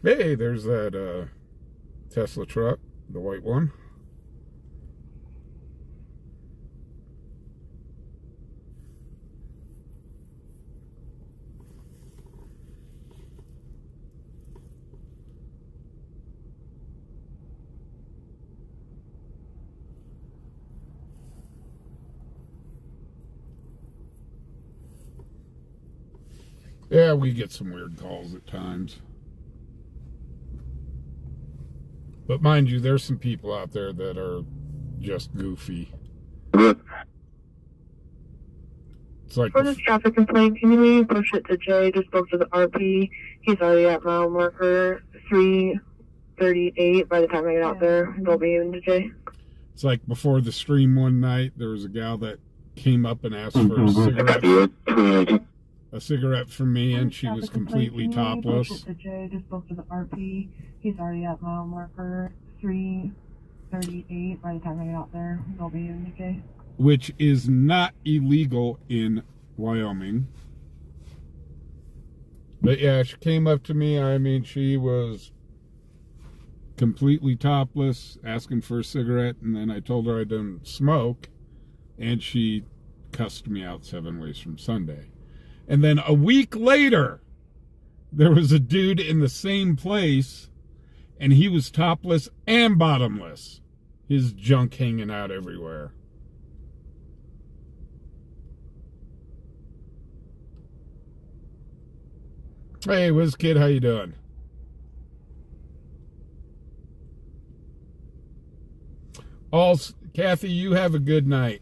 [SPEAKER 3] Hey, there's that Tesla truck, the white one. Yeah, we get some weird calls at times. But mind you, there's some people out there that are just goofy. It's like
[SPEAKER 9] For this traffic complaint, can you push it to Jay? Just spoke to the RP. He's already at mile marker 338. By the time I get out there, they'll be in to Jay.
[SPEAKER 3] It's like before the stream one night, there was a gal that came up and asked for a cigarette from me, and she was completely topless.
[SPEAKER 9] Push it to Jay. Just spoke to the RP. He's already at mile marker 338. By the time I get out there, they'll be in to Jay.
[SPEAKER 3] Which is not illegal in Wyoming. But yeah, she came up to me. I mean, she was completely topless, asking for a cigarette, and then I told her I don't smoke, and she cussed me out 7 ways from Sunday. And then a week later, there was a dude in the same place, and he was topless and bottomless. His junk hanging out everywhere. Hey, WizKid, how you doing? Kathy, you have a good night.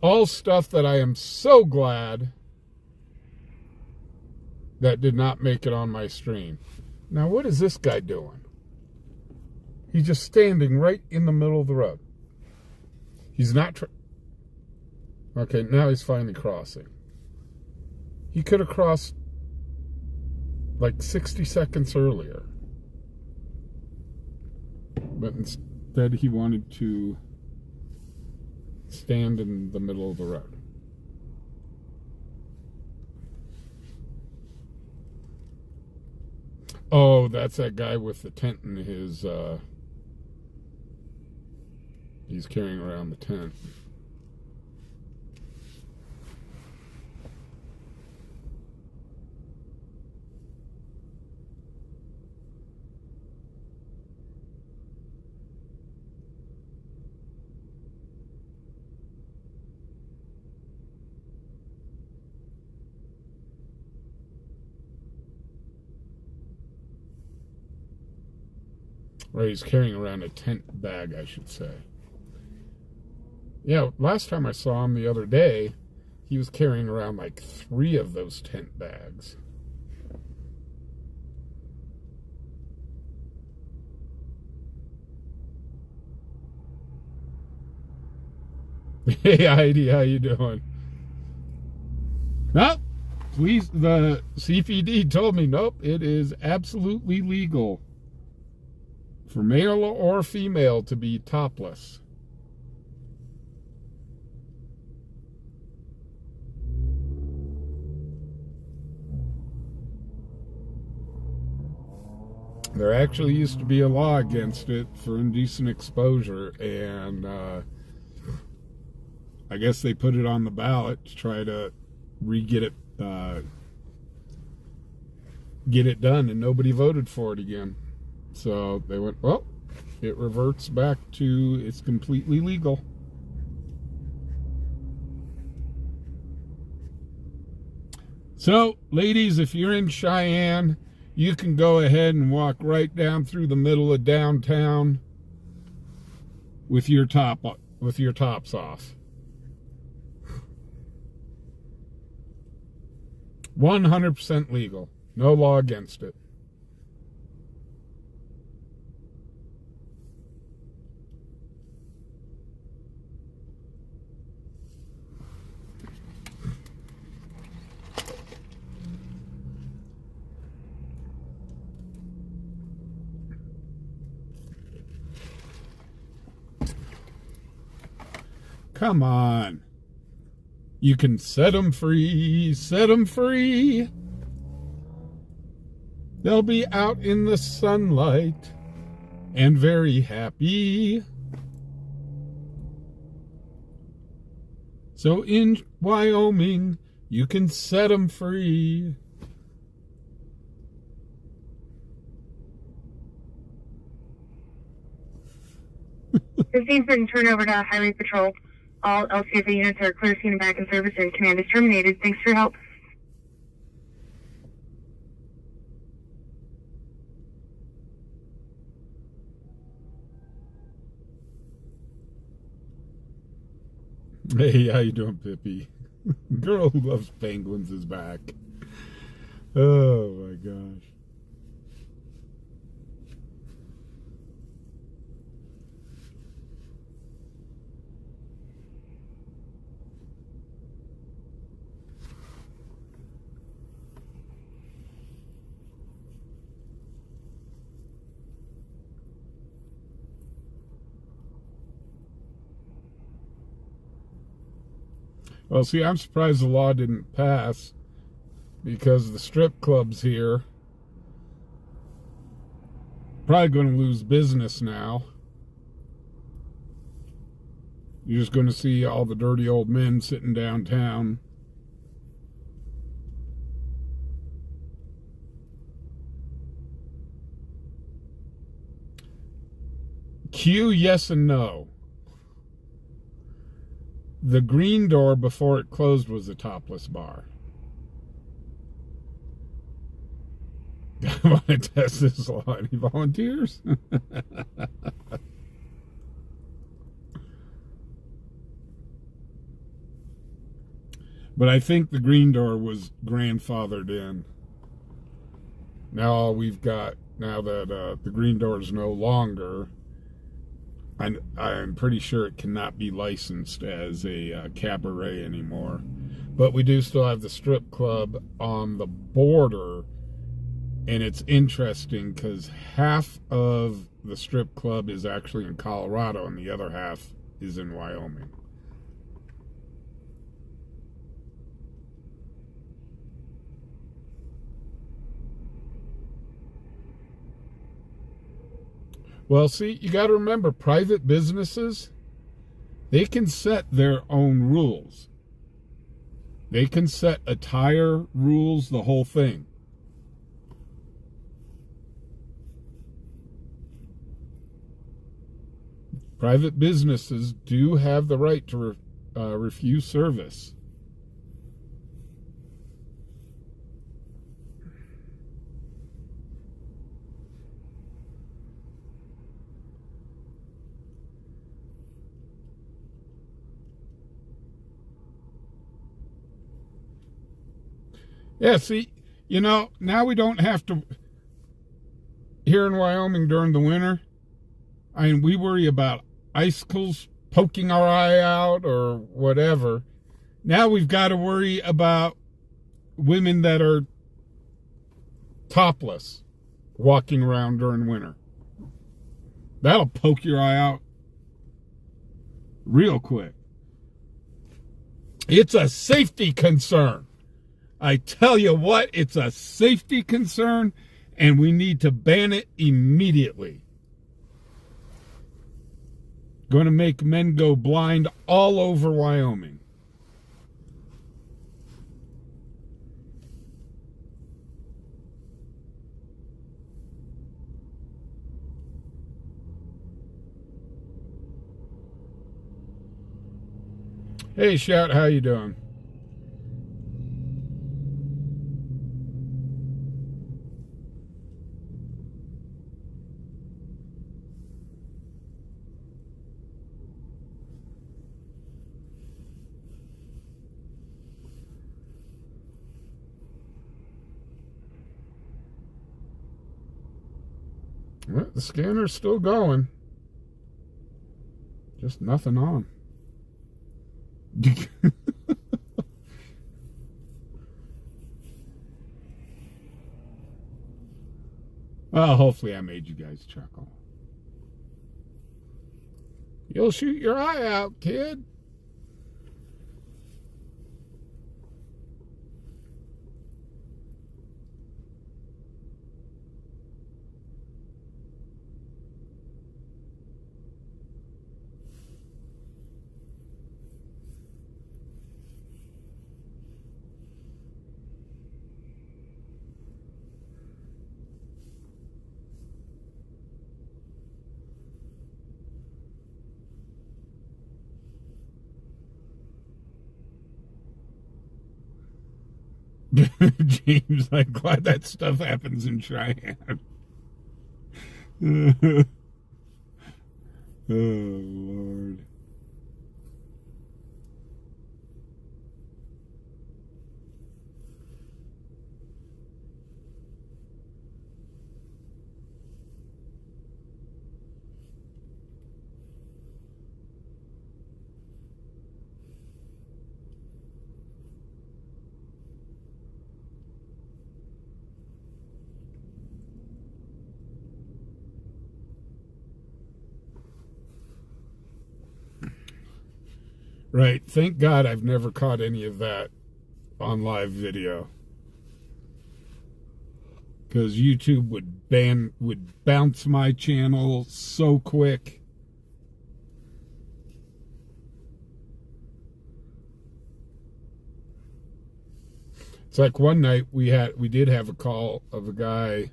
[SPEAKER 3] All stuff that I am so glad that did not make it on my stream. Now, what is this guy doing? He's just standing right in the middle of the road. He's not... Okay, now he's finally crossing. He could have crossed like 60 seconds earlier. But instead he wanted to stand in the middle of the road. Oh, that's that guy with the tent in his, he's carrying around the tent. Or he's carrying around a tent bag, I should say. Yeah, last time I saw him the other day, he was carrying around like 3 of those tent bags. Hey Heidi, how you doing? Nope. Please, the CPD told me, nope, it is absolutely legal for male or female to be topless. There actually used to be a law against it for indecent exposure, and I guess they put it on the ballot to try to get it done, and nobody voted for it again. So they went, well, it reverts back to it's completely legal. So, ladies, if you're in Cheyenne, you can go ahead and walk right down through the middle of downtown with your tops off. 100% legal. No law against it. Come on. You can set them free, set them free. They'll be out in the sunlight and very happy. So in Wyoming, you can set them free.
[SPEAKER 9] This scene's been turned over to Highway Patrol. All LCFA units are clear, seen, and back in service, and command is terminated. Thanks for your help.
[SPEAKER 3] Hey, how you doing, Pippi? Girl who loves penguins is back. Oh my gosh. Well, see, I'm surprised the law didn't pass, because the strip clubs here probably going to lose business now. You're just going to see all the dirty old men sitting downtown. Q, yes and no. The green door before it closed was a topless bar. I want to test this law. Any volunteers? But I think the green door was grandfathered in. Now all we've got, now that the green door is no longer, I'm pretty sure it cannot be licensed as a cabaret anymore. But we do still have the strip club on the border, and it's interesting because half of the strip club is actually in Colorado and the other half is in Wyoming. Well, see, you got to remember, private businesses, they can set their own rules. They can set attire rules, the whole thing. Private businesses do have the right to refuse service. Yeah, see, you know, now we don't have to, here in Wyoming during the winter, I mean, we worry about icicles poking our eye out or whatever. Now we've got to worry about women that are topless walking around during winter. That'll poke your eye out real quick. It's a safety concern. I tell you what, it's a safety concern, and we need to ban it immediately. Going to make men go blind all over Wyoming. Hey, Shout, how you doing? Well, the scanner's still going. Just nothing on. Well, hopefully I made you guys chuckle. You'll shoot your eye out, kid. James, I'm glad that stuff happens in Cheyenne. Oh, Lord. Right. Thank God I've never caught any of that on live video. Because YouTube would bounce my channel so quick. It's like one night we did have a call of a guy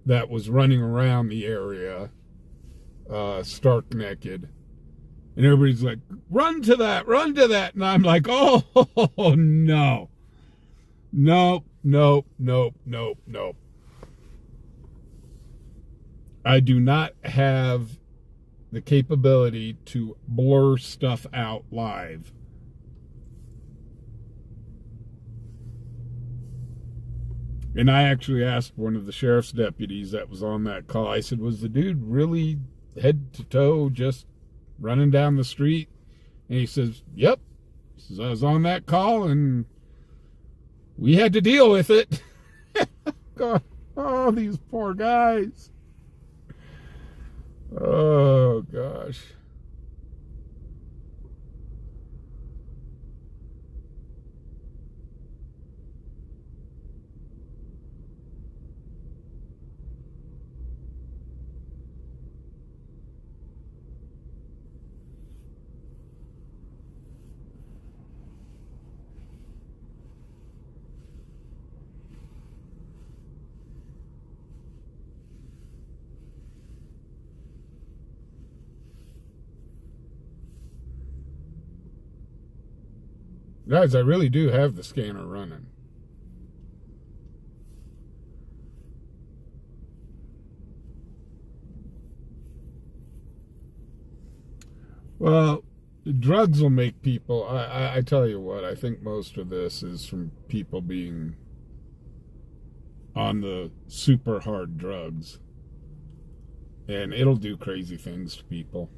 [SPEAKER 3] that was running around the area, stark naked. And everybody's like, run to that. And I'm like, oh, no. Nope. I do not have the capability to blur stuff out live. And I actually asked one of the sheriff's deputies that was on that call, I said, was the dude really head to toe just running down the street? And he says, yep. He says, I was on that call and we had to deal with it. God, oh, these poor guys. Oh, gosh. Guys, I really do have the scanner running. Well, drugs will make people, I tell you what, I think most of this is from people being on the super hard drugs. And it'll do crazy things to people.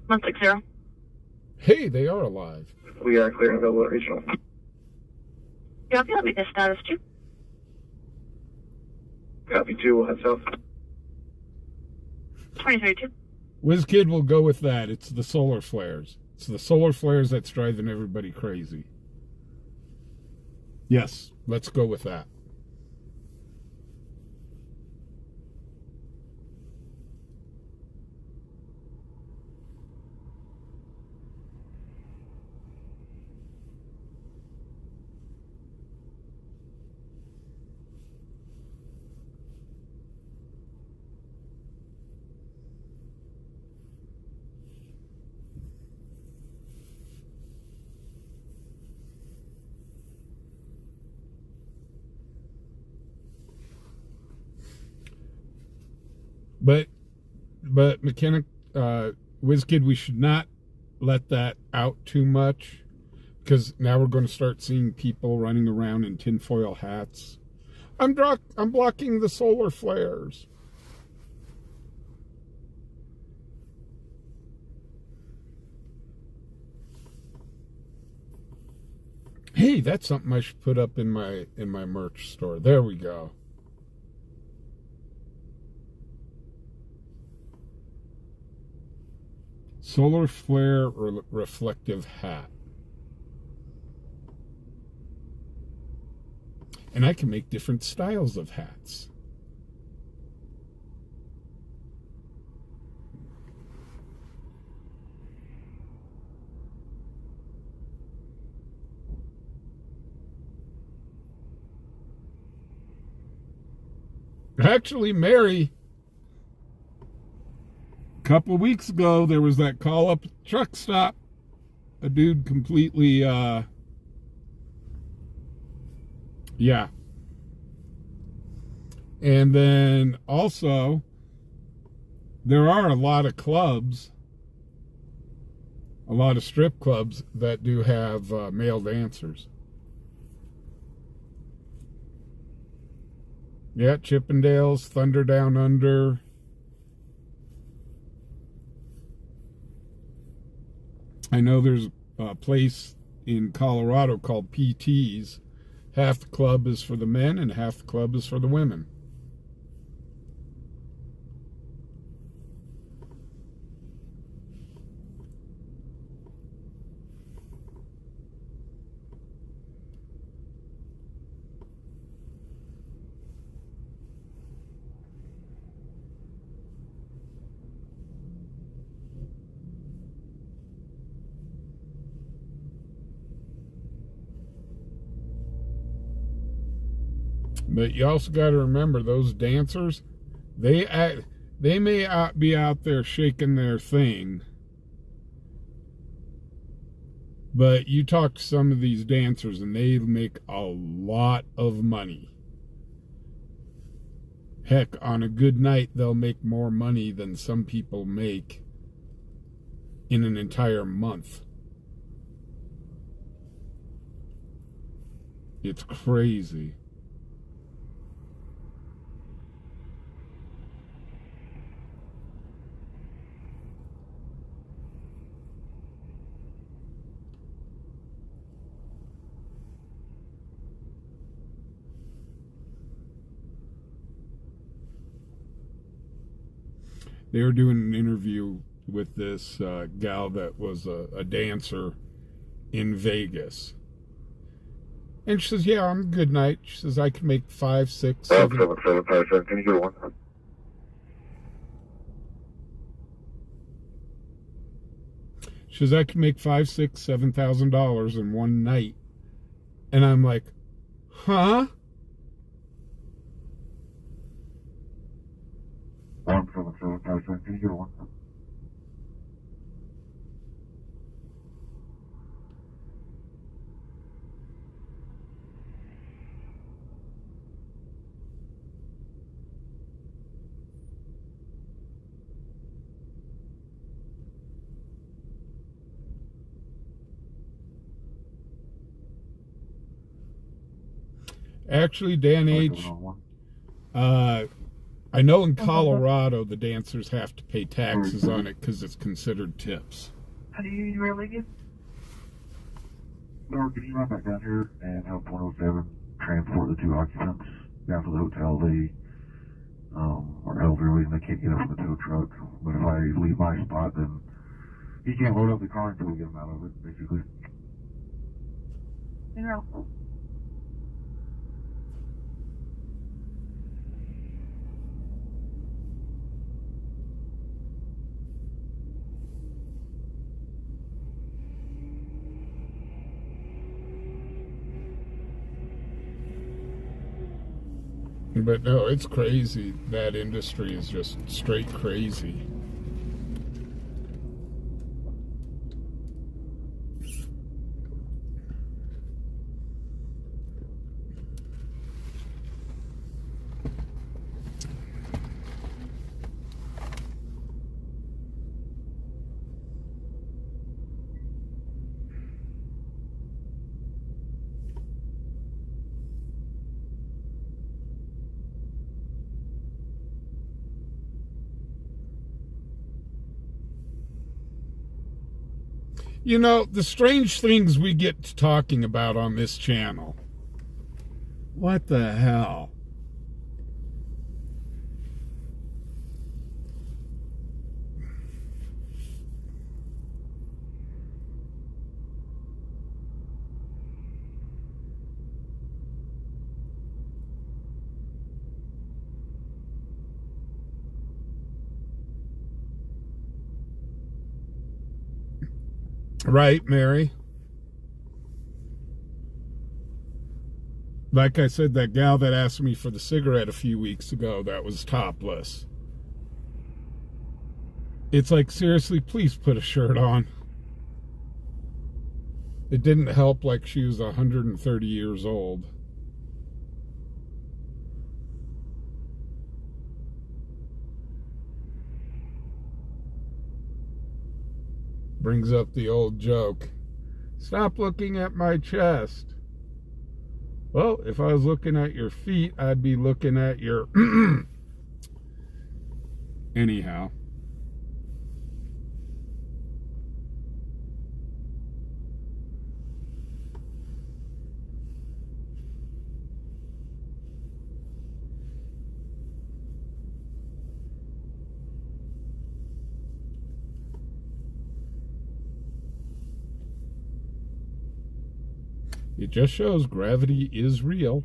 [SPEAKER 9] One 160.
[SPEAKER 3] Hey, they are alive.
[SPEAKER 2] We are clearing Global Regional.
[SPEAKER 9] Copy, let me get status 2.
[SPEAKER 2] Copy 2, we'll head south.
[SPEAKER 9] 23-2.
[SPEAKER 3] WizKid will go with that. It's the solar flares. It's the solar flares that's driving everybody crazy. Yes, let's go with that. But mechanic, WizKid, we should not let that out too much, because now we're going to start seeing people running around in tinfoil hats. I'm blocking the solar flares. Hey, that's something I should put up in my merch store. There we go. Solar flare reflective hat. And I can make different styles of hats. Actually, Mary, a couple weeks ago, there was that call up truck stop. A dude completely, yeah. And then also, there are a lot of clubs, a lot of strip clubs that do have male dancers. Yeah, Chippendales, Thunder Down Under. I know there's a place in Colorado called PT's. Half the club is for the men and half the club is for the women. But you also got to remember, those dancers, they may be out there shaking their thing, but you talk to some of these dancers and they make a lot of money. Heck, on a good night, they'll make more money than some people make in an entire month. It's crazy. They were doing an interview with this gal that was a dancer in Vegas. And she says, yeah, I'm a good night. She says, I can make 5, 6, 7.
[SPEAKER 11] Can you get one?
[SPEAKER 3] She says, I can make $5,000, $6,000, $7,000 in one night. And I'm like, huh?
[SPEAKER 11] Can you get one?
[SPEAKER 3] Actually, Dan H., I know in Colorado the dancers have to pay taxes on it because it's considered tips.
[SPEAKER 2] How do you really get?
[SPEAKER 1] Or can you run back down here and help 107 transport the 2 occupants down to the hotel? They are elderly and they can't get up from the tow truck. But if I leave my spot, then he can't load up the car until we get him out of it, basically.
[SPEAKER 2] Yeah.
[SPEAKER 3] But no, it's crazy. That industry is just straight crazy. You know, the strange things we get to talking about on this channel. What the hell? Right, Mary? Like I said, that gal that asked me for the cigarette a few weeks ago, that was topless. It's like, seriously, please put a shirt on. It didn't help like she was 130 years old. Brings up the old joke. Stop looking at my chest. Well, if I was looking at your feet, I'd be looking at your... Anyhow. It just shows gravity is real.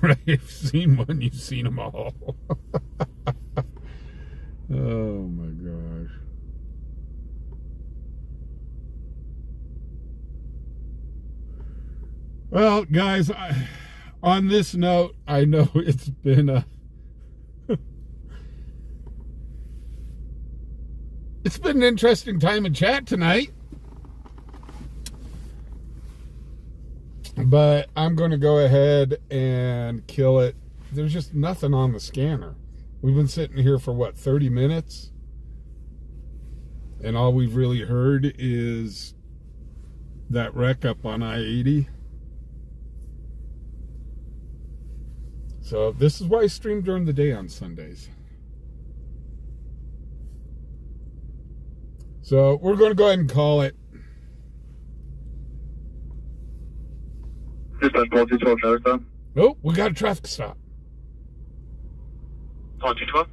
[SPEAKER 3] Right, if you've seen one, you've seen them all. Oh my gosh. Well, guys, on this note, I know it's been a it's been an interesting time in chat tonight. But I'm going to go ahead and kill it. There's just nothing on the scanner. We've been sitting here for, what, 30 minutes? And all we've really heard is that wreck up on I-80. So this is why I stream during the day on Sundays. So we're going to go ahead and call it.
[SPEAKER 2] Dispatch 1212, traffic stop.
[SPEAKER 3] Nope, we got a traffic stop.
[SPEAKER 12] 1212.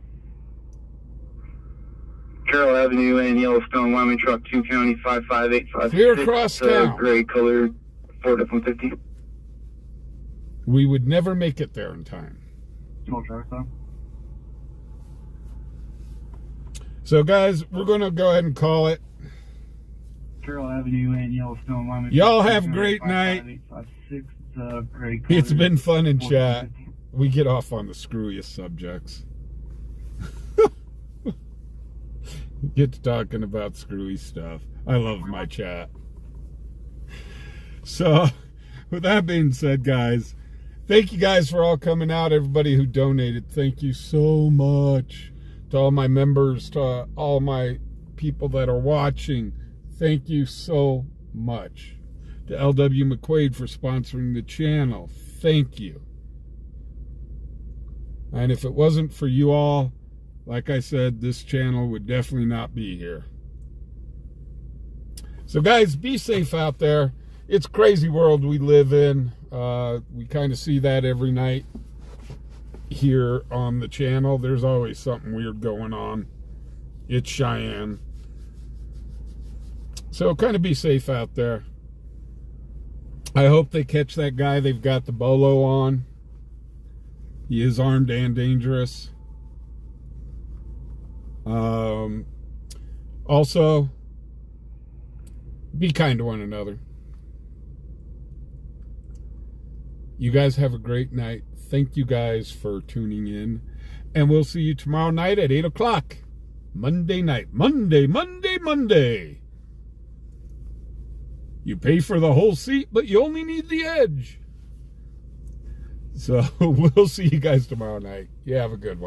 [SPEAKER 2] Carroll Avenue and Yellowstone, Wyoming truck 2 county 55856.
[SPEAKER 3] Clear across town.
[SPEAKER 2] Gray color, Ford F-150.
[SPEAKER 3] We would never make it there in time.
[SPEAKER 2] 12 traffic stop.
[SPEAKER 3] So guys, we're going to go ahead and call it.
[SPEAKER 2] Carroll Avenue and Yellowstone, Wyoming.
[SPEAKER 3] Y'all have a great night. It's been fun in chat. We get off on the screwiest subjects. Get to talking about screwy stuff. I love my chat. So, with that being said, guys, thank you guys for all coming out. Everybody who donated, thank you so much. To all my members, to all my people that are watching, thank you so much. To LW McQuaid for sponsoring the channel, thank you. And if it wasn't for you all, like I said, this channel would definitely not be here. So guys, be safe out there. It's a crazy world we live in. We kind of see that every night here on the channel. There's always something weird going on. It's Cheyenne. So kind of be safe out there. I hope they catch that guy. They've got the BOLO on. He is armed and dangerous. Also, be kind to one another. You guys have a great night. Thank you guys for tuning in. And we'll see you tomorrow night at 8 o'clock. Monday night. Monday. You pay for the whole seat, but you only need the edge. So we'll see you guys tomorrow night. You have a good one.